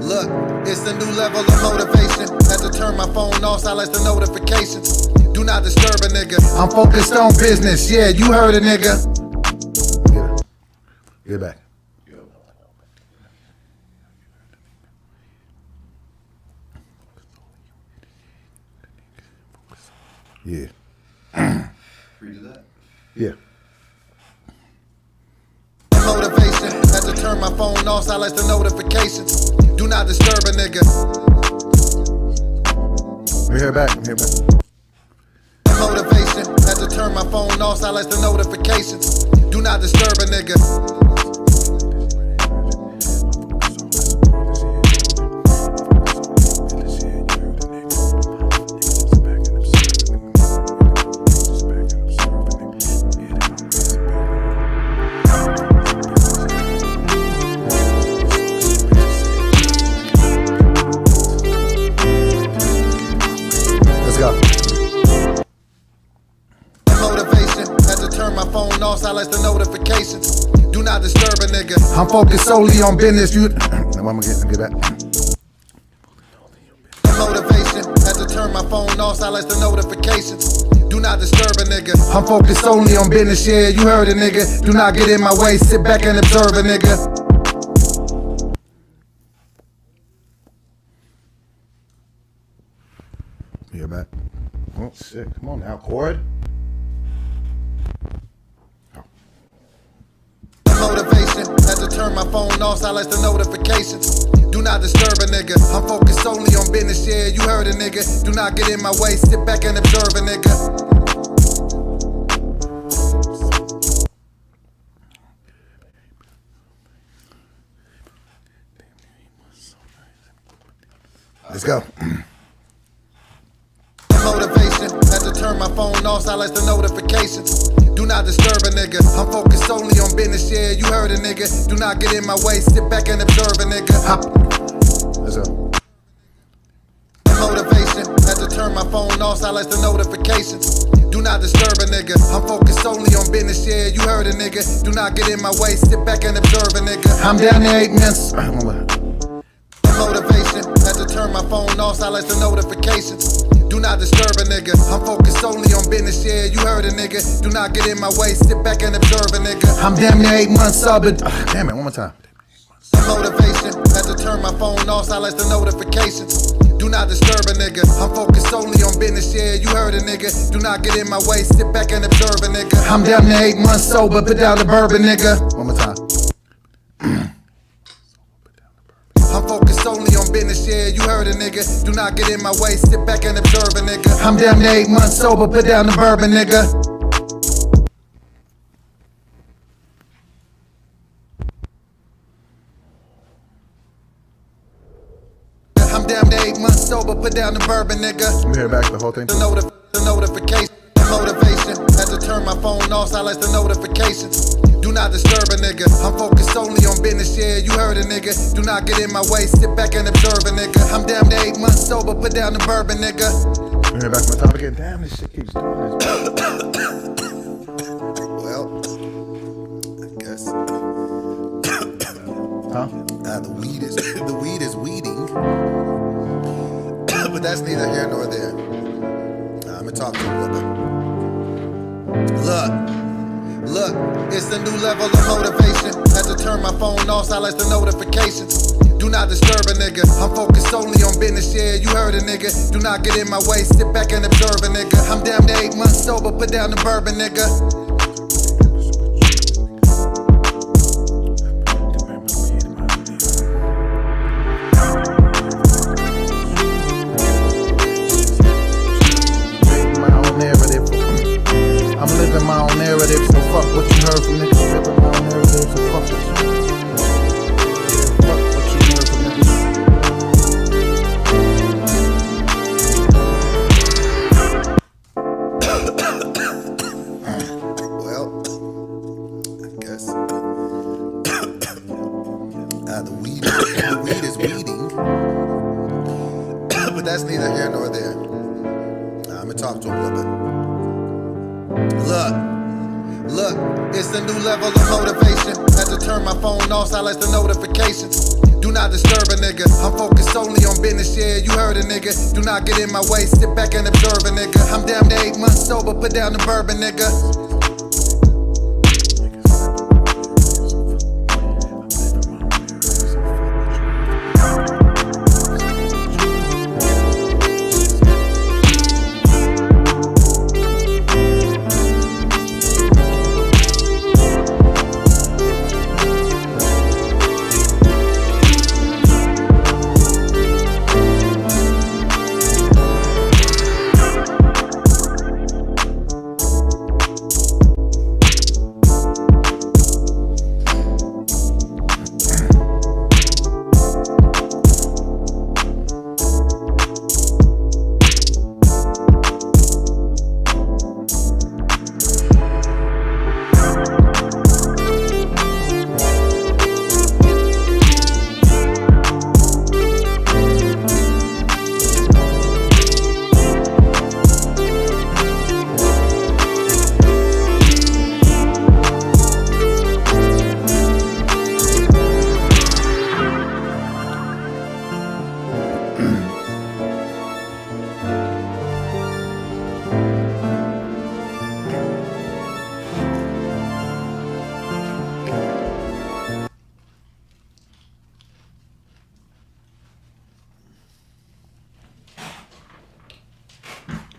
Look, it's a new level of motivation. Had to turn my phone off, silence the notifications. Do not disturb a nigga. I'm focused on business. Yeah, you heard a nigga. Get back. Yeah. Redo that. Yeah. Motivation. Had to turn my phone off, silence the notifications. Do not disturb a nigga. Let me hear it back. Motivation. Had to turn my phone off, silence the notifications. Do not disturb a nigga. Let's go. Motivation. Had to turn my phone off, silence the notifications. Do not disturb a nigga. I'm focused solely on business. Now I'm gonna get back. Motivation. Had to turn my phone off, silence the notifications. Do not disturb a nigga. I'm focused solely on business. Yeah, you heard a nigga. Do not get in my way. Sit back and observe a nigga. You're back. Oh shit! Come on now, chord. Motivation. Had to turn my phone off, silence the notifications. Do not disturb a nigga. I'm focused solely on business. Yeah, you heard a nigga. Do not get in my way. Sit back and observe a nigga. Let's go. Motivation, had to turn my phone off, silence the notifications. Do not disturb a nigga. I'm focused solely on business, yeah, you heard a nigga. Do not get in my way, sit back and observe a nigga. Let's go. Motivation, had to turn my phone off, silence the notifications. Do not disturb a nigga. I'm focused solely on business, yeah, you heard a nigga. Do not get in my way, sit back and observe a nigga. I'm down there 8 minutes. Motivation, had to turn my phone off, silence the notifications. Do not disturb a nigga. I'm focused solely on business, yeah, you heard a nigga. Do not get in my way, sit back and observe a nigga. I'm damn near 8 months sober. Damn it, one more time. Motivation, had to turn my phone off, silence the notifications. Do not disturb a nigga. I'm focused solely on business, yeah, you heard a nigga. Do not get in my way, sit back and observe a nigga. I'm damn near 8 months sober, put down the bourbon, nigga. One more time. I'm focused solely on business, yeah, you heard a nigga. Do not get in my way, sit back and observe a nigga. I'm damn near 8 months sober, put down the bourbon, nigga. I'm damn near 8 months sober, put down the bourbon, nigga. Let me hear back the whole thing. The notification, motivation. Had to turn my phone off, silence the notifications. Do not disturb a nigga. I'm focused solely on business, yeah, you heard a nigga. Do not get in my way, sit back and observe a nigga. I'm damn near 8 months sober, put down the bourbon, nigga. Let me hear back my top again. Damn, this shit keeps doing this. Well, I guess. Huh? The weed is weeding. But that's neither here nor there. I'm gonna talk to you a little bit. Look, it's a new level of motivation. Had to turn my phone off, silence the notifications. Do not disturb a nigga. I'm focused solely on business, yeah, you heard a nigga. Do not get in my way, sit back and observe a nigga. I'm damn near 8 months sober, put down the bourbon, nigga. I'm living my own narrative, so fuck what you heard from niggas. Living my own narrative, so fuck what you fuck what you heard from niggas. Well, I guess. The weed is weeding. But that's neither here nor there. I'm gonna talk to him a little bit. Look, it's a new level of motivation. Had to turn my phone off, silence the notifications. Do not disturb a nigga. I'm focused solely on business, yeah, you heard a nigga. Do not get in my way, sit back and observe a nigga. I'm damn near 8 months sober, put down the bourbon, nigga.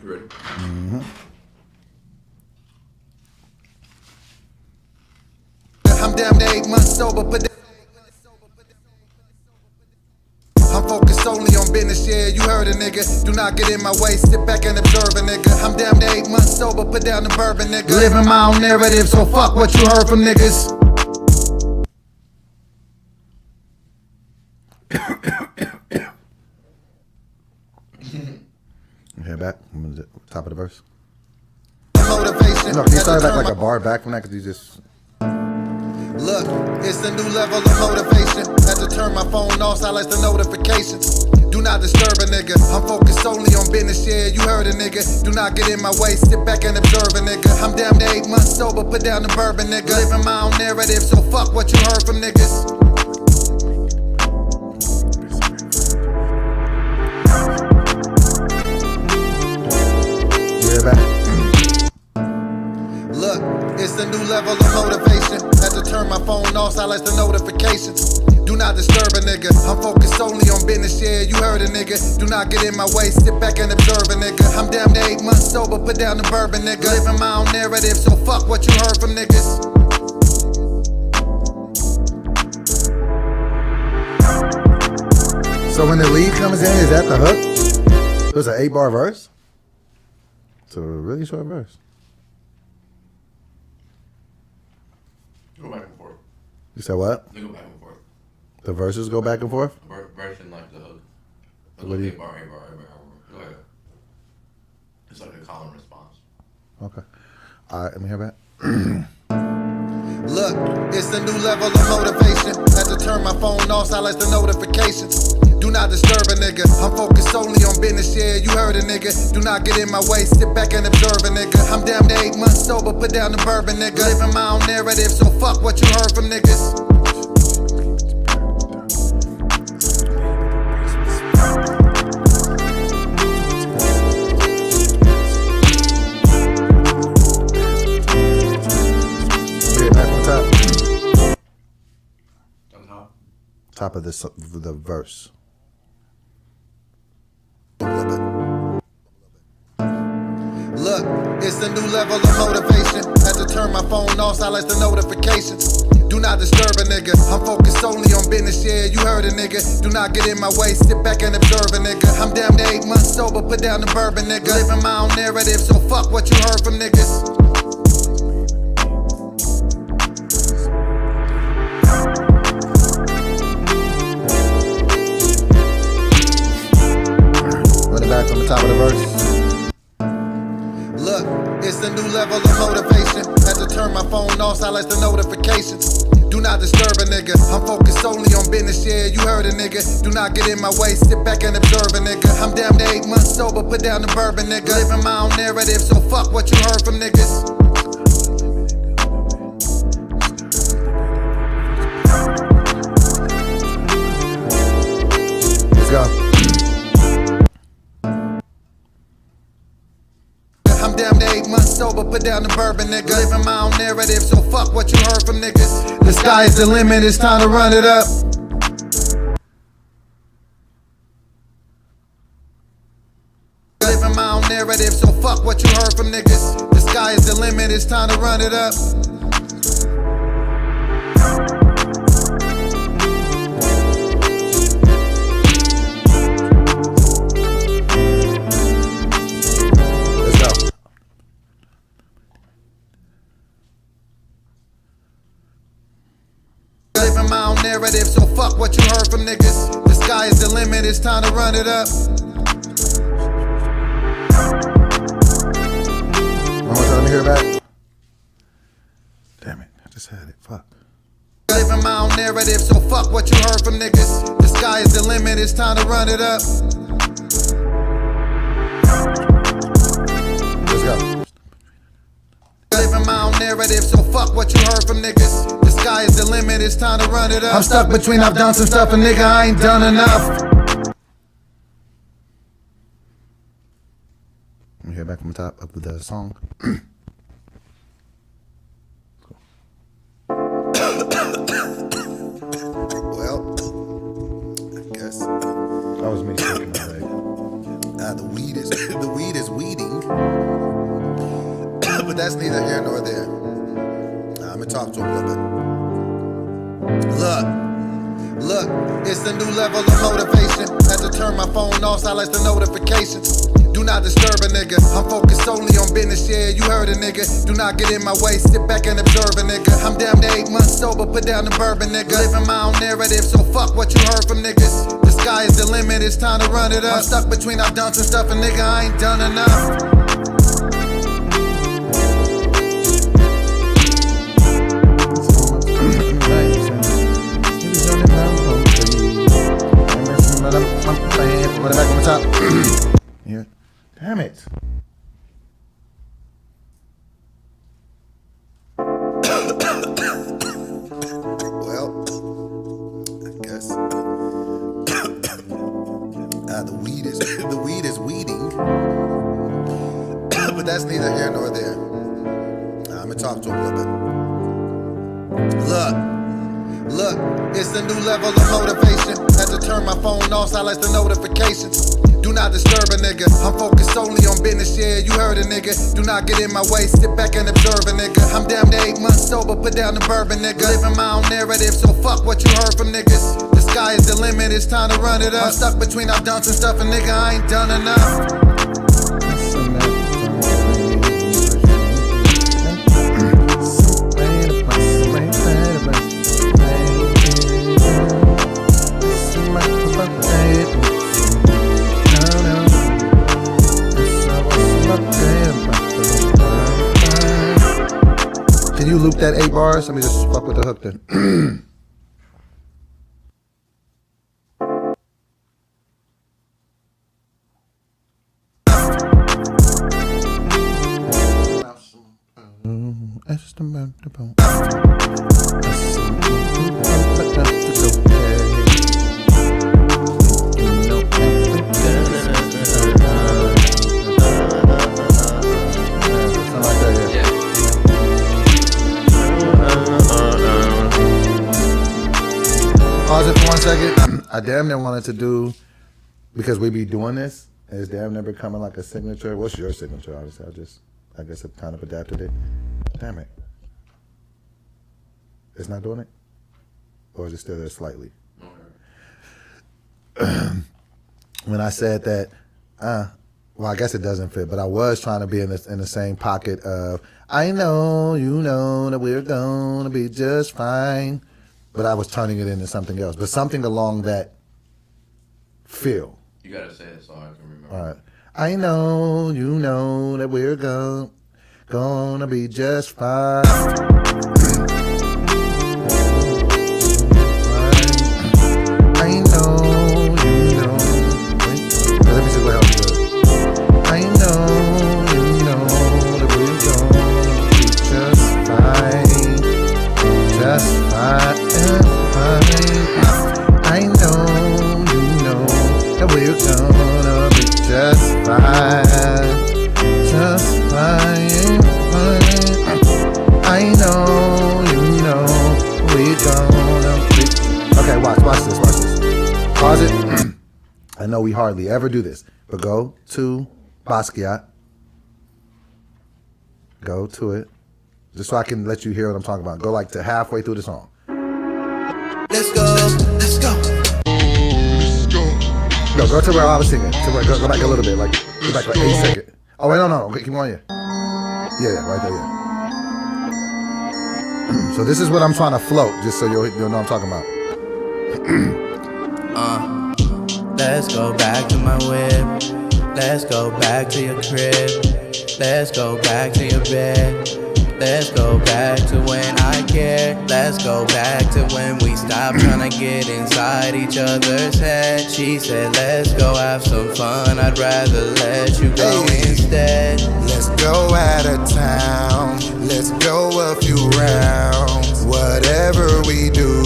You ready? I'm damn near 8 months sober, put I'm focused solely on business, yeah, you heard a nigga. Do not get in my way, sit back and observe a nigga. I'm damn near 8 months sober, put down the bourbon, nigga. Living my own narrative, so fuck what you heard from niggas. hear back from the top of the verse? Motivation. No, can you start back like a bar back from that? Because you just... Look, it's a new level of motivation. Had to turn my phone off, silence the notifications. Do not disturb a nigga. I'm focused solely on business, yeah, you heard a nigga. Do not get in my way, sit back and observe a nigga. I'm damn near 8 months sober, put down the bourbon, nigga. Living my own narrative, so fuck what you heard from niggas. You hear back? Look, it's a new level of motivation. Had to turn my phone off, silence the notifications. Do not disturb a nigga. I'm focused solely on business, yeah, you heard a nigga. Do not get in my way, sit back and observe a nigga. I'm damn near 8 months sober, put down the bourbon, nigga. Living my own narrative, so fuck what you heard from niggas. So when the lead comes in, is that the hook? It was an 8-bar verse? It's a really short verse. Go back and forth. You said what? They go back and forth. The verses go back and forth? Verse and like the hook. What do you- A bar. Go ahead. It's like a call and response. Okay. All right, let me hear back. Look, it's a new level of motivation. Had to turn my phone off, silence the notifications. Do not disturb a nigga. I'm focused solely on business, yeah, you heard a nigga. Do not get in my way, sit back and observe a nigga. I'm damn near 8 months sober, put down the bourbon, nigga. Living my own narrative, so fuck what you heard from niggas. Get back on top. Top of the verse. Look, it's a new level of motivation. Had to turn my phone off, silence the notifications. Do not disturb a nigga. I'm focused solely on business, yeah, you heard a nigga. Do not get in my way, sit back and observe a nigga. I'm damn near 8 months sober, put down the bourbon, nigga. Living my own narrative, so fuck what you heard from niggas. Run it back from the top of the verse. Look, it's a new level of motivation. Had to turn my phone off, silence the notifications. Do not disturb a nigga. I'm focused solely on business, yeah, you heard a nigga. Do not get in my way, sit back and observe a nigga. I'm damn near 8 months sober, put down the bourbon, nigga. Living my own narrative, so fuck what you heard from niggas. Let's go. I'm damn near 8 months sober, put down the bourbon, nigga. Living my own narrative, so fuck what you heard from niggas. The sky is the limit, it's time to run it up. Living my own narrative, so fuck what you heard from niggas. The sky is the limit, it's time to run it up. Let's go. Living my own narrative, so fuck what you heard from niggas. The sky is the limit, it's time to run it up. One more time, let me hear back. Damn it, I just had it. Fuck. Living my own narrative, so fuck what you heard from niggas. The sky is the limit, it's time to run it up. Let's go. Living my own narrative, so fuck what you heard from niggas. The sky is the limit, it's time to run it up. I'm stuck between I've done some stuff and nigga I ain't done enough. Let me hear back from the top of the song. Well, I guess That was me shaking my leg. the weed is weeding. But that's neither here nor there. I'm gonna talk to him a little bit. Look, it's a new level of motivation. Had to turn my phone off, silence the notifications. Do not disturb a nigga. I'm focused solely on business, yeah, you heard a nigga. Do not get in my way, sit back and observe a nigga. I'm damn near 8 months sober, put down the bourbon, nigga. Living my own narrative, so fuck what you heard from niggas. The sky is the limit, it's time to run it up. I'm stuck between I've done some stuff and nigga, I ain't done enough. Put it back on the top. Yeah. Damn it. Well, I guess the weed is weeding. But that's neither here nor there. I'm gonna talk to him a little bit. Look, it's a new level of motivation. Had to turn my phone off, silence the notifications. Do not disturb a nigga. I'm focused solely on business, yeah, you heard a nigga. Do not get in my way, sit back and observe a nigga. I'm down to 8 months sober, put down the bourbon, nigga. Living my own narrative, so fuck what you heard from niggas. The sky is the limit, it's time to run it up. I'm stuck between I've done some stuff and nigga, I ain't done enough. Can you loop that 8 bars? Let me just fuck with the hook then. Pause it for 1 second. I damn near wanted to do, because we be doing this, and it's damn near becoming like a signature. What's your signature? Obviously, I guess I've kind of adapted it. Damn it. It's not doing it? Or is it still there slightly? When I said that, well, I guess it doesn't fit, but I was trying to be in the same pocket of, I know, you know, that we're gonna be just fine. But I was turning it into something else. But something along that feel. You gotta say it so I can remember. All right. I know, you know that we're gonna be just fine. I know, you know. Let me see what else it does. I know, you know that we're gonna be just fine. Just fine. I know, you know that we're gonna be just fine. Just fine. I know, you know we're gonna be. Okay, watch this. Pause it. I know we hardly ever do this, but go to Basquiat. Go to it. Just so I can let you hear what I'm talking about. Go like to halfway through the song. Let's go. No, go to where I was singing. Go back a little bit. Go back like 8 seconds. Oh, wait, no. Okay, keep going, yeah. Yeah, right there, yeah. So this is what I'm trying to float, just so you'll know what I'm talking about. Let's go back to my whip. Let's go back to your crib. Let's go back to your bed. Let's go back to when I cared. Let's go back to when we stopped trying to get inside each other's head. She said, let's go have some fun. I'd rather let you go instead. Let's go out of town. Let's go a few rounds. Whatever we do,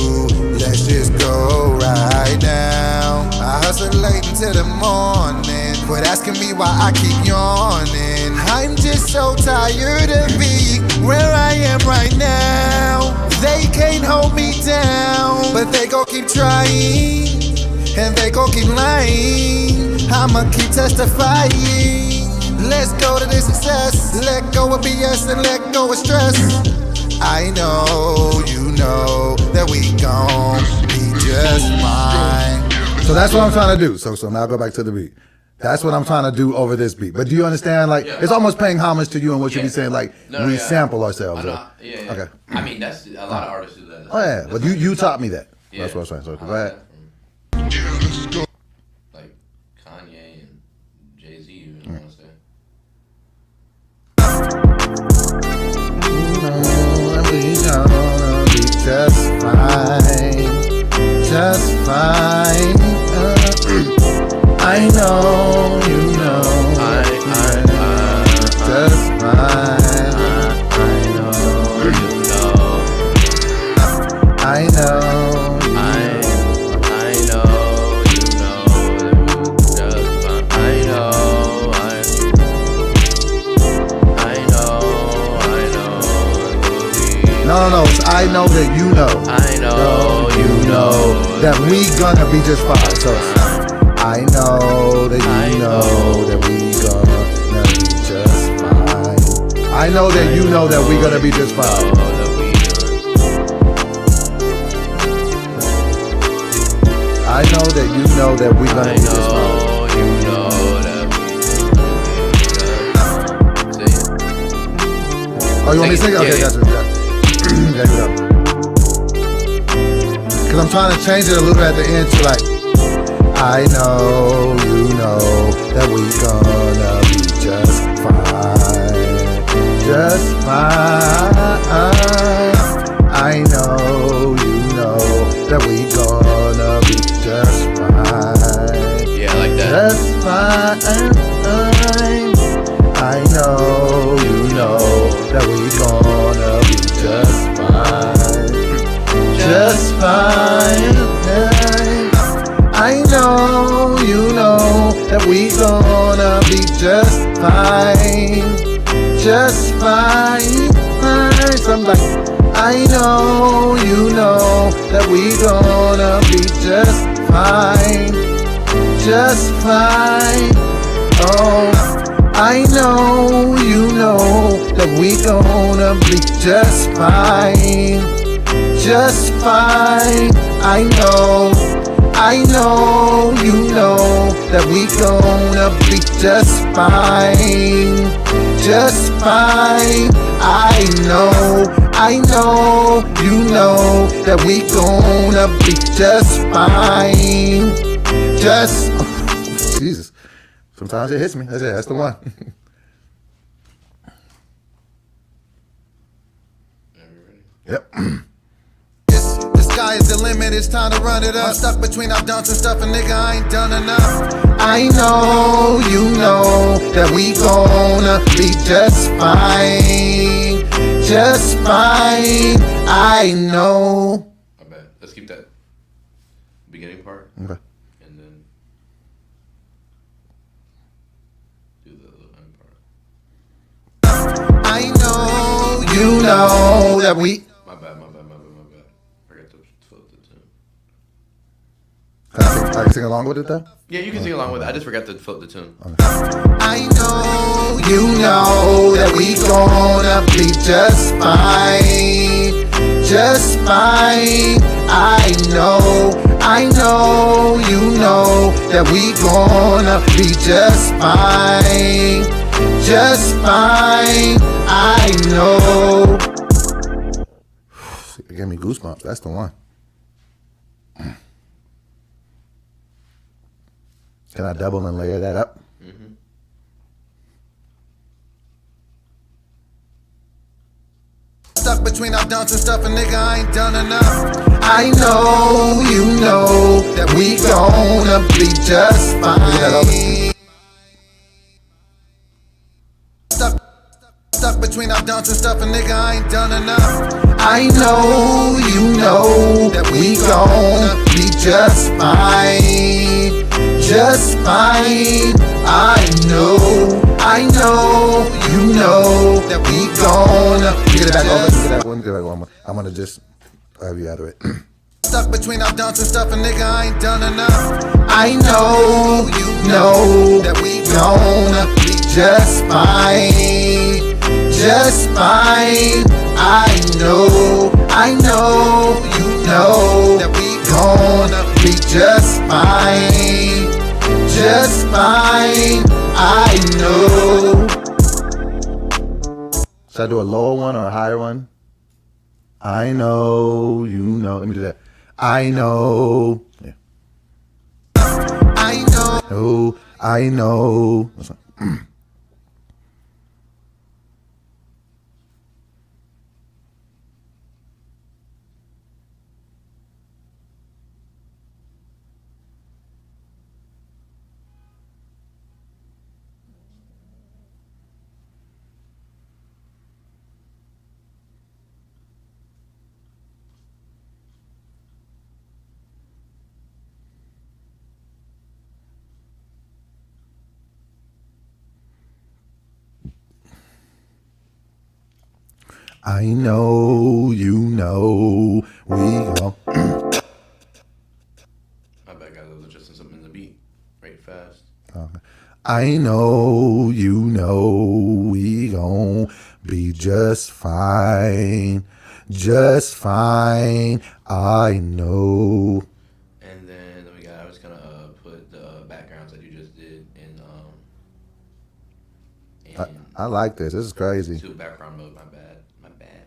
let's just go right now. I hustle late until the morning. Quit asking me why I keep yawning. I'm just so tired of being where I am right now. They can't hold me down, but they gon' keep trying, and they gon' keep lying. I'ma keep testifying. Let's go to this success. Let go of BS and let go of stress. I know, you know that we gon' be just fine. So that's what I'm trying to do. So now go back to the beat. That's what I'm trying to do over this beat. But do you understand? Like, it's almost paying homage to you and what you be saying. Like, we sample ourselves. Yeah. Okay. I mean, that's a lot of artists do that. Oh yeah, but you taught me that. Yeah. That's what I'm saying. So go ahead. I know that you know. I know you know that we gonna be just fine. So I know that you know that we gonna be just fine. I know that you know that we gonna be just fine. I know that you know that we gonna be just fine. Oh, you want me to sing it? Okay, gotcha. There you go. Cause I'm trying to change it a little bit at the end to like, I know you know that we gonna be just fine. Just fine. I know you know that we gonna be just fine. Yeah, I like that. Just fine. I know you know that we gonna be just fine. Just fine. I know you know that we gonna be just fine. Just fine. So I'm like, I know you know that we gonna be just fine. Just fine. Oh, I know you know that we gonna be just fine. Just fine. I know you know that we gonna be just fine. Just fine. I know you know that we gonna be just fine. Just Jesus. Sometimes it hits me. That's it. That's the one. Yep. The sky is the limit. It's time to run it up. I'm stuck between our dunks and stuff, and nigga, I ain't done enough. I know you know that we gonna be just fine. Just fine. I know. I bet. Let's keep that beginning part. Okay. And then do the end part. I know you know that we. My bad. Forgot to flip the tune. Can I sing along with it though? Yeah, you can sing along with it. I just forgot to flip the tune. I know you know that we gonna be just fine. Just fine. I know you know that we gonna be just fine. Just fine. I know. It gave me goosebumps. That's the one. Can I double and layer that up? Mm-hmm. Stuck between our dunks and stuff, and nigga, I ain't done enough. I know you know that we gonna be just fine. Stuck between our dunks and stuff, and nigga, I ain't done enough. I know you know that we gonna be just fine. Just fine. I know you know that we gonna get it back over. Get that one, get that one. I'm gonna just reiterate. Stuck between our dunks and stuff, and nigga, I ain't done enough. I know you know that we gonna be just fine. Just fine. I know you know that we gonna be just fine. Just fine. I know. Should I do a lower one or a higher one? I know you know. Let me do that. I know. Yeah. I know. Oh, I know. I know you know we gon' My bad, guys. I was adjusting something in the beat. Right fast. I know you know we gon' be just fine. Just fine. I know. And then we got. I was gonna put the backgrounds that you just did in I like this. This is crazy. to background mode. My bad. My bad.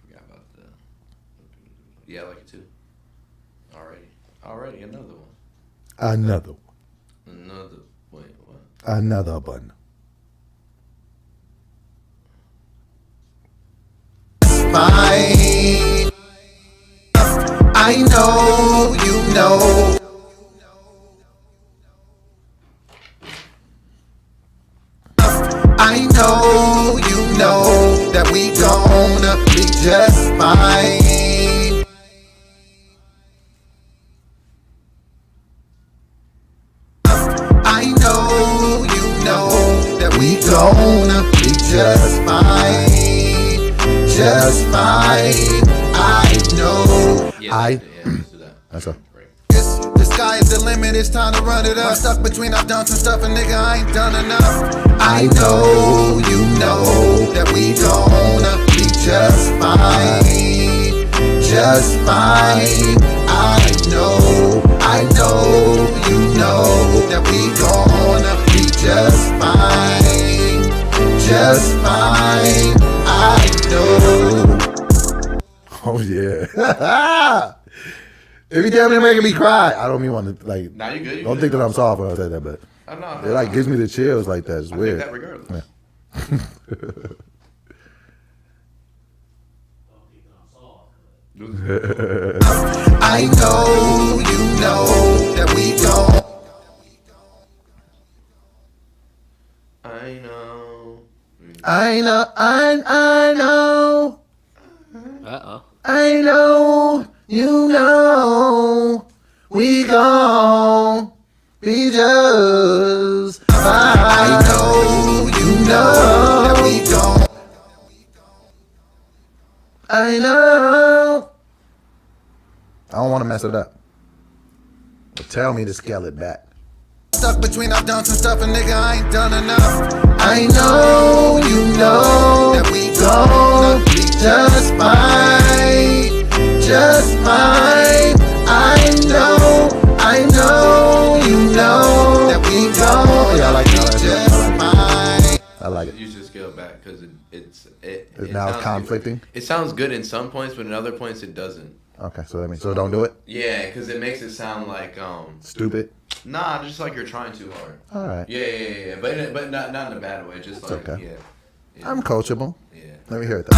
Forgot about the. Yeah, I like it too. Already another one. Another one. Another. Wait, what? Another one. Fine. I know you know. I know you know that we gonna be just fine. I know you know that we gonna be just fine. Just fine. I know. Let's do that. That's all. Right. The sky is the limit, it's time to run it up. I'm stuck between, I've done some stuff, and nigga, I ain't done enough. I know you know that we gonna be just fine. Just fine. I know you know that we gonna be just fine. Just fine. I know. Oh yeah. Every time they're making me cry, I don't even want to like. Nah, you good. Don't think that I'm soft when I say that, but it like gives me the chills like that. It's I weird. think that regardless. I know you know that we gon' I know. I know. Uh-oh. I know. You know. We gon' be just fine. I know you know that we gon' I know. I don't want to mess it up. But tell me to scale it back. stuck between, I've done some stuff, and nigga, I ain't done enough. I know you know that we gonna be just fine. Just fine. I know you know that we gon' gon' be just fine. I like it. You should scale it back because It's now sounds- conflicting. It sounds good in some points, but in other points it doesn't. Okay, so don't do it. Yeah, because it makes it sound like Stupid. Nah, just like you're trying too hard. All right. Yeah. But not in a bad way. Just like okay. Yeah. I'm coachable. Yeah. Let me hear it though.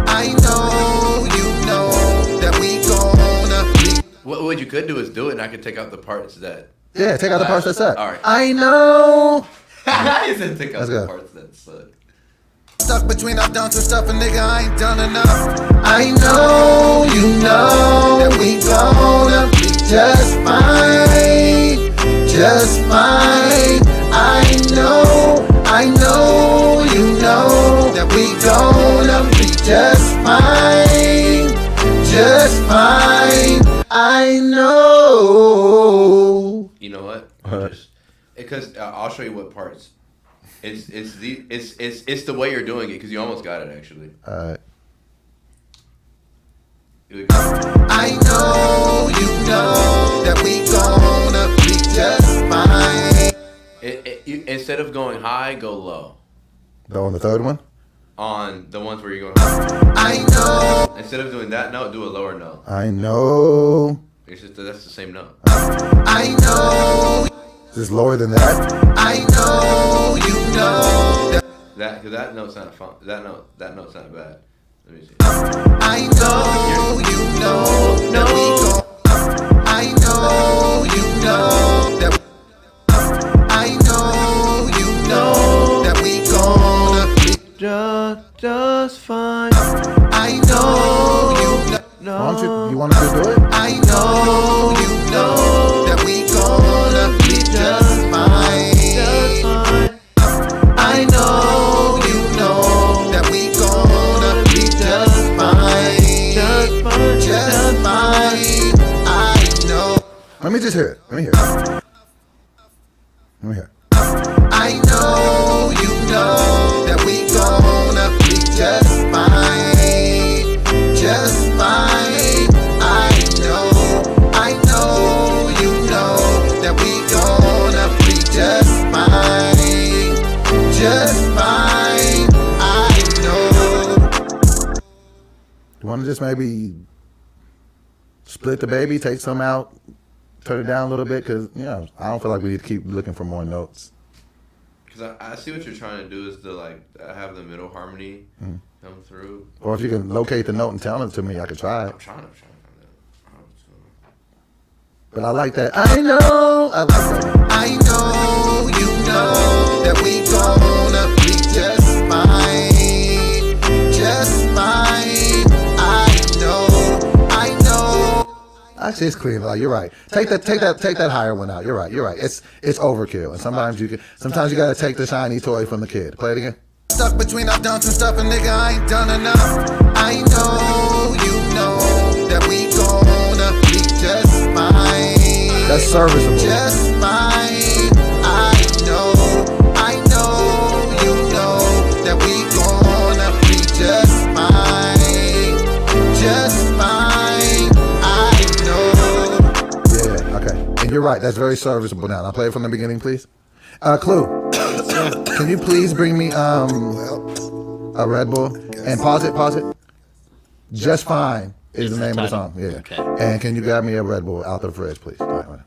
I know you know that we gonna be. What you could do is do it, and I could take out the parts that. Yeah, take out the parts that suck. All right. I know. I said take out Let's the go. parts that suck. Stuck between, I've done some stuff, and nigga, I ain't done enough. I know you know that we gonna be just fine. Just fine. I know you know that we gonna be just fine. Just fine. I know. You know what? Because I'll show you what parts. It's the way you're doing it because you almost got it actually. All right. I know you know that we gonna be just fine. Instead of going high, go low. On the third one? On the ones where you're going high. I know. Instead of doing that note, do a lower note. I know. It's just that's the same note. I know. Is this lower than that? I know you know That note's not fun. That note's not bad. Let me see. I know you know that we gon' I know you know that I know you know that we gonna be just fine. I know you know. Why don't you want to just do it? I know you know that we gonna be just fine. Just fine. I know you know that we I know you know that we gonna be just fine, just fine. I know you know that we gonna be just fine, just fine. I know. You want to just maybe split the baby, take some out, turn it down a little bit, because I don't feel like we need to keep looking for more notes. Because I see what you're trying to do is to like have the middle harmony come through. Or if you can locate the note and tell it to me, I could try it. I'm trying to find that. But I like that. I know. I like that. I know you know that we gonna be just fine, just fine. I know. Actually, it's clean. Like, you're right. Take that higher one out. You're right. It's overkill. And sometimes you gotta take the shiny toy from the kid. Play it again. Stuck between I've done some stuff and nigga I ain't done enough. I know you know that we gonna be just fine. That's serviceable. Just fine. I know you know that we gonna be just fine. Just fine. I know. Yeah, okay. And you're right. That's very serviceable now. I'll play it from the beginning, please. Clue. Can you please bring me a Red Bull? And pause it. Just Fine is the name of the song. Yeah. Okay. And can you grab me a Red Bull out the fridge, please? All right.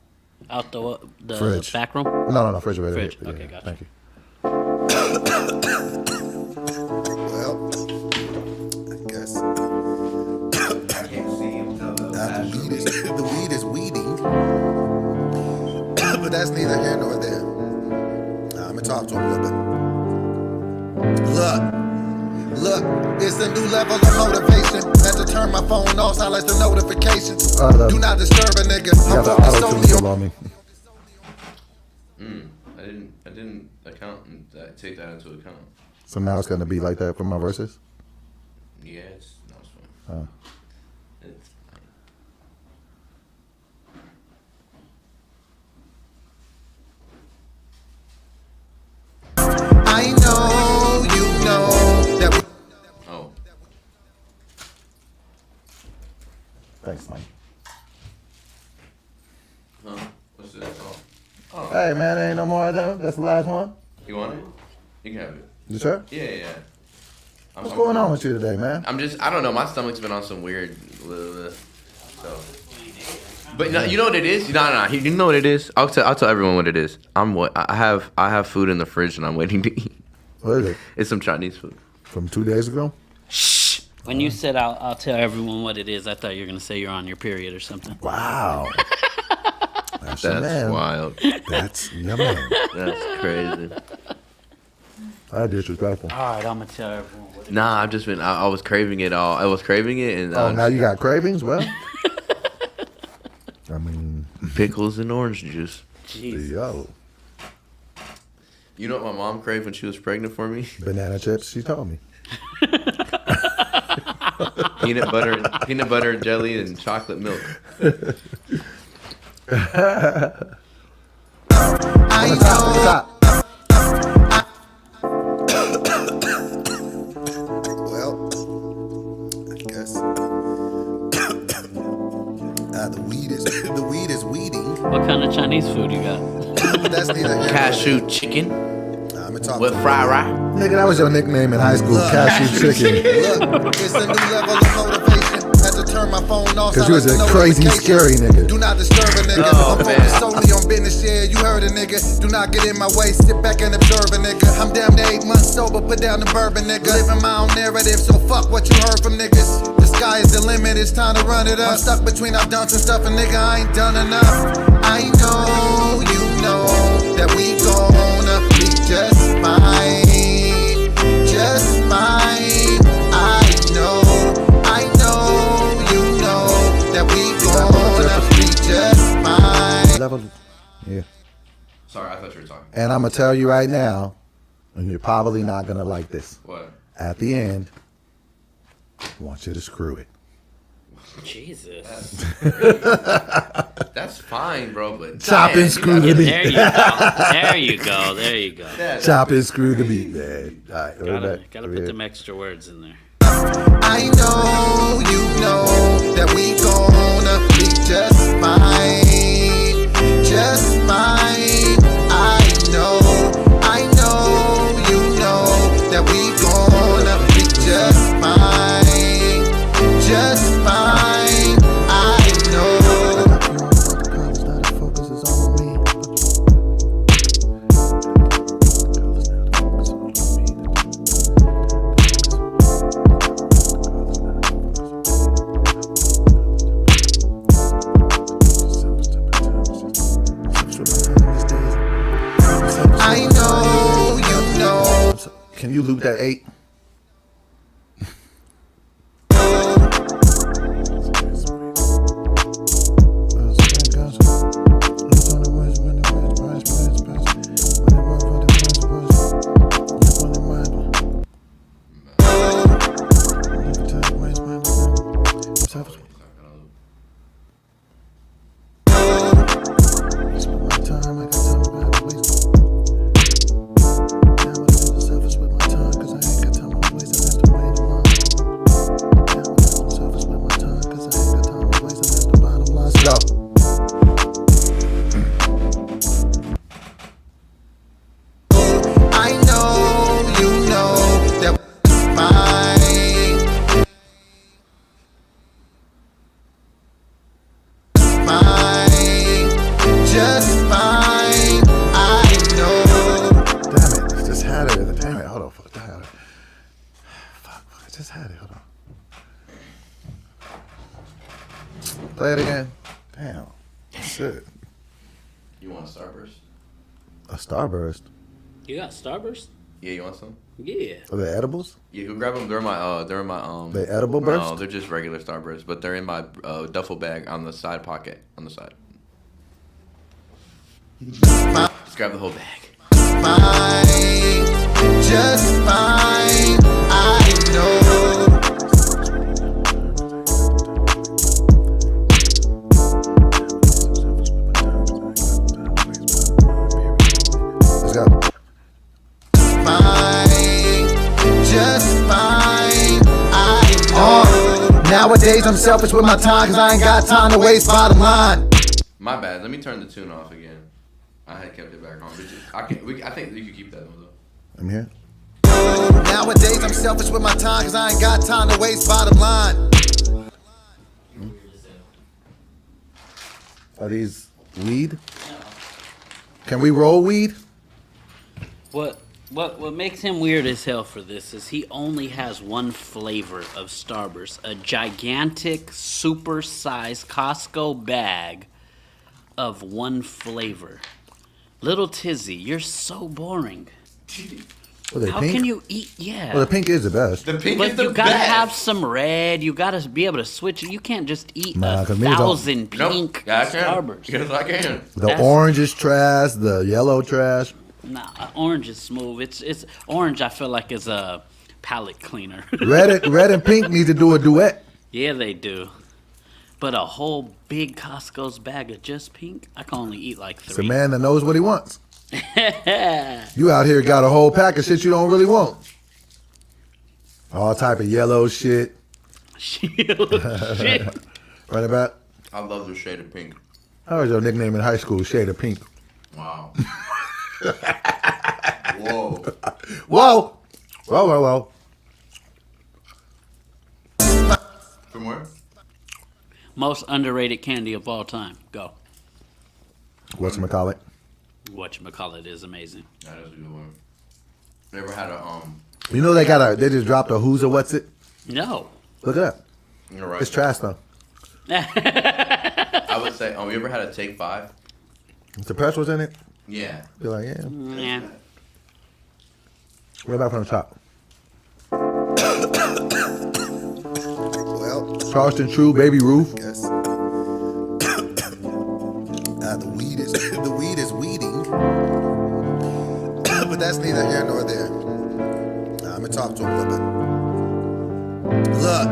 Out the Fridge. back room? No, refrigerator. Fridge. Yeah, Okay, gotcha. Thank you. Well, I guess I can't see him. the weed is weeding. But that's neither here nor there. I'm gonna talk to him a little bit. Look, it's a new level of motivation. Had to turn my phone off, silence the notifications. Do not disturb a nigga. You got the auto-tune still on me. I didn't account and take that into account. So now it's gonna be like that for my verses? Yeah, it's fine. It's fine. I know you know that we Oh. Thanks, Mike. Huh? What's this? Oh. Hey, man, ain't no more of them. That's the last one. You want it? You can have it. You sure? Yeah. What's going on with you today, man? I don't know. My stomach's been on some weird. So. But no, you know what it is? No. You know what it is? I'll tell everyone what it is. I have food in the fridge and I'm waiting to eat. What is it? It's some Chinese food. From 2 days ago? Shh. When you said I'll tell everyone what it is, I thought you were gonna say you're on your period or something. Wow. That's your man. Wild. That's your man. That's crazy. That's disrespectful. All right, I'm gonna tell everyone what it is. Nah, I've just been. I was craving it all. I was craving it, and Oh, now you got cravings? Well, I mean, pickles and orange juice. Jeez. yo, You know what my mom craved when she was pregnant for me? banana chips. She told me. Peanut butter, jelly, and chocolate milk. I On the top. Well, I guess the weed is weeding. What kind of Chinese food you got? But that's neither here nor Cashew there. chicken I'ma talk with to fried rice. Nigga, that was your nickname in high school, Look. cashew chicken. Look, it's a new level of motivation. Had to turn my phone off. Because you was a silence the crazy, notifications. scary nigga. Do not disturb a nigga. Oh, I'm man. focused solely on business, yeah. You heard a nigga. Do not get in my way. Sit back and observe a nigga. I'm damn near 8 months sober. Put down the bourbon, nigga. Living my own narrative, so fuck what you heard from niggas. The sky is the limit. It's time to run it up. I'm stuck between I've done some stuff and nigga I ain't done enough. I know you know that we gonna be just fine. Just fine. I know you know that we gonna be just fine. Level, yeah. Sorry, I thought you were talking. And I'm going to tell you right now, and you're probably not going to like this. What? At the end, I want you to screw it. Jesus. That's fine, bro. But Chop man, and screw the meat. There you go. There you go. There you go. Yeah, Chop and screw the meat, man. All right, we're back. Gotta We're put here. them extra words in there. I know you know that we gonna be just fine, just fine. I know you know that we gonna be just fine, just fine. I know. I know you know. Can you loop that 8? I know you know that fine, fine, just fine. I know. Damn it, I just had it. Damn it, hold on. Fuck, I just had it. Hold on. Play it again. Damn. Shit. You want a Starburst? A Starburst. You got Starburst? Yeah, you want some? Yeah. Are they edibles? Yeah, you grab them. They're my They edible No, burst? they're just regular Starbursts, but they're in my duffel bag on the side pocket on the side. Just grab the whole bag. Fine, just fine. I know. Let's go. Fine, just fine. I know. Nowadays I'm selfish with my time because I ain't got time to waste. Bottom line. My bad. Let me turn the tune off again. I had kept it back on. I think you could keep that one though. I'm here. Nowadays I'm selfish with my time because I ain't got time to waste. Bottom line. Are these weed? Can we roll weed? What makes him weird as hell for this is he only has one flavor of Starburst, a gigantic, super-sized Costco bag of one flavor. Little Tizzy, you're so boring. Are they How pink? can you eat? Yeah. Well, the pink is the best. The pink But is the you gotta best. have some red. You gotta be able to switch it. You can't just eat Nah, a 'cause me don't. 1,000 Nope. pink Yeah, I can. Starburst. Yes, I can. The That's- orange is trash. The yellow trash. Nah, orange is smooth. It's orange. I feel like is a palate cleaner. Red and pink need to do a duet. Yeah, they do. But a whole big Costco's bag of just pink, I can only eat like It's a 3. man that knows what he wants. You out here got a whole pack of shit you don't really want. All type of yellow shit. Shit. Right about. I love the shade of pink. How was your nickname in high school? Shade of Pink. Wow. Whoa. Whoa. Whoa. From where? Most underrated candy of all time. Go. Whatchamacallit? Whatchamacallit is amazing. That is a good one. You ever had a You know they just dropped a Who's or What's It? No. Look it up. You're right. It's trash though. I would say, you ever had a Take 5? If the press was in it, Yeah. be like, yeah. Yeah. What about from the top? Well, Charleston True, Baby Ruth. yes. The weed is weeding, but that's neither here nor there. I'm gonna talk to him a little bit. Look,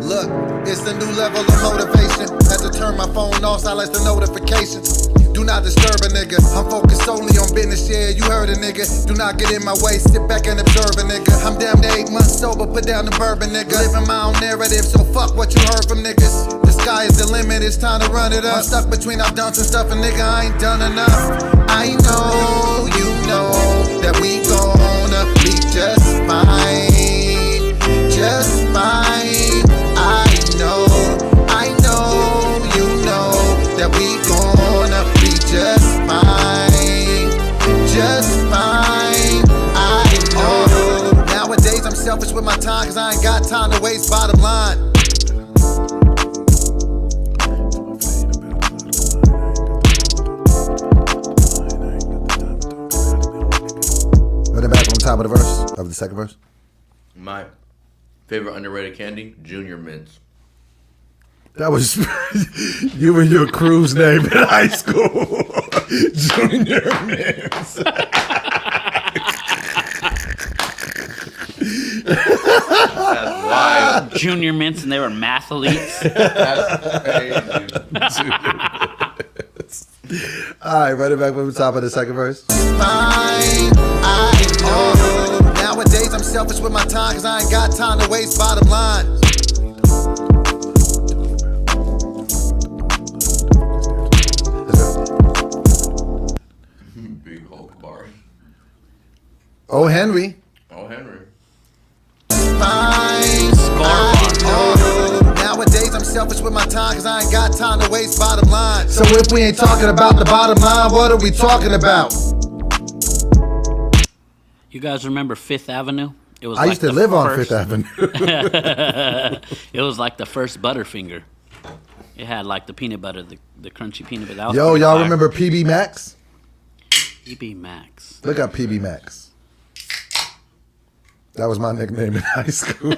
Look, it's a new level of motivation. Had to turn my phone off, silence the notifications. Do not disturb a nigga. I'm focused solely on business, yeah, you heard a nigga. Do not get in my way, sit back and observe a nigga. I'm damn near 8 months sober, put down the bourbon, nigga. Living my own narrative, so fuck what you heard from niggas. The sky is the limit, it's time to run it up. I'm stuck between I've done some stuff, and nigga, I ain't done enough. I know, you know, that we gonna be just fine. Just fine. I know, you know, that we gonna be just fine. Just fine. I know. Nowadays I'm selfish with my time, cause I ain't got time to waste, bottom line. Run it back on top of the verse, of the second verse. My favorite underrated candy, Junior Mints. That was you and your crew's name in high school. Junior Mints. That's wild. Junior Mints, and they were mathletes. That's crazy. All right, run it back from the top of the second verse. Fine, I know. Nowadays I'm selfish with my time, cause I ain't got time to waste, bottom line. Big Hulk bars. Oh, Henry. Oh, Henry. Fine, I know. Nowadays I'm selfish with my time, cause I ain't got time to waste, bottom line. So if we ain't talking about the bottom line, what are we talking about? You guys remember Fifth Avenue? It was I used to the live on first- Fifth Avenue. It was like the first Butterfinger. It had like the peanut butter, the crunchy peanut butter. That was Yo, pretty y'all fire. remember PB Max? PB Max. Look up PB Max. That was my nickname in high school.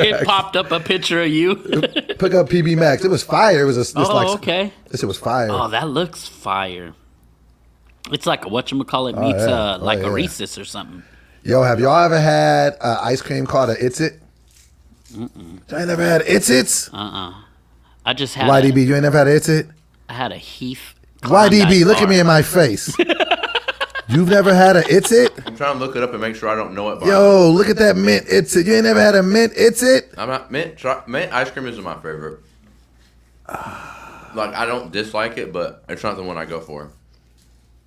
It popped up a picture of you. Pick up PB Max. It was fire. It was this Oh, like okay. this shit was fire. Oh, that looks fire. It's like a whatchamacallit Oh, meets yeah. like Oh, a yeah. Reese's or something. Yo, have y'all ever had ice cream called a It's It? I ain't never had It's It's. I just had YDB, you ain't never had It's It? I had a Heath. YDB, Klondike look at me bar. in my face. You've never had a It's It? I'm trying to look it up and make sure I don't know it. Yo, look at that mint It's It. You ain't never had a mint It's It? I'm not mint ice cream isn't my favorite. Like I don't dislike it, but it's not the one I go for.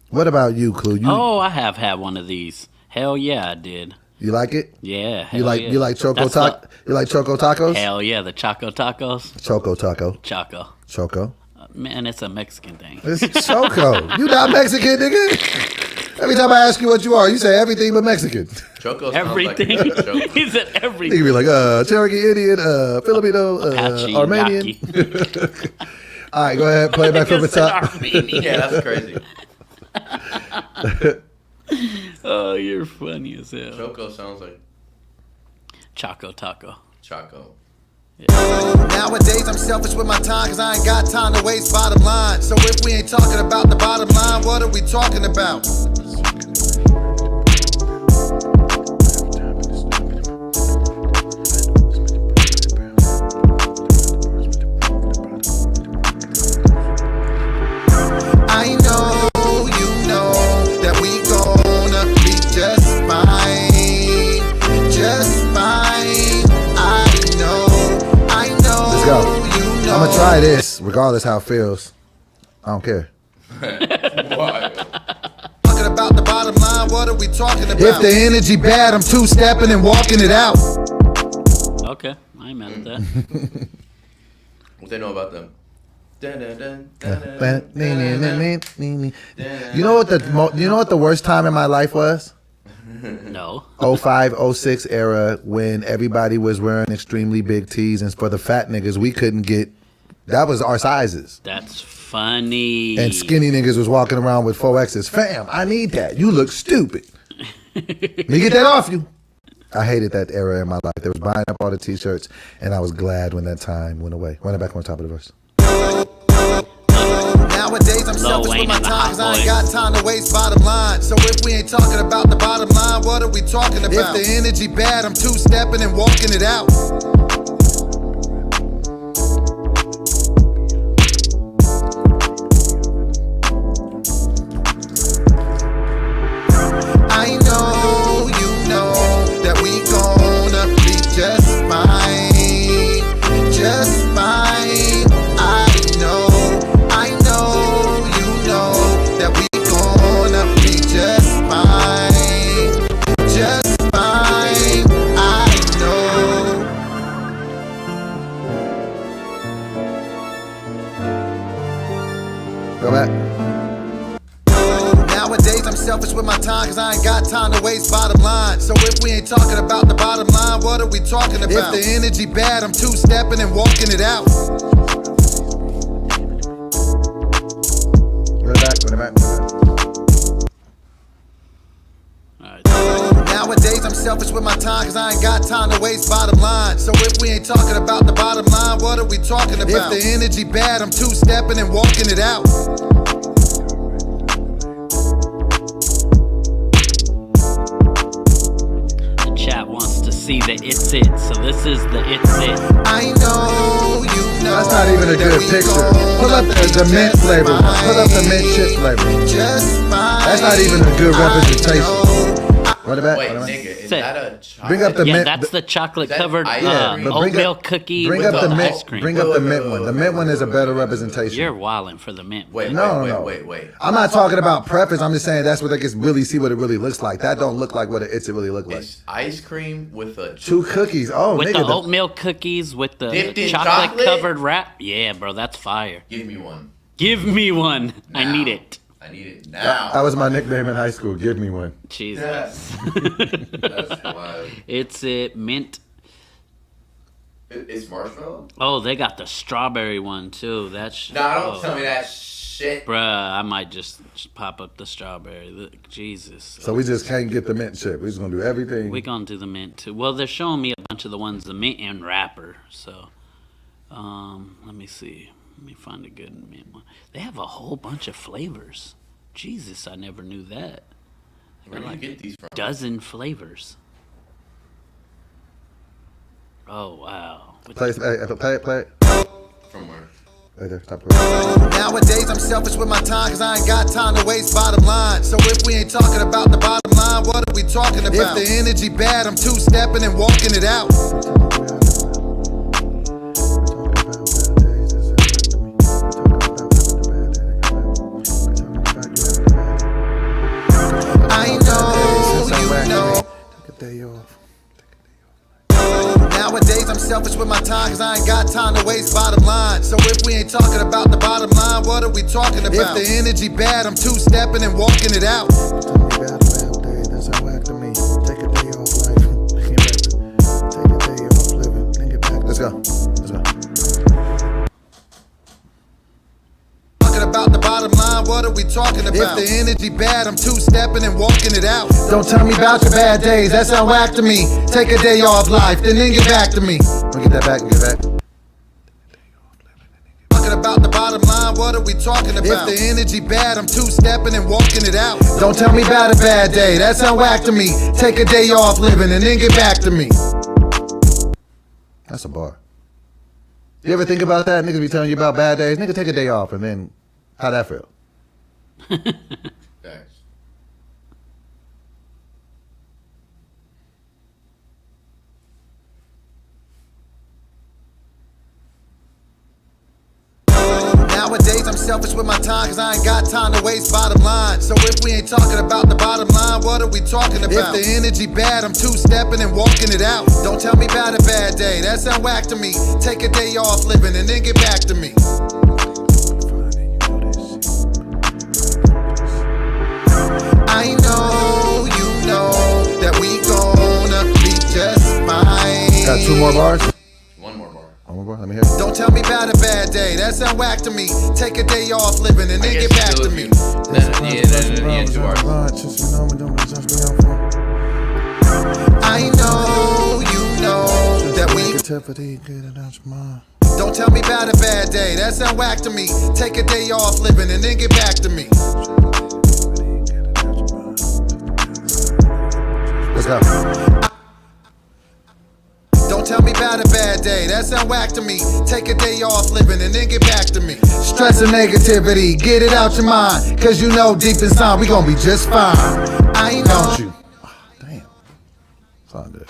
What about you, Clue? Oh, I have had one of these. Hell yeah, I did. You like it? Yeah. You hell like yeah. you like choco That's taco? You like choco the- tacos? Hell yeah, the Choco Tacos. Choco taco. Choco. Choco. Man, it's a Mexican thing. It's choco. You not Mexican, nigga? Every time I ask you what you are, you say everything but Mexican. Choco sounds Everything. Like choco. He said You everything. can be like, Cherokee Indian, Filipino, Apache, Armenian. Yaqui. All right, go ahead, play it back from the Said top. Armenian. Yeah, that's crazy. Oh, you're funny as hell. Choco sounds like Choco Taco. Choco. Nowadays I'm selfish with my time, cause I ain't got time to waste, bottom line. So if we ain't talking about the bottom line, what are we talking about? I know, you know, that we gonna be just fine. Just fine. I know, Let's go. you know. I'm gonna try this, regardless how it feels. I don't care. Why? Talking about the bottom line, what are we talking about? If the energy bad, I'm two-stepping and walking it out. Okay, I ain't mad at that. What they know about them? You know what the worst time in my life was? No. 05, 06 era when everybody was wearing extremely big tees, and for the fat niggas we couldn't get. That was our sizes. That's funny. And skinny niggas was walking around with 4Xs. Fam, I need that. You look stupid. Let me get that off you. I hated that era in my life. They was buying up all the t-shirts, and I was glad when that time went away. Run it back on top of the verse. Nowadays Nowadays I'm Lil selfish Wayne with my and the time, Hot cause I ain't Boys. got time to waste. Bottom line. So if we ain't talking about the bottom line, what are we talking about? If the energy bad, I'm two-stepping and walking it out. I know you know that we gonna be just fine, just fine. I know you know that we gonna be just fine, just fine. I know. Go back. Nowadays I'm selfish with my time, cause I ain't got time to waste. Bottom line. So if we ain't talking about the bottom line, what are we talking about? If the energy bad, I'm two-stepping and walking it out. Go back. Go back. Nowadays I'm selfish with my time, cause I ain't got time to waste. Bottom line. So if we ain't talking about the bottom line, what are we talking about? If the energy bad, I'm two-stepping and walking it out. The chat wants to see the It's It, so this is the It's It. I know you know. That's not even a good picture. Pull up the mint flavor one. Pull up the mint chip flavor. Just fine. That's not even a good representation. Run it back. Wait, run it back. nigga, is Say- that a chocolate? Bring up the Yeah, mint. that's the chocolate that covered ice cream? but bring oatmeal up- cookie Bring with up the the mint. ice cream. Bring up the mint one. The mint one is a better representation. You're wildin' for the mint. Wait, No. wait. I'm not talking about preference. I'm just saying that's what they can really see what it really looks like. That don't look like what it's really look like. It's ice cream with a Two cookies. Oh, With nigga. the oatmeal cookies with the Dipped in chocolate chocolate? covered wrap. Yeah, bro, that's fire. Give me one. Give me one. I Now. need it. I need it now. That was my nickname in high school. Give me one. Jesus. That's wild. It's it mint. It's marshmallow? Oh, they got the strawberry one too. That's No, don't tell me that shit. Bruh, I might just pop up the strawberry. Look, Jesus. So we just can't get the mint chip. We're just gonna do everything. We're gonna do the mint too. Well, they're showing me a bunch of the ones, the mint and wrapper. So, let me see. Let me find a good mint one. They have a whole bunch of flavors. Jesus, I never knew that. Where do you get these from? Dozen flavors. Oh wow. Play it. From where? Right there. Stop it. Nowadays I'm selfish with my time, cause I ain't got time to waste. Bottom line. So if we ain't talking about the bottom line, what are we talking about? If the energy bad, I'm two-stepping and walking it out. I know you know. Take a day off. Nowadays I'm selfish with my time, cause I ain't got time to waste. Bottom line. So if we ain't talking about the bottom line, what are we talking about? If the energy bad, I'm two-stepping and walking it out. Tell me about a bad day. That's how whack to me. Take a day off life. Take a day off living. Then get back. Let's go. Let's go. Talking about the bottom line, what are we talking about? If the energy bad, I'm two-stepping and walking it out. Don't tell me about your bad days, that sound whack to me. Take a day off life, then get back to me. Get that back. Get back. Talking about the bottom line, what are we talking about? If the energy bad, I'm two-stepping and walking it out. Don't tell me about a bad day, that sound whack to me. Take a day off living and then get back to me. That's a bar. You ever think about that? Niggas be telling you about bad days. Nigga, take a day off, and then how'd that feel? Thanks. Nowadays I'm selfish with my time, cause I ain't got time to waste. Bottom line. So if we ain't talking about the bottom line, what are we talking about? If the energy bad, I'm two-stepping and walking it out. Don't tell me about a bad day, that sound whack to me. Take a day off living and then get back to me. I know you know that we gonna be just fine. Got two more bars? One more bar. One more bar? Let me hear it. Don't tell me about a bad day, that sound whack to me. Take a day off living and then get back to me. Yeah, 2 hours. I know you know that we. Don't tell me about a bad day, that sound whack to me. Take a day off living and then get back to me. Let's go. Don't tell me about a bad day, that sound whack to me. Take a day off living and then get back to me. Stress and negativity, get it out your mind. Cause you know deep inside we gon' be just fine. I ain't Don't you? Oh, damn. It's all good.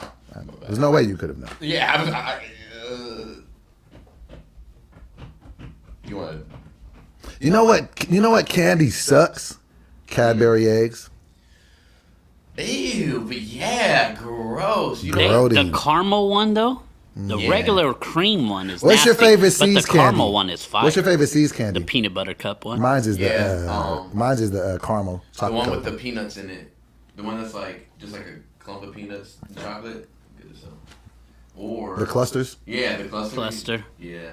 There's no way you could have known. Yeah, you want You know what? You know what candy sucks? Cadbury eggs. Ew, but yeah, gross. You They- know, the caramel one though, the Yeah. regular cream one is What's your nasty, favorite but See's the caramel candy? one is fire. What's your favorite See's candy? The peanut butter cup one. Mine's is the Yeah, mine's is the caramel the chocolate. one with covered. the peanuts in it. The one that's like just like a clump of peanuts and chocolate. Good as hell. Or The clusters. Yeah, the cluster. Cluster. Yeah.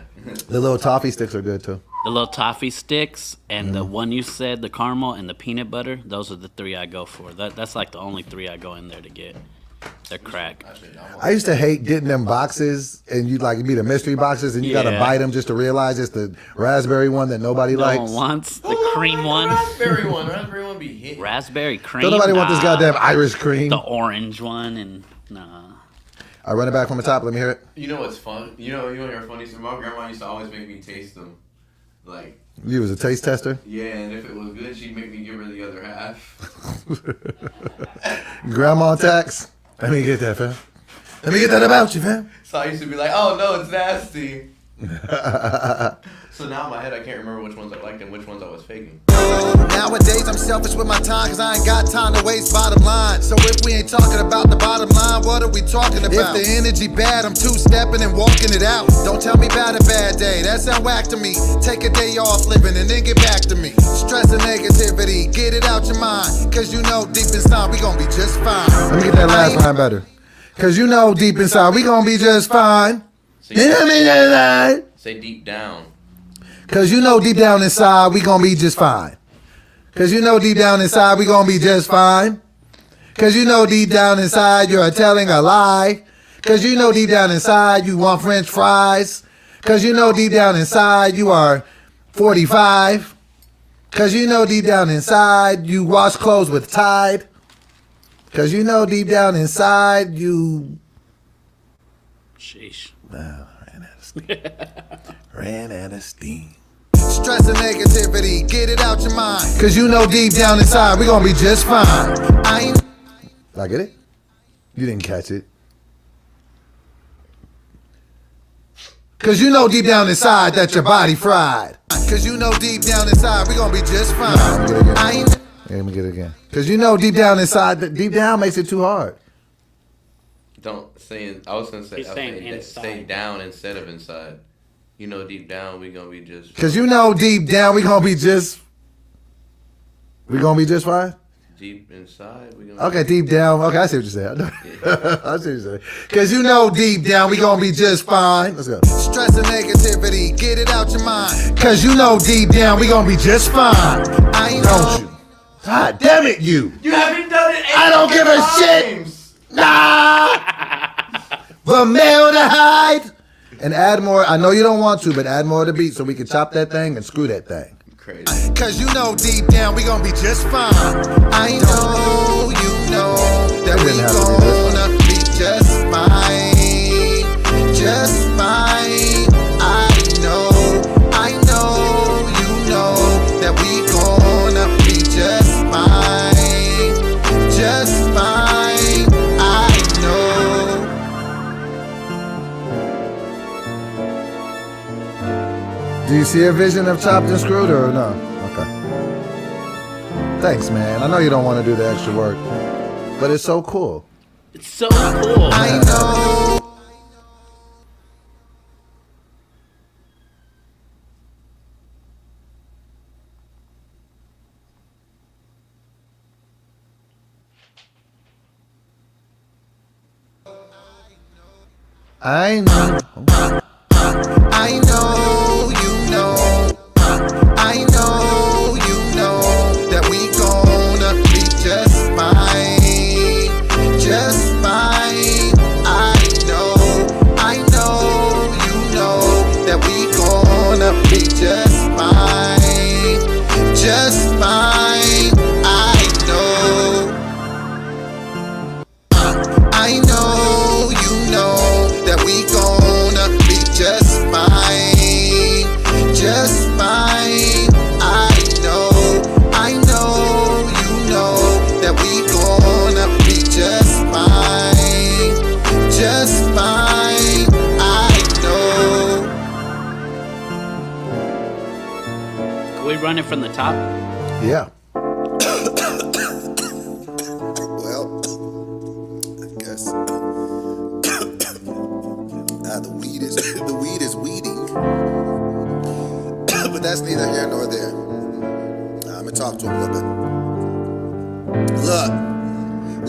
The little toffee sticks are good too. The little toffee sticks and the Mm-hmm. one you said, the caramel and the peanut butter. Those are the three I go for. That's like the only three I go in there to get. They're crack. I used to hate getting them boxes, and you'd be the mystery boxes, and you gotta Yeah. bite them just to realize it's the raspberry one that nobody No likes. one wants the cream one. Raspberry one. Raspberry one be hitting. Raspberry cream. Don't nobody want this Nah. goddamn Irish cream. The orange one and nah. I run it back from the top. Let me hear it. You know what's fun? You know your funny story? My grandma used to always make me taste them. Like, You was a taste tester. yeah, and if it was good, she'd make me give her the other half. Grandma tax. Let me get that, fam. Let me get that about you, fam. So I used to be like, oh no, it's nasty. So now in my head, I can't remember which ones I liked and which ones I was faking. Nowadays I'm selfish with my time cause I ain't got time to waste, bottom line. So if we ain't talking about the bottom line, what are we talking about? If the energy bad, I'm two-stepping and walking it out. Don't tell me about a bad day, that sound whack to me. Take a day off living and then get back to me. Stress and negativity, get it out your mind. Cause you know deep inside we gon' be just fine. Let me get that last line better. Cause you know deep inside we gonna be just fine. Say deep down. Cause you know deep down inside we gonna be just fine. Cause you know deep down inside we gonna be just fine. Cause you know deep down inside you're telling a lie. Cause you know deep down inside you want French fries. Cause you know deep down inside you are 45. Cause you know deep down inside you wash clothes with Tide. Cause you know deep down inside you Sheesh. ran out of steam. Stress and negativity, get it out your mind. Cause you know deep down inside we gonna be just fine. I ain't Did I get it? You didn't catch it. Cause you know deep down inside that your body fried. Cause you know deep down inside we gon' be just fine. Let me get it again. I ain't Yeah, let me get it again. Cause you know deep down inside that deep down makes it too hard. Don't say. I was gonna say. He's I was saying saying inside. stay down instead of inside. You know, deep down we gonna be just. Cause you know deep down we gonna be just fine. Deep inside we gonna. Okay, deep down. Okay, I see what you're saying. I see what you're saying. Cause you know deep down we gonna be just fine. Let's go. stress and negativity, get it out your mind. Cause you know deep down we gonna be just fine. I ain't Don't you? God damn it, you. You haven't done it. I don't give a shit. Nah. Formaldehyde. And add more. I know you don't want to, but add more to the beat so we can chop that thing and screw that thing. Crazy. Cause you know deep down we gon' be just fine. I know you know that It we didn't have to be this gonna be just fine. Just fine. I know you know that we gonna be just fine. Just fine. I know. Do you see a vision of chopped and screwed or no? Okay. Thanks, man. I know you don't want to do the extra work, but it's so cool. It's so cool. I know. I know. I know you know. I know you know that we gonna be just fine. Just fine. I know you know that we that we gonna be just fine. Just fine, I know. Can we run it from the top? Yeah. Well, I guess the weed is weeding, but that's neither here nor there. I'm gonna talk to him a little bit.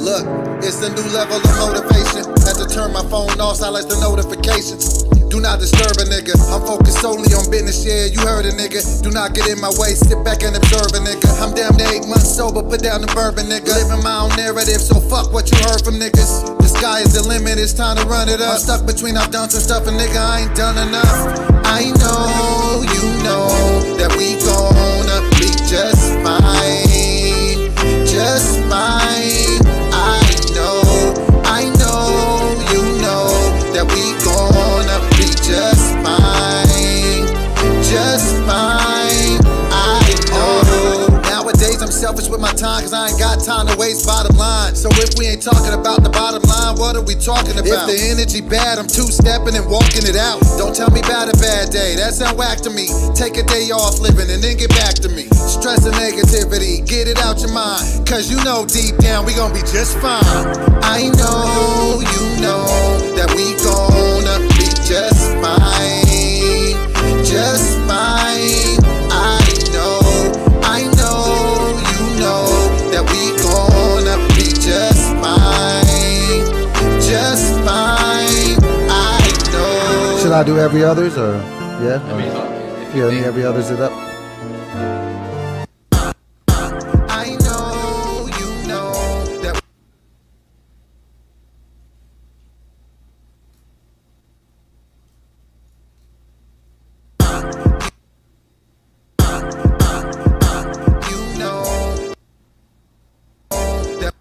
Look, it's a new level of motivation. Had to turn my phone off, silence the notifications. Do not disturb a nigga. I'm focused solely on business, yeah, you heard a nigga. Do not get in my way, sit back and observe a nigga. I'm damn near 8 months sober, put down the bourbon, nigga. Living my own narrative, so fuck what you heard from niggas. The sky is the limit, it's time to run it up. I'm stuck between I've done some stuff and nigga, I ain't done enough. I know, you know, that we gonna be just fine. Just fine. I know, you know, that we gonna be just fine. Just fine, I know. Nowadays I'm selfish with my time, cause I ain't got time to waste, bottom line. So if we ain't talking about the bottom line, what are we talking about? If the energy bad, I'm two-stepping and walking it out. Don't tell me about a bad day, that sound whack to me. Take a day off living and then get back to me. Stress and negativity, get it out your mind. Cause you know deep down we gonna be just fine. I know, you know, that we gonna be just fine. Just fine, I know, you know, that we gonna be just fine. Just fine, I know. Should I do every others or yeah? Yeah, let me every others it up. I know, you know, that you know that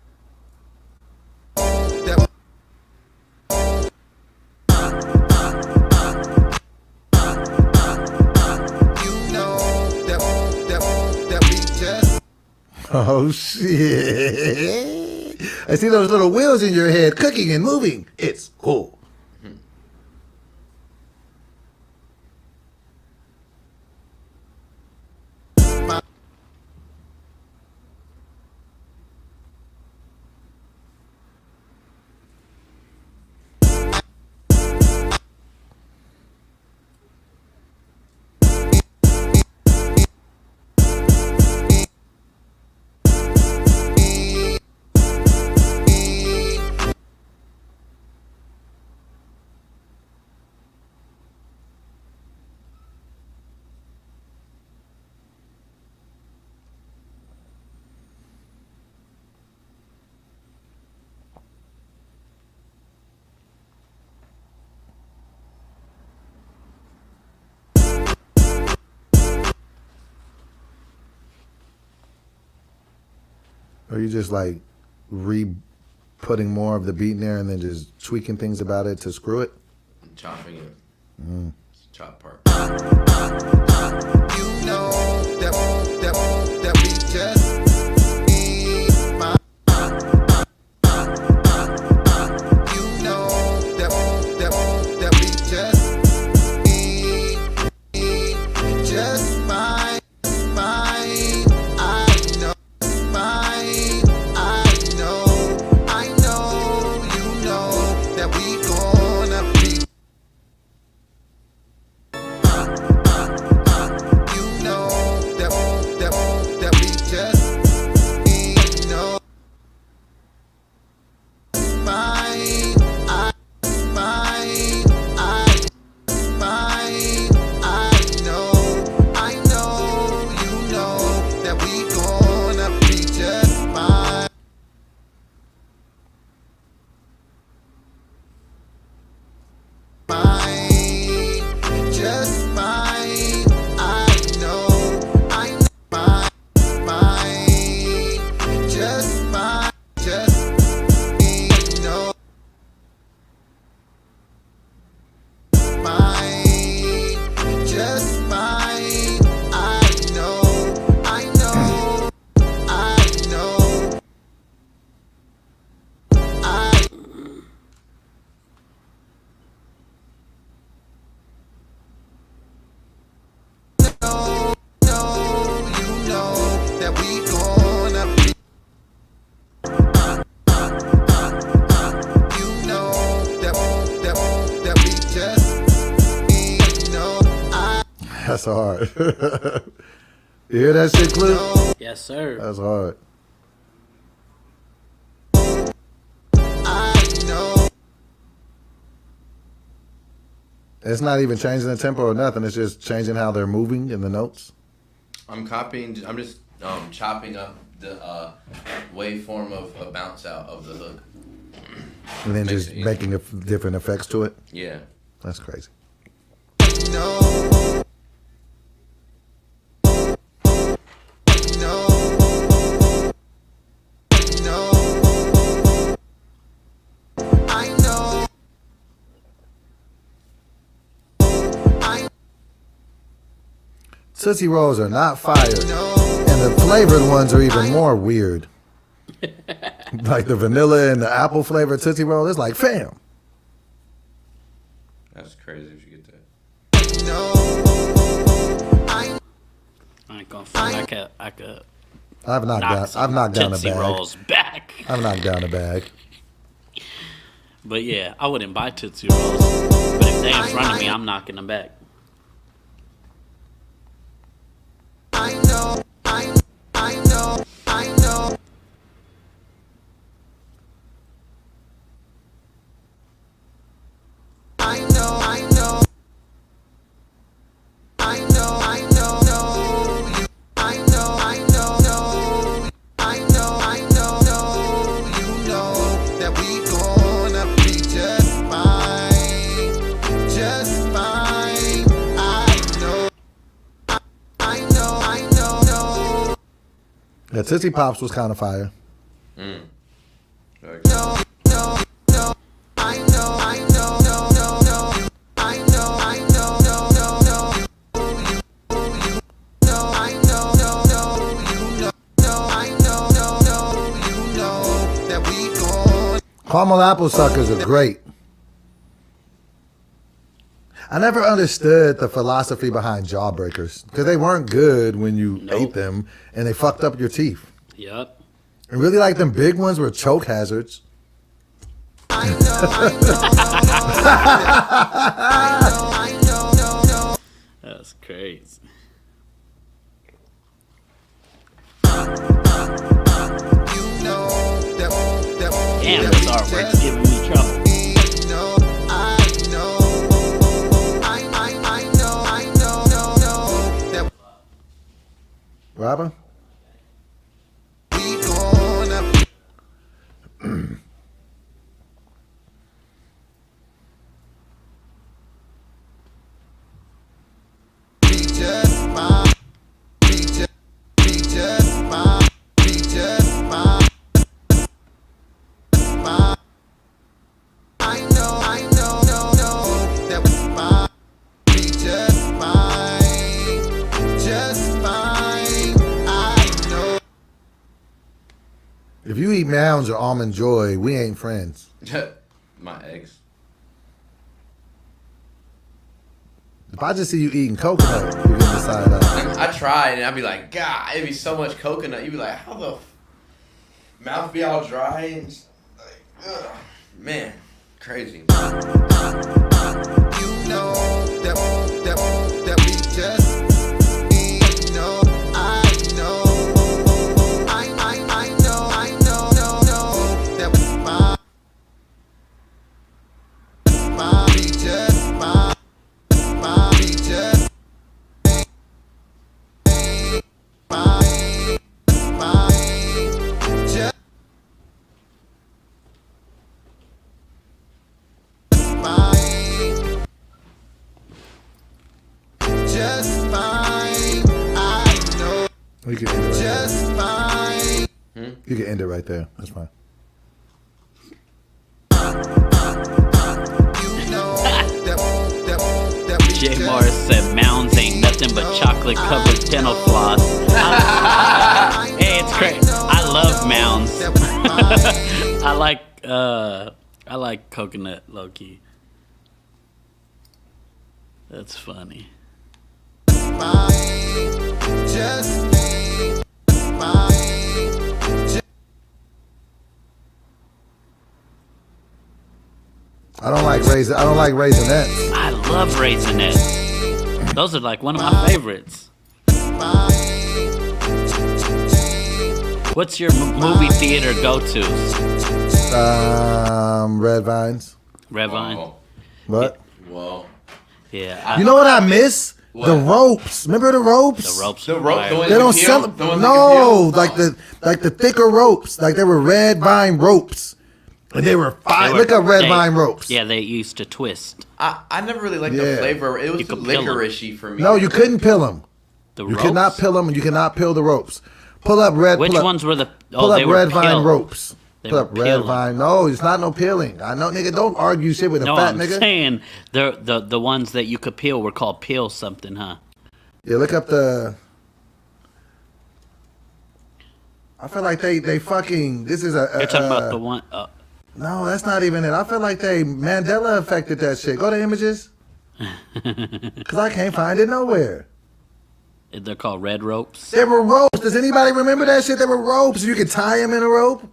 you know that we just. Oh shit! I see those little wheels in your head cooking and moving. It's cool. Are you just like putting more of the beat in there and then just tweaking things about it to screw it? Chopping it. It's the chop part. You know that we just fine. You know that we just fine. Fine. I know. Fine. I know. You know that we gonna be. You know that That's hard. You hear that shit, Cliff? Yes, sir. That's hard. It's not even changing the tempo or nothing. It's just changing how they're moving in the notes. I'm just chopping up the waveform of a bounce out of the hook. And then just making different effects to it. Yeah. That's crazy. Tootsie Rolls are not fire. And the flavored ones are even more weird. Like the vanilla and the apple flavored Tootsie Roll. It's like, fam. That's crazy if you get that. I ain't gonna front. I could I've knocked down a Tootsie bag. Rolls back. I've knocked down a bag. But yeah, I wouldn't buy Tootsie Rolls. But if they in front of me, I'm knocking them back. Yeah, Tootsie Pops was kind of fire. Caramel apple suckers are great. I never understood the philosophy behind jawbreakers because they weren't good when you ate them and they fucked up your teeth. Yep. And really, like them big ones were choke hazards. That's crazy. Damn, this artwork's giving me trouble. Robin? If you eat Mounds or Almond Joy, we ain't friends. My eggs. If I just see you eating coconut, you're gonna decide I tried and I'd be like, God, it'd be so much coconut. You'd be like, how the mouth be all dry and just like, ugh. Man, crazy. You know that we just know. You can end it right there. You can end it right there. That's fine. Jay Morris said Mounds ain't nothing but chocolate covered dental floss. Hey, it's great. I love Mounds. I like coconut low-key. That's funny. I don't like Raisinets. I love Raisinets. Those are like one of my favorites. What's your movie theater go-tos? Red Vines. Red Vine? Whoa. What? Whoa. Yeah. You know what I miss? The ropes. Remember the ropes? The ropes. The rope. The ones They you don't peel? sell. The ones No, you can peel? like the thicker ropes. Like they were Red Vine ropes, and they were fine. Look up Red Vine ropes. Yeah, they used to twist. I never really liked Yeah. the flavor. It was You too could peel 'em. licoricey for me. No, you couldn't peel them. The You ropes? could not peel them, and you cannot peel the ropes. Pull up red. Which pull up, ones were the... Pull they up were Red Vine peeled. ropes. They Pull were up Red peeling. Vine. No, it's not no peeling. I know, nigga. Don't argue shit with a No, fat I'm nigga. saying the ones that you could peel were called peel something, huh? Yeah, look up the. I feel like they fucking. This is a. You're talking about the one... No, that's not even it. I feel like they Mandela affected that shit. Go to images. Cause I can't find it nowhere. they're called red ropes. There were ropes. Does anybody remember that shit? There were ropes. You could tie them in a rope.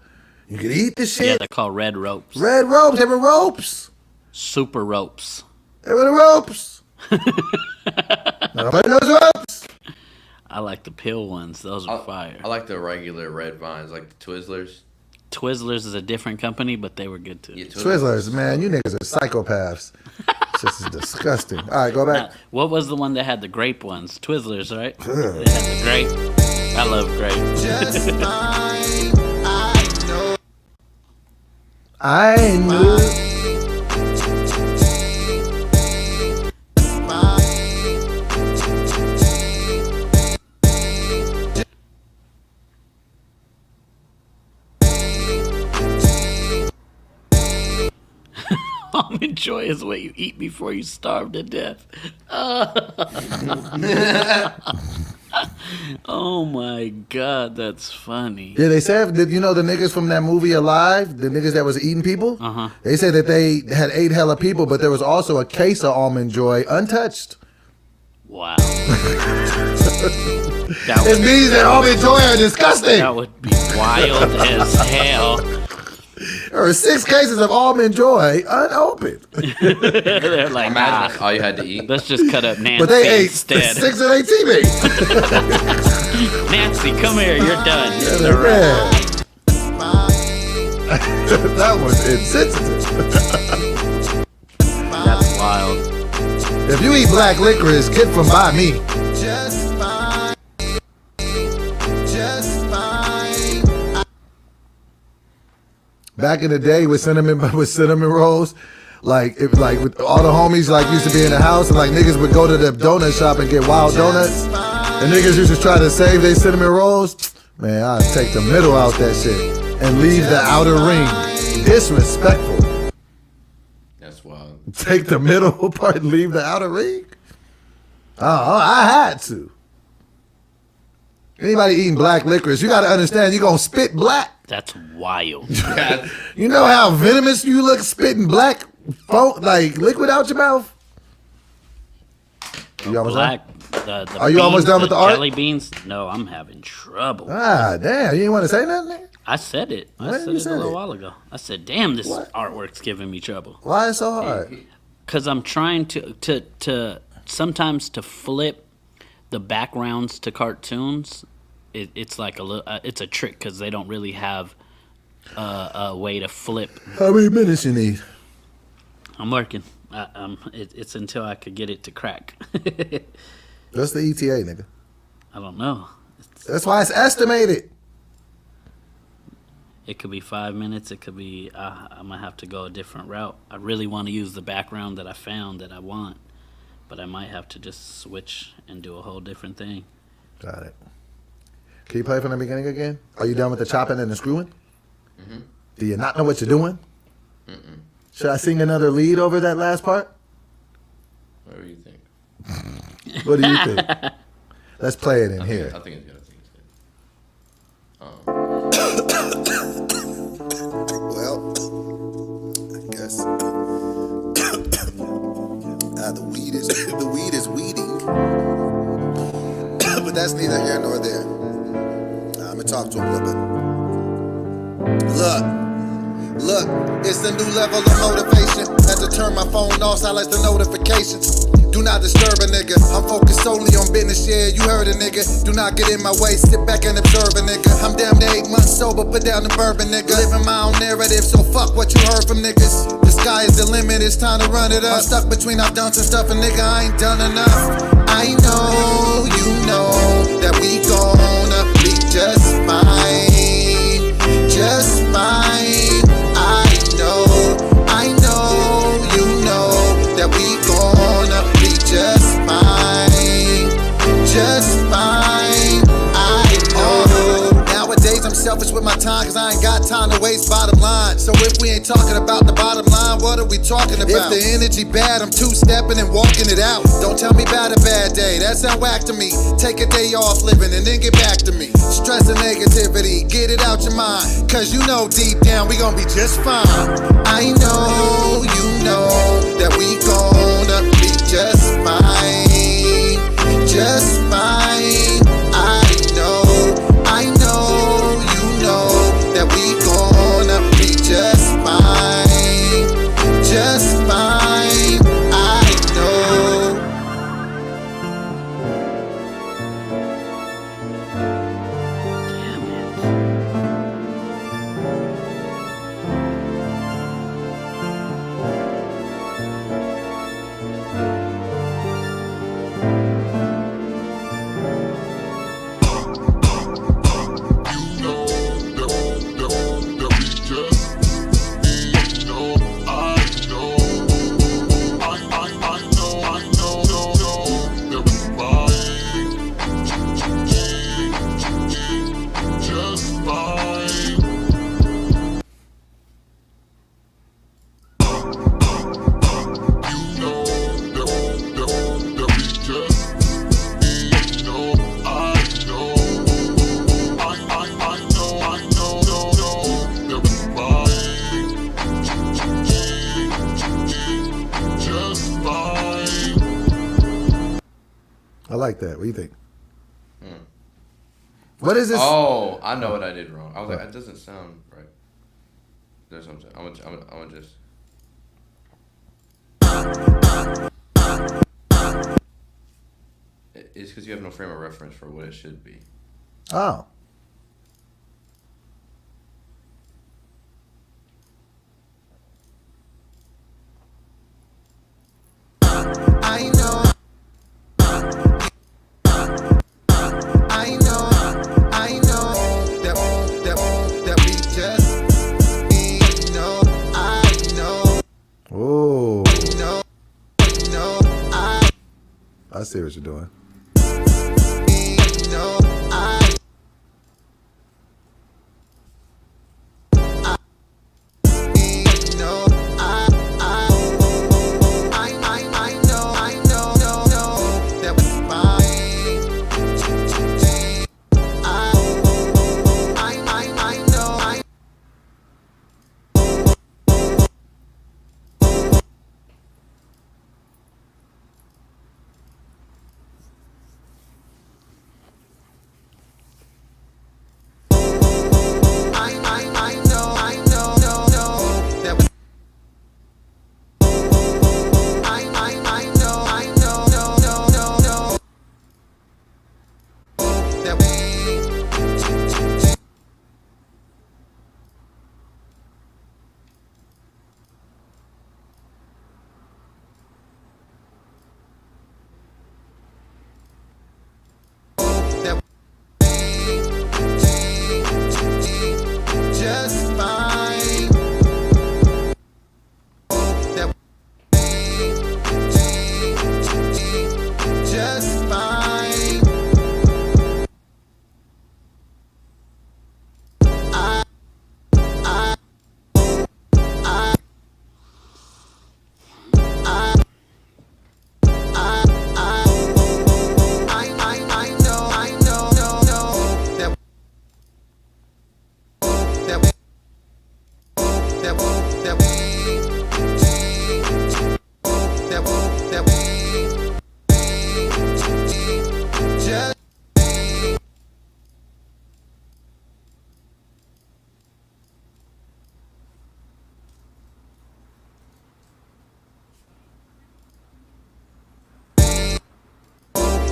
You could eat the Yeah, shit. they're called red ropes. Red ropes. There were ropes. Super ropes. There were the ropes. Nobody knows ropes. I like the pill ones. Those are fire. I like the regular Red Vines, like the Twizzlers. Twizzlers is a different company, but they were good too. Yeah, Twizzlers, man, you niggas are psychopaths. This is disgusting. All right, go back. Now, what was the one that had the grape ones? Twizzlers, right? They had the grape. I love grape. I knew. Almond Joy is what you eat before you starve to death. Oh my God, that's funny. Yeah, they said that, you know, the niggas from that movie Alive, the niggas that was eating people. They said that they had ate hella people, but there was also a case of Almond Joy untouched. Wow. It means that Almond Joy are disgusting. That would be wild as hell. There were 6 cases of Almond Joy unopened. They're like, nah, That's all you had to eat. let's just cut up Nancy But they ate instead. 6 of their teammates. Nancy, come here, you're done. Yeah. That was insensitive. That's wild. If you eat black licorice, get from by me. Back in the day with cinnamon rolls, like with all the homies like used to be in the house, and like niggas would go to the donut shop and get wild donuts, and niggas used to try to save their cinnamon rolls. Man, I'd take the middle out that shit and leave the outer ring. Disrespectful. That's wild. Take the middle part and leave the outer ring? Oh, I had to. Anybody eating black licorice, you gotta understand you're gonna spit black. That's wild. You know how venomous you look spitting black like liquid out your mouth? You almost done? The Are you almost done with the art? jelly beans? No, I'm having trouble. Ah, damn, you didn't want to say nothing? I said it. I When said you it a said little it? while ago. I said, damn, this What? artwork's giving me trouble. Why is it so hard? Because I'm trying to sometimes to flip the backgrounds to cartoons. It's like it's a trick because they don't really have a way to flip. How many minutes you need? I'm working. It's until I could get it to crack. What's the ETA, nigga? I don't know. That's why it's estimated. It could be 5 minutes. It could be. I might have to go a different route. I really want to use the background that I found that I want, but I might have to just switch and do a whole different thing. Got it. Can you play from the beginning again? Are you done with the chopping and the screwing? Mm-hmm. Do you not know what you're doing? Should I sing another lead over that last part? What do you think? What do you think? Let's play it in here. I think it's good. Well, I guess the weed is weeding, but that's neither here nor there. I'm gonna talk to him a little bit. Look, it's a new level of motivation. Had to turn my phone off, silence the notifications. do not disturb a nigga. I'm focused solely on business, yeah, you heard a nigga. Do not get in my way, sit back and observe a nigga. I'm damn near 8 months sober, put down the bourbon, nigga. Living my own narrative, so fuck what you heard from niggas. The sky is the limit, it's time to run it up. I'm stuck between I've done some stuff and nigga, I ain't done enough. I know, you know, that we gonna be just fine, just fine. I know, you know, that we gonna be just fine, just fine. I know. Nowadays I'm selfish with my time, cause I ain't got time to waste, bottom line. So if we ain't talking about the bottom line, what are we talking about? If the energy bad, I'm two-stepping and walking it out. Don't tell me about a bad day, that sound whack to me. Take a day off living and then get back to me. Stress and negativity, get it out your mind, cause you know deep down we gonna be just fine. I know, you know, that we gonna be just fine, just fine. I know, you know, that we gonna be just fine, just fine. I know. I like that. What do you think? What is this? Oh, I know what I did wrong. I was like, that doesn't sound right. That's what I'm saying. I'm gonna just. It's because you have no frame of reference for what it should be. Oh. I know. That we just know. I know. Oh. No. I see what you're doing. No.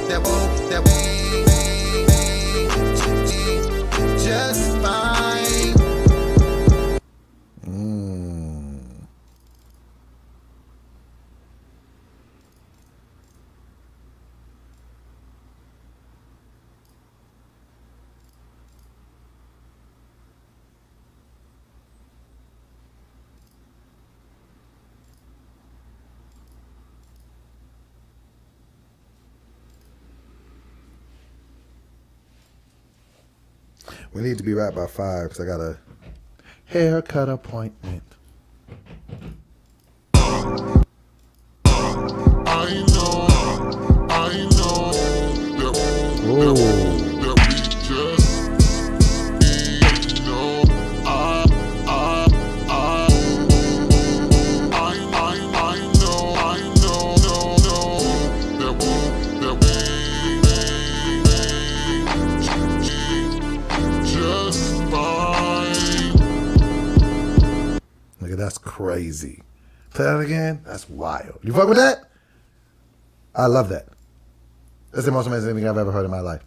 that we just fine. We need to be right by 5 because I got a haircut appointment. I know that we just know. I know that we just fine. Nigga, that's crazy. Play that again? That's wild. You fuck with that? I love that. That's the most amazing thing I've ever heard in my life.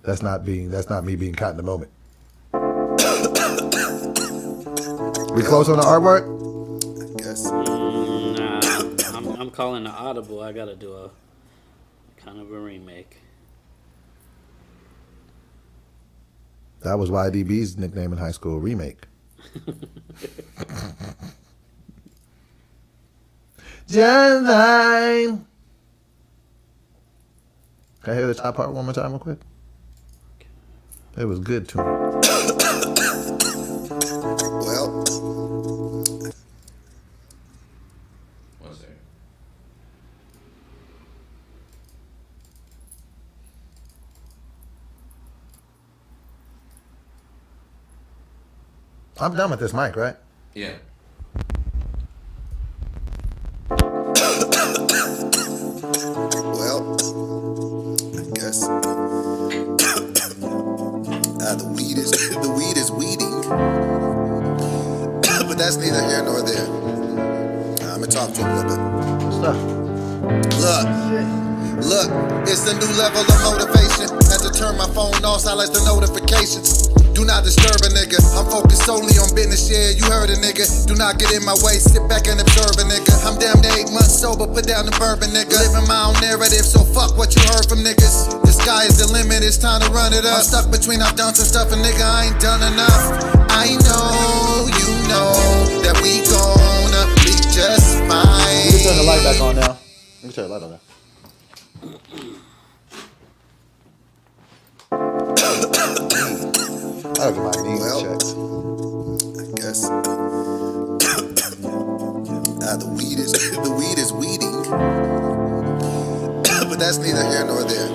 That's not me being caught in the moment. We close on the artwork? Yes. Nah, I'm calling the audible. I gotta do a kind of a remake. That was YDB's nickname in high school, Remake. Just fine. Can I hear the top part one more time real quick? It was good to me. Well, One second. I'm done with this mic, right? Yeah. well, I guess the weed is weeding, but that's neither here nor there. I'm gonna talk to him a little bit. Look, it's a new level of motivation. Had to turn my phone off, silence the notifications. Do not disturb a nigga. I'm focused solely on business, yeah, you heard a nigga. Do not get in my way, sit back and observe a nigga. I'm damn near 8 months sober, put down the bourbon, nigga. Living my own narrative, so fuck what you heard from niggas. The sky is the limit, it's time to run it up. I'm stuck between I've done some stuff and nigga, I ain't done enough. I know, you know, that we gonna be just fine. You can turn the light back on now. You can turn the light on now. I don't get my knees checked. I guess the weed is weeding, but that's neither here nor there.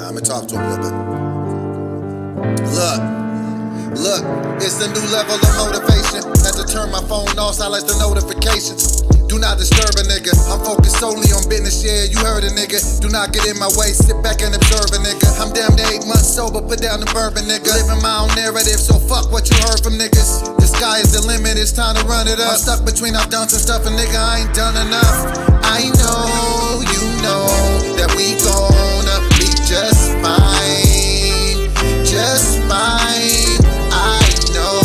I'm gonna talk to him a little bit. Look, it's a new level of motivation. Had to turn my phone off, silence the notifications. Do not disturb a nigga. I'm focused solely on business, yeah, you heard a nigga. Do not get in my way, sit back and observe a nigga. I'm damn near 8 months sober, put down the bourbon, nigga. Living my own narrative, so fuck what you heard from niggas. The sky is the limit, it's time to run it up. I'm stuck between I've done some stuff and nigga, I ain't done enough. I know, you know, that we gonna be just fine. Just fine. I know,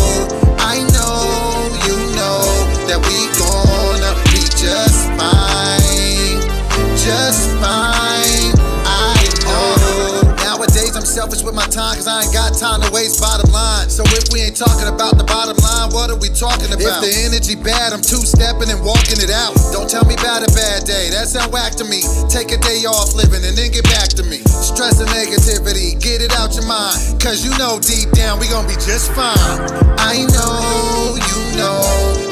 you know, that we gonna be just fine. Just fine. I know. Nowadays I'm selfish with my time, cause I ain't got time to waste, bottom line. So if we ain't talking about the bottom line, what are we talking about? If the energy bad, I'm two-stepping and walking it out. Don't tell me about a bad day, that sound whack to me. Take a day off living and then get back to me. Stress and negativity, get it out your mind. Cause you know deep down we gonna be just fine. I know, you know,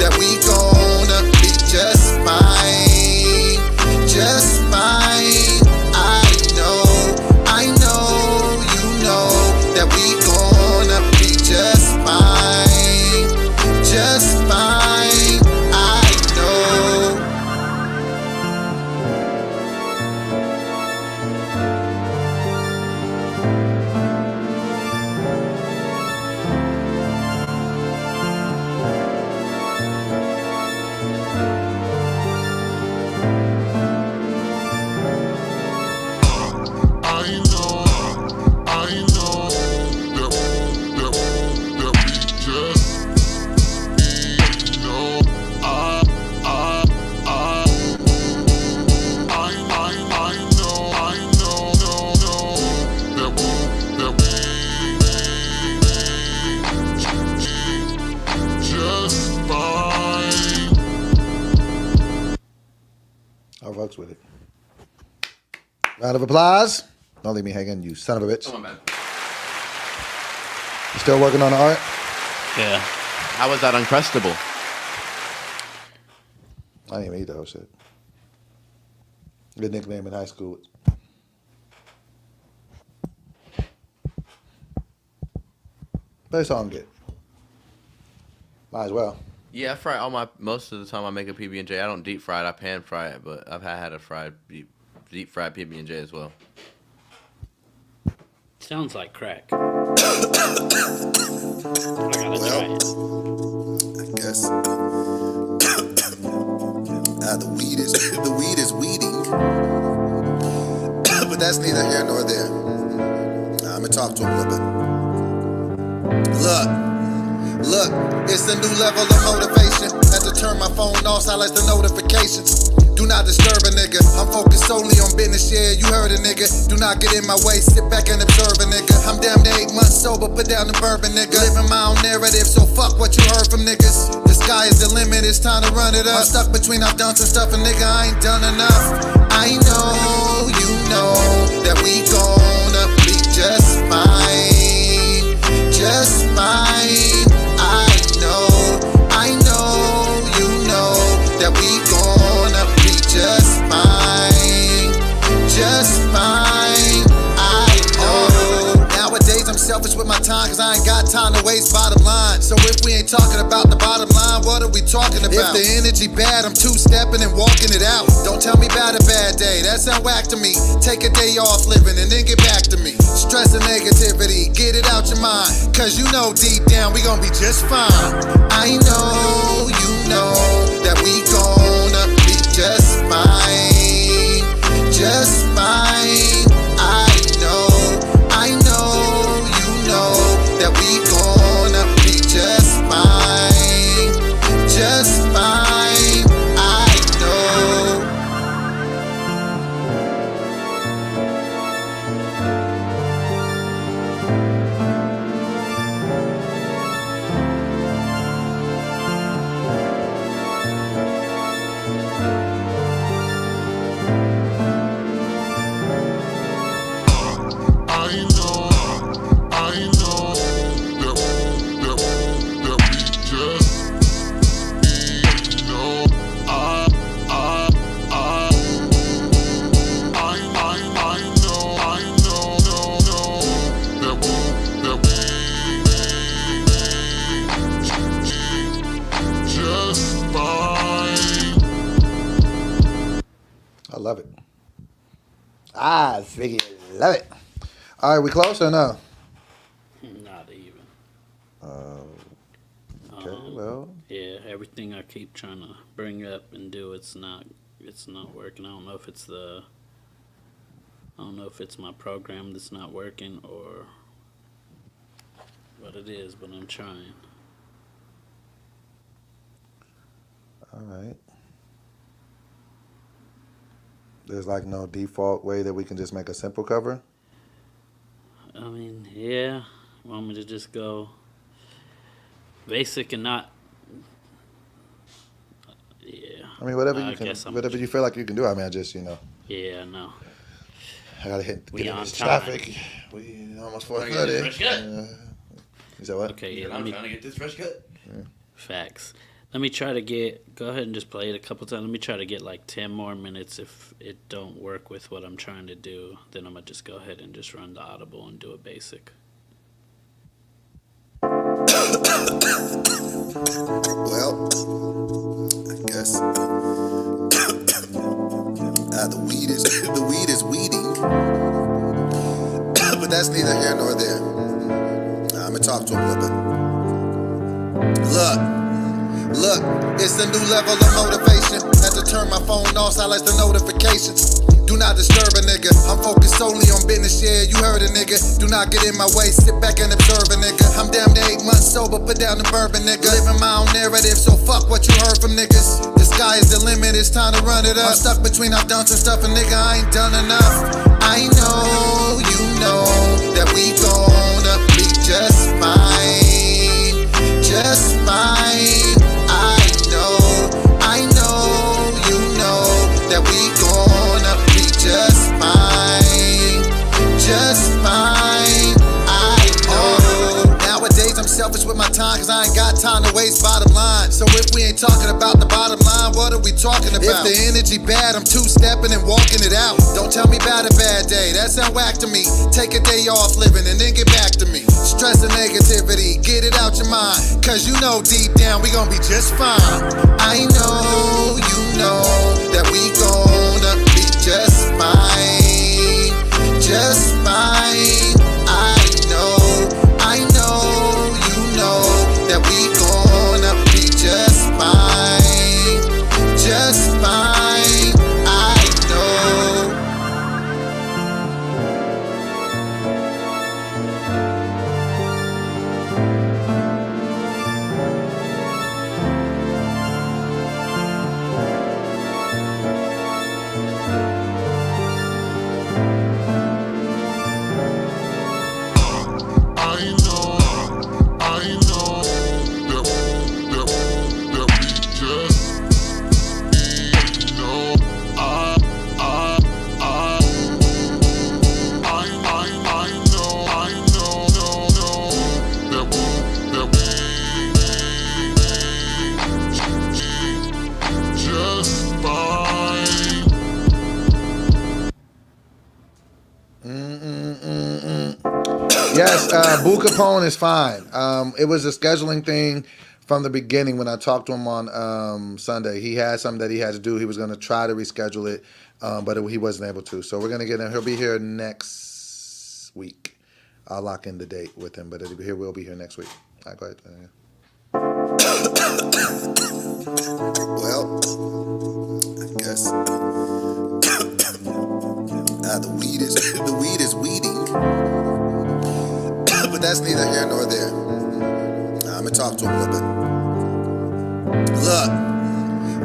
that we gonna be just fine. Just fine. I know, you know, that we gonna be just fine. Just fine. I know. fucks with it. Round of applause. Don't leave me hanging, you son of a bitch. Come on, man. You still working on the art? Yeah. How was that Uncrustable? I didn't even eat that whole shit. Good nickname in high school. But it's all good. Might as well. Yeah, I fry all my. Most of the time, I make a PB&J. I don't deep fry it. I pan fry it, but I've had a fried deep fried PB&J as well. Sounds like crack. I gotta try it. I guess. The weed is weeding. But that's neither here nor there. I'm gonna talk to him a little bit. Look, it's a new level of motivation. Had to turn my phone off, silence the notifications. Do not disturb a nigga. I'm focused solely on business, yeah, you heard a nigga. Do not get in my way, sit back and observe a nigga. I'm damn near 8 months sober, put down the bourbon, nigga. Living my own narrative, so fuck what you heard from niggas. The sky is the limit, it's time to run it up. I'm stuck between I've done some stuff and nigga, I ain't done enough. I know, you know, that we gonna be just fine. Just fine. I know, you know, that we gonna be just fine. Just fine. I know. Nowadays I'm selfish with my time, cause I ain't got time to waste, bottom line. So if we ain't talking about the bottom line, what are we talking about? If the energy bad, I'm two-stepping and walking it out. Don't tell me about a bad day, that sound whack to me. Take a day off living and then get back to me. Stress and negativity, get it out your mind. Cause you know deep down we gon' be just fine. I know, you know, that we gonna be just fine. Just fine. I know, you know, that we gonna be just fine. Just fine. I know. I love it. Ziggy, love it. All right, we close or no? Not even. Okay, well. Yeah, everything I keep trying to bring up and do, it's not working. I don't know if it's my program that's not working or what it is, but I'm trying. All right. There's like no default way that we can just make a simple cover? I mean, yeah. Want me to just go basic and not... Yeah. I mean, whatever I you can, guess I'm whatever you feel like you can do. I mean, I just, Yeah, no. I gotta get in on this time. traffic. We almost Trying to get this 4:30. fresh cut. You said what? Okay, yeah, I'm trying to get this fresh cut. Facts. Let me try to go ahead and just play it a couple times. Let me try to get like 10 more minutes. If it don't work with what I'm trying to do, then I'm going to just go ahead and just run the audible and do a basic. Well, I guess the weed is weeding. But that's neither here nor there. I'm gonna talk to him a little bit. Look, it's a new level of motivation. Had to turn my phone off, silence the notifications. Do not disturb a nigga. I'm focused solely on business, yeah, you heard a nigga. Do not get in my way, sit back and observe a nigga. I'm damn near 8 months sober, put down the bourbon, nigga. Living my own narrative, so fuck what you heard from niggas. The sky is the limit, it's time to run it up. I'm stuck between I've done some stuff and nigga, I ain't done enough. I know, you know, that we gonna be just fine. Just fine. I know, you know, that we gonna selfish with my time, cause I ain't got time to waste, bottom line. So if we ain't talking about the bottom line, what are we talking about? If the energy bad, I'm two-stepping and walking it out. Don't tell me about a bad day, that sound whack to me. Take a day off living and then get back to me. Stress and negativity, get it out your mind, cause you know deep down we gon' be just fine. I know, you know, that we gonna be just fine, just fine. I know, you know, that we gonna be just fine, just fine. I know. Yes, Boo Capone is fine. It was a scheduling thing from the beginning when I talked to him on Sunday. He had something that he had to do. He was going to try to reschedule it, but he wasn't able to. So we're going to get him. He'll be here next week. I'll lock in the date with him, but we'll be here next week. All right, go ahead. Well, I guess the weed is weeding. But that's neither here nor there. I'm gonna talk to him a little bit.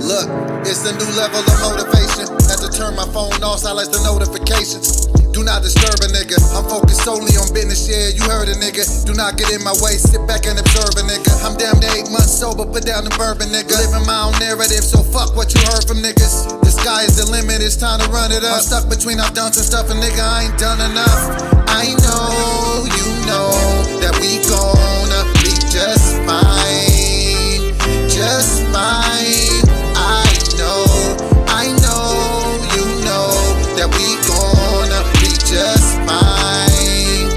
Look, it's a new level of motivation. Had to turn my phone off, silence the notifications. Do not disturb a nigga. I'm focused solely on business, yeah, you heard a nigga. Do not get in my way, sit back and observe a nigga. I'm damn near 8 months sober, put down the bourbon, nigga. Living my own narrative, so fuck what you heard from niggas. The sky is the limit, it's time to run it up. I'm stuck between I've done some stuff and nigga, I ain't done enough. I know, you know, that we gonna be just fine, just fine. I know, you know, that we gonna be just fine,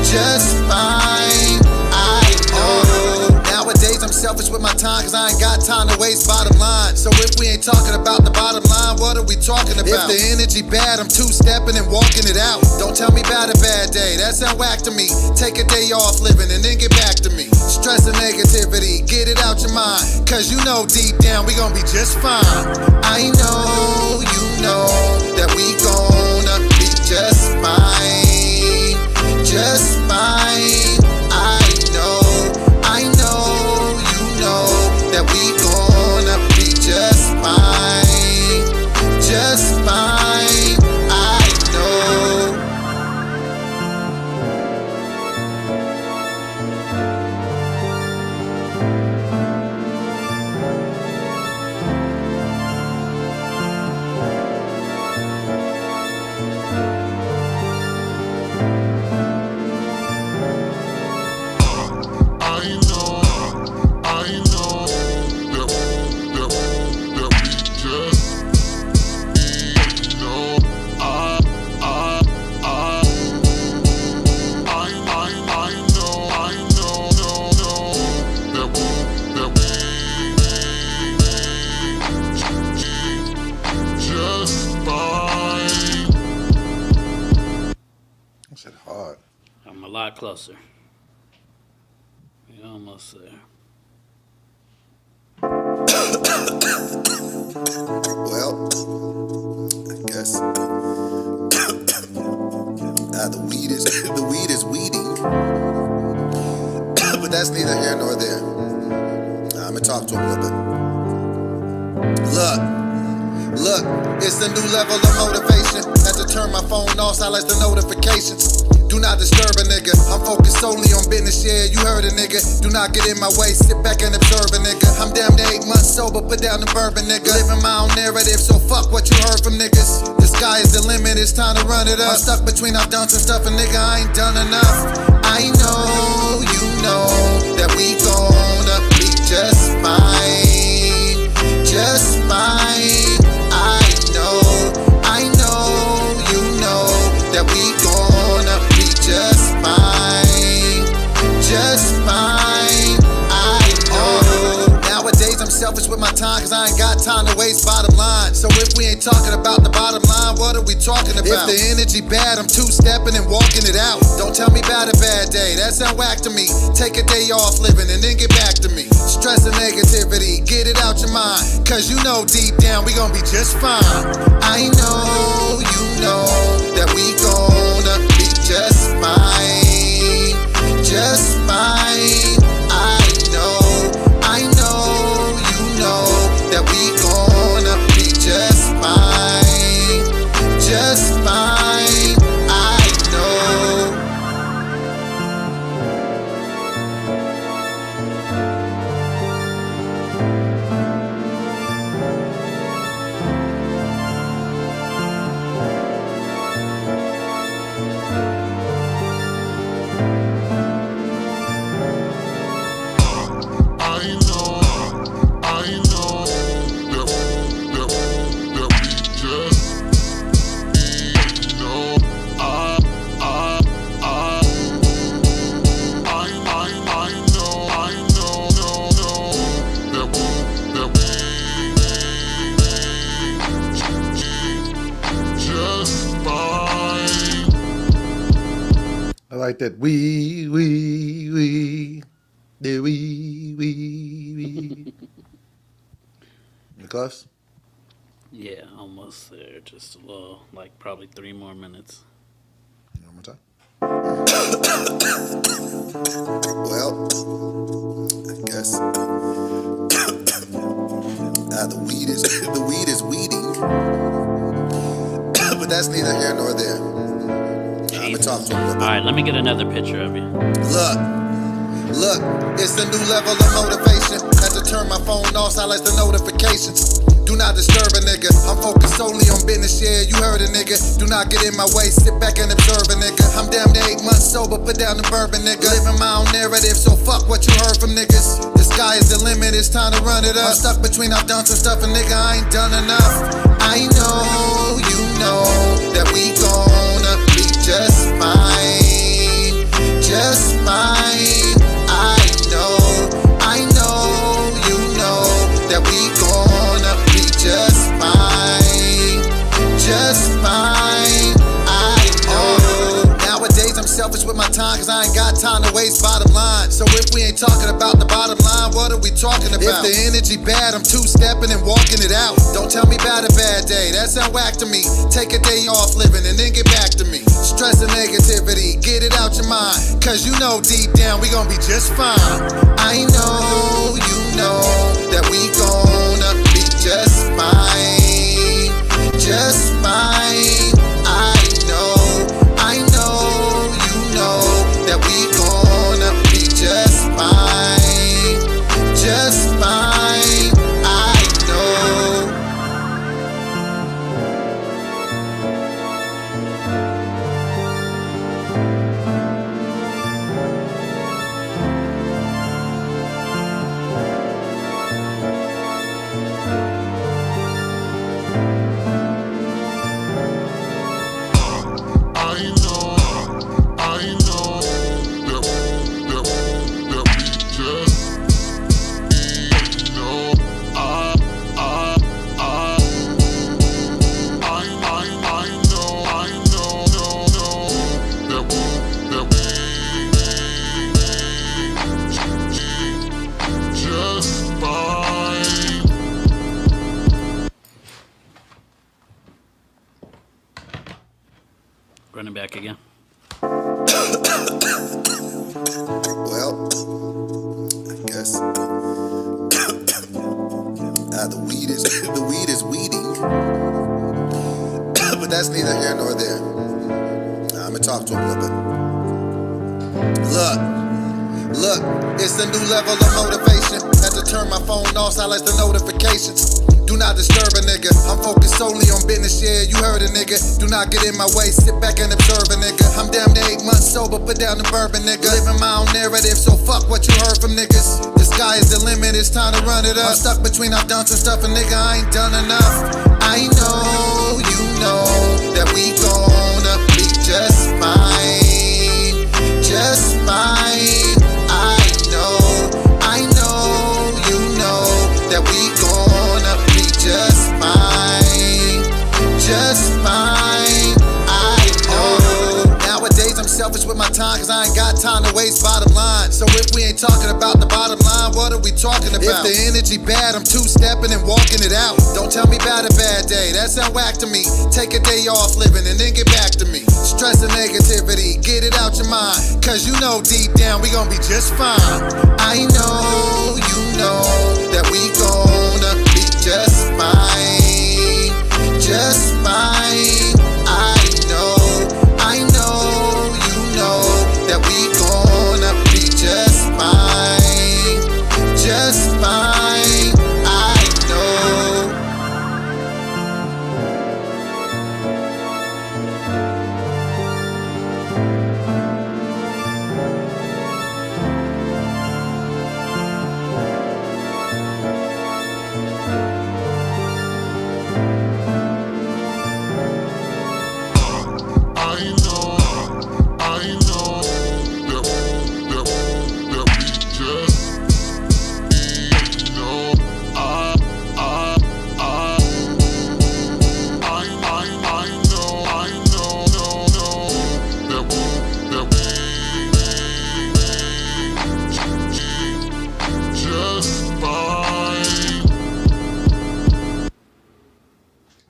just fine. I know. Nowadays I'm selfish with my time, cause I ain't got time to waste, bottom line. So if we ain't talking about the bottom line, what are we talking about? If the energy bad, I'm two-stepping and walking it out. Don't tell me about a bad day, that sound whack to me. Take a day off living and then get back to me. Stress and negativity, get it out your mind, cause you know deep down we gon' be just fine. I know, you know, that we gonna be just fine, just fine. I know, you know, that we gonna be just fine, just fine. I know. I'm a lot closer. We're almost there. Well, I guess the weed is weeding. But that's neither here nor there. I'm gonna talk to him a little bit. Look, it's a new level of motivation. Had to turn my phone off, silence the notifications. Do not disturb a nigga. I'm focused solely on business, yeah, you heard a nigga. Do not get in my way, sit back and observe a nigga. I'm damn near 8 months sober, put down the bourbon, nigga. Living my own narrative, so fuck what you heard from niggas. The sky is the limit, it's time to run it up. I'm stuck between I've done some stuff and nigga, I ain't done enough. I know, you know, that selfish with my time, cause I ain't got time to waste, bottom line. So if we ain't talking about the bottom line, what are we talking about? If the energy bad, I'm two-stepping and walking it out. Don't tell me about a bad day, that sound whack to me. Take a day off living and then get back to me. Stress and negativity, get it out your mind. Cause you know deep down we gon' be just fine. I know, you know, that we gonna be just fine. Just fine. I know, you know, that we gonna be just fine. Just fine. I know. I like that. We. Nicholas? Yeah, almost there. Just a little, like probably 3 more minutes. One more time. Well, I guess the weed is weeding, but that's neither here nor there. I'm gonna talk to him a little bit. All right, let me get another picture of you. Look, it's a new level of motivation. Had to turn my phone off, silence the notifications. Do not disturb a nigga. I'm focused solely on business, yeah, you heard a nigga. Do not get in my way, sit back and observe a nigga. I'm damn near 8 months sober, put down the bourbon, nigga. Living my own narrative, so fuck what you heard from niggas. The sky is the limit, it's time to run it up. I'm stuck between, I've done some stuff, and nigga, I ain't done enough. I know, you know, that we gonna be just fine. Just fine. I know, you know, that we gonna be just fine. Just fine. I know. Nowadays I'm selfish with my time, cause I ain't got time to waste, bottom line. So if we ain't talking about the bottom line, what are we talking about? If the energy bad, I'm two-stepping and walking it out. Don't tell me about a bad day, that sound whack to me. Take a day off living and then get back to me. Stress and negativity, get it out your mind. Cause you know deep down we gon' be just fine. I know, you know, that we gonna be just fine. Just fine. I know, you know, that we gonna be just fine. Just fine. I know. Running back again. Well, I guess the weed is weeding, but that's neither here nor there. I'm gonna talk to him a little bit. Look, it's a new level of motivation. Had to turn my phone off, silence the notifications. Do not disturb a nigga. I'm focused solely on business, yeah, you heard a nigga. Do not get in my way, sit back and observe a nigga. I'm damn near 8 months sober, put down the bourbon, nigga. Living my own narrative, so fuck what you heard from niggas. The sky is the limit, it's time to run it up. I'm stuck between, I've done some stuff, and nigga, I ain't done enough. I know, you know, that we gonna be just fine. Just fine. I know, you know, that we time, cause I ain't got time to waste bottom line. So if we ain't talking about the bottom line, what are we talking about? If the energy bad, I'm two-stepping and walking it out. Don't tell me about a bad day, that sound whack to me. Take a day off living and then get back to me. Stress and negativity, get it out your mind. Cause you know deep down we gon' be just fine. I know, you know, that we gonna be just fine. Just fine. I know, you know, that we gonna be just fine. Just fine. I know.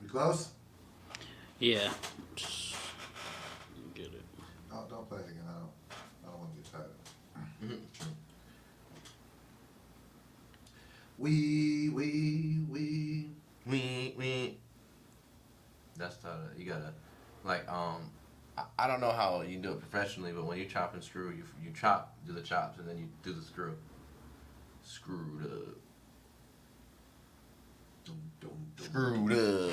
Close? Yeah. Get it. Oh, don't play it again. I don't want to get tired of it. We. That's tough. You gotta, like, I don't know how you do it professionally, but when you chop and screw, you chop, do the chops, and then you do the screw. Screwed up. Screwed up.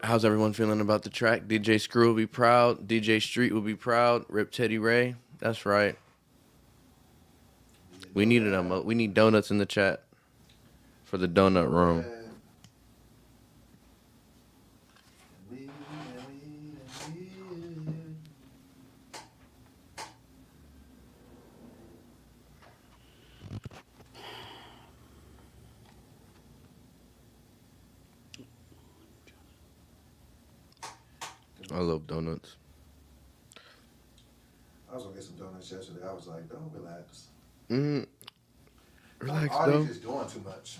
How's everyone feeling about the track? DJ Screw will be proud. DJ Street will be proud. Rip Teddy Ray. That's right. We needed them. We need donuts in the chat for the donut room. I love donuts. I was gonna get some donuts yesterday. I was like, don't relax. Relax, Artie's though. just doing too much.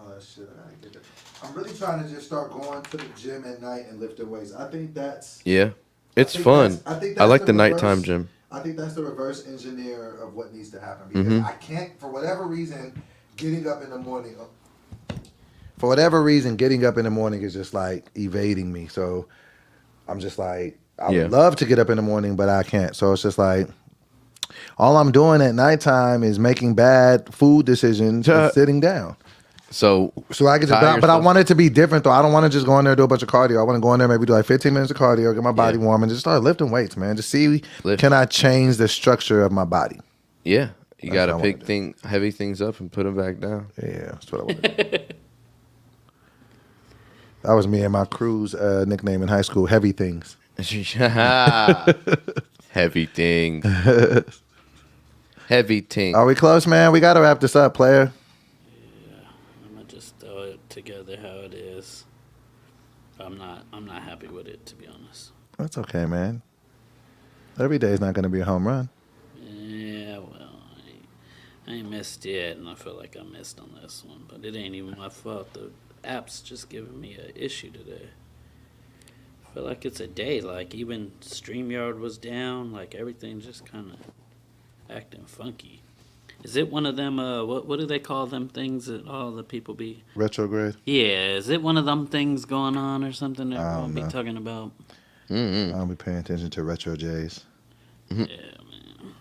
All that shit. I gotta get it. I'm really trying to just start going to the gym at night and lifting weights. I think that's. Yeah, it's I think fun. that's- I think I that's like the the reverse- nighttime gym. I think that's the reverse engineer of what needs to happen because I can't, for whatever reason, getting up in the morning. For whatever reason, getting up in the morning is just like evading me. So I'm just like, I would love to get up in the morning, but I can't. So it's just like, all I'm doing at nighttime is making bad food decisions and sitting down. So I get to, but I want it to be different though. I don't want to just go in there and do a bunch of cardio. I want to go in there, maybe do like 15 minutes of cardio, get my body warm, and just start lifting weights, man. Just see, can I change the structure of my body? Yeah, you got to pick heavy things up and put them back down. Yeah, that's what I want to do. That was me and my crew's nickname in high school, Heavy Things. Heavy things. Heavy things. Are we close, man? We got to wrap this up, player. Yeah, I'm gonna just throw it together how it is. I'm not happy with it, to be honest. That's okay, man. Every day is not going to be a home run. Yeah, well, I ain't missed yet, and I feel like I missed on this one, but it ain't even my fault. The app's just giving me an issue today. I feel like it's a day. Like, even StreamYard was down. Like, everything just kind of acting funky. Is it one of them, what do they call them things that all the people be? Retrograde? Yeah, is it one of them things going on or something that everyone be talking about? I don't be paying attention to Retro J's. Yeah, man.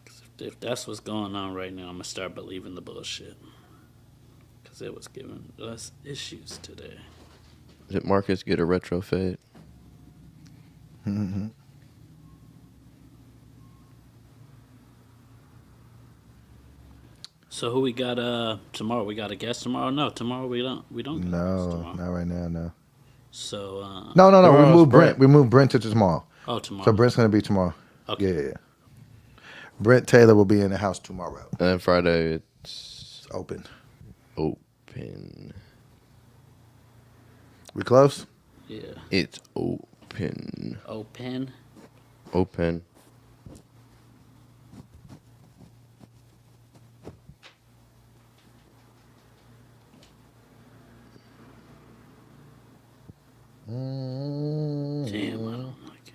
'Cause if that's what's going on right now, I'm going to start believing the bullshit. Because it was giving us issues today. Did Marcus get a retro fade? So who we got tomorrow? We got a guest tomorrow? No, tomorrow we don't got a guest No, tomorrow. not right now, no. So No. We Tomorrow's moved Brent. Brent. We moved Brent to tomorrow. Oh, tomorrow. So Brent's going to be tomorrow. Okay. Yeah. Brent Taylor will be in the house tomorrow. And then Friday it's Open. open. We close? Yeah. It's open. Open. Open. Damn, I don't like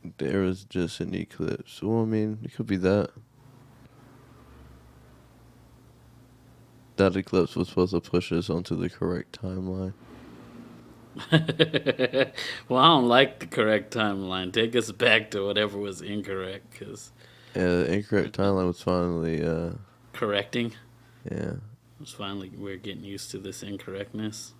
it. There was just an eclipse. Well, I mean, it could be that. That eclipse was supposed to push us onto the correct timeline. Well, I don't like the correct timeline. Take us back to whatever was incorrect, because Yeah, the incorrect timeline was finally, correcting. yeah. It's finally we're getting used to this incorrectness.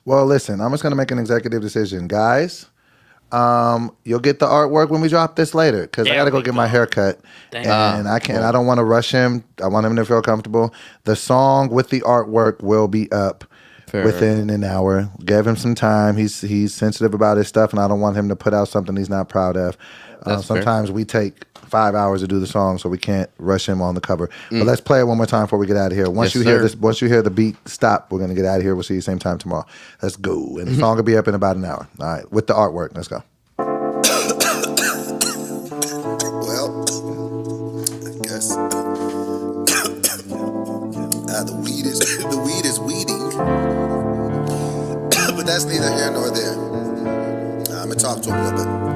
Well, listen, I'm just gonna make an executive decision, guys. You'll get the artwork when we drop this later, because I There gotta go we get my go. hair cut, Thank and I can't. I don't want to rush him. I want him to feel comfortable. The song with the artwork will be up Fair. within an hour. Give him some time. He's sensitive about his stuff, and I don't want him to put out something he's not proud of. That's fair. Sometimes we take 5 hours to do the song, so we can't rush him on the cover. But let's play it one more time before we get out of here. Once Yes, you hear sir. this, once you hear the beat stop, we're gonna get out of here. We'll see you same time tomorrow. Let's go, and the song will be up in about an hour. All right, with the artwork. Let's go. Well, I guess the weed is weeding, but that's neither here nor there. I'm gonna talk to him a little bit.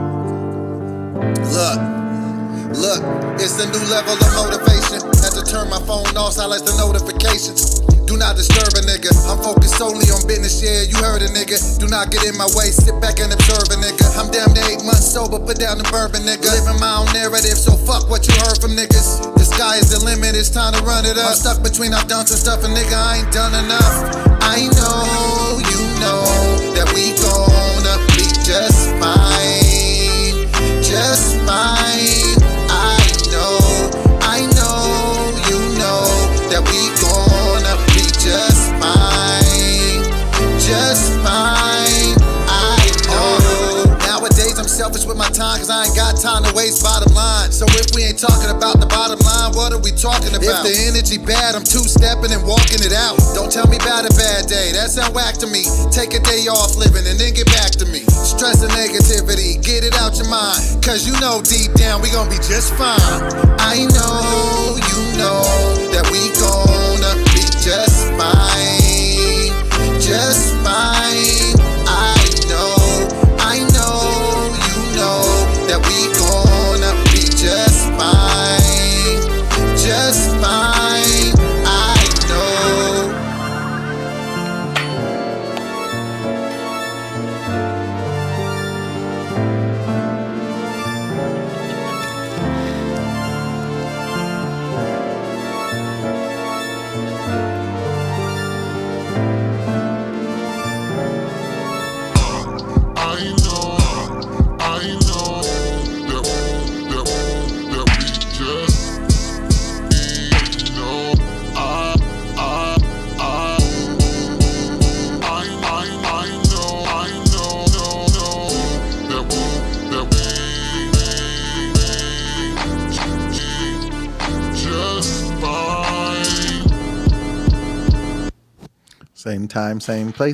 Look, it's a new level of motivation. Had to turn my phone off, silence the notifications. Do not disturb a nigga. I'm focused solely on business, yeah, you heard a nigga. Do not get in my way, sit back and observe a nigga. I'm damn near 8 months sober, put down the bourbon, nigga. Living my own narrative, so fuck what you heard from niggas. The sky is the limit, it's time to run it up. I'm stuck between I've done some stuff and nigga, I ain't done enough. I know, you know, that we gonna be just fine. Just fine. I know, you know, that we gonna be just fine. Just fine. I know. Nowadays I'm selfish with my time, cause I ain't got time to waste, bottom line. So if we ain't talking about the bottom line, what are we talking about? If the energy bad, I'm two-stepping and walking it out. Don't tell me about a bad day, that sound whack to me. Take a day off living and then get back to me. Stress and negativity, get it out your mind. Cause you know deep down we gon' be just fine. I know, you know, that we gonna be just fine. Just fine. I know, you know, that we gonna be just fine. Just fine. I know. Same time, same place.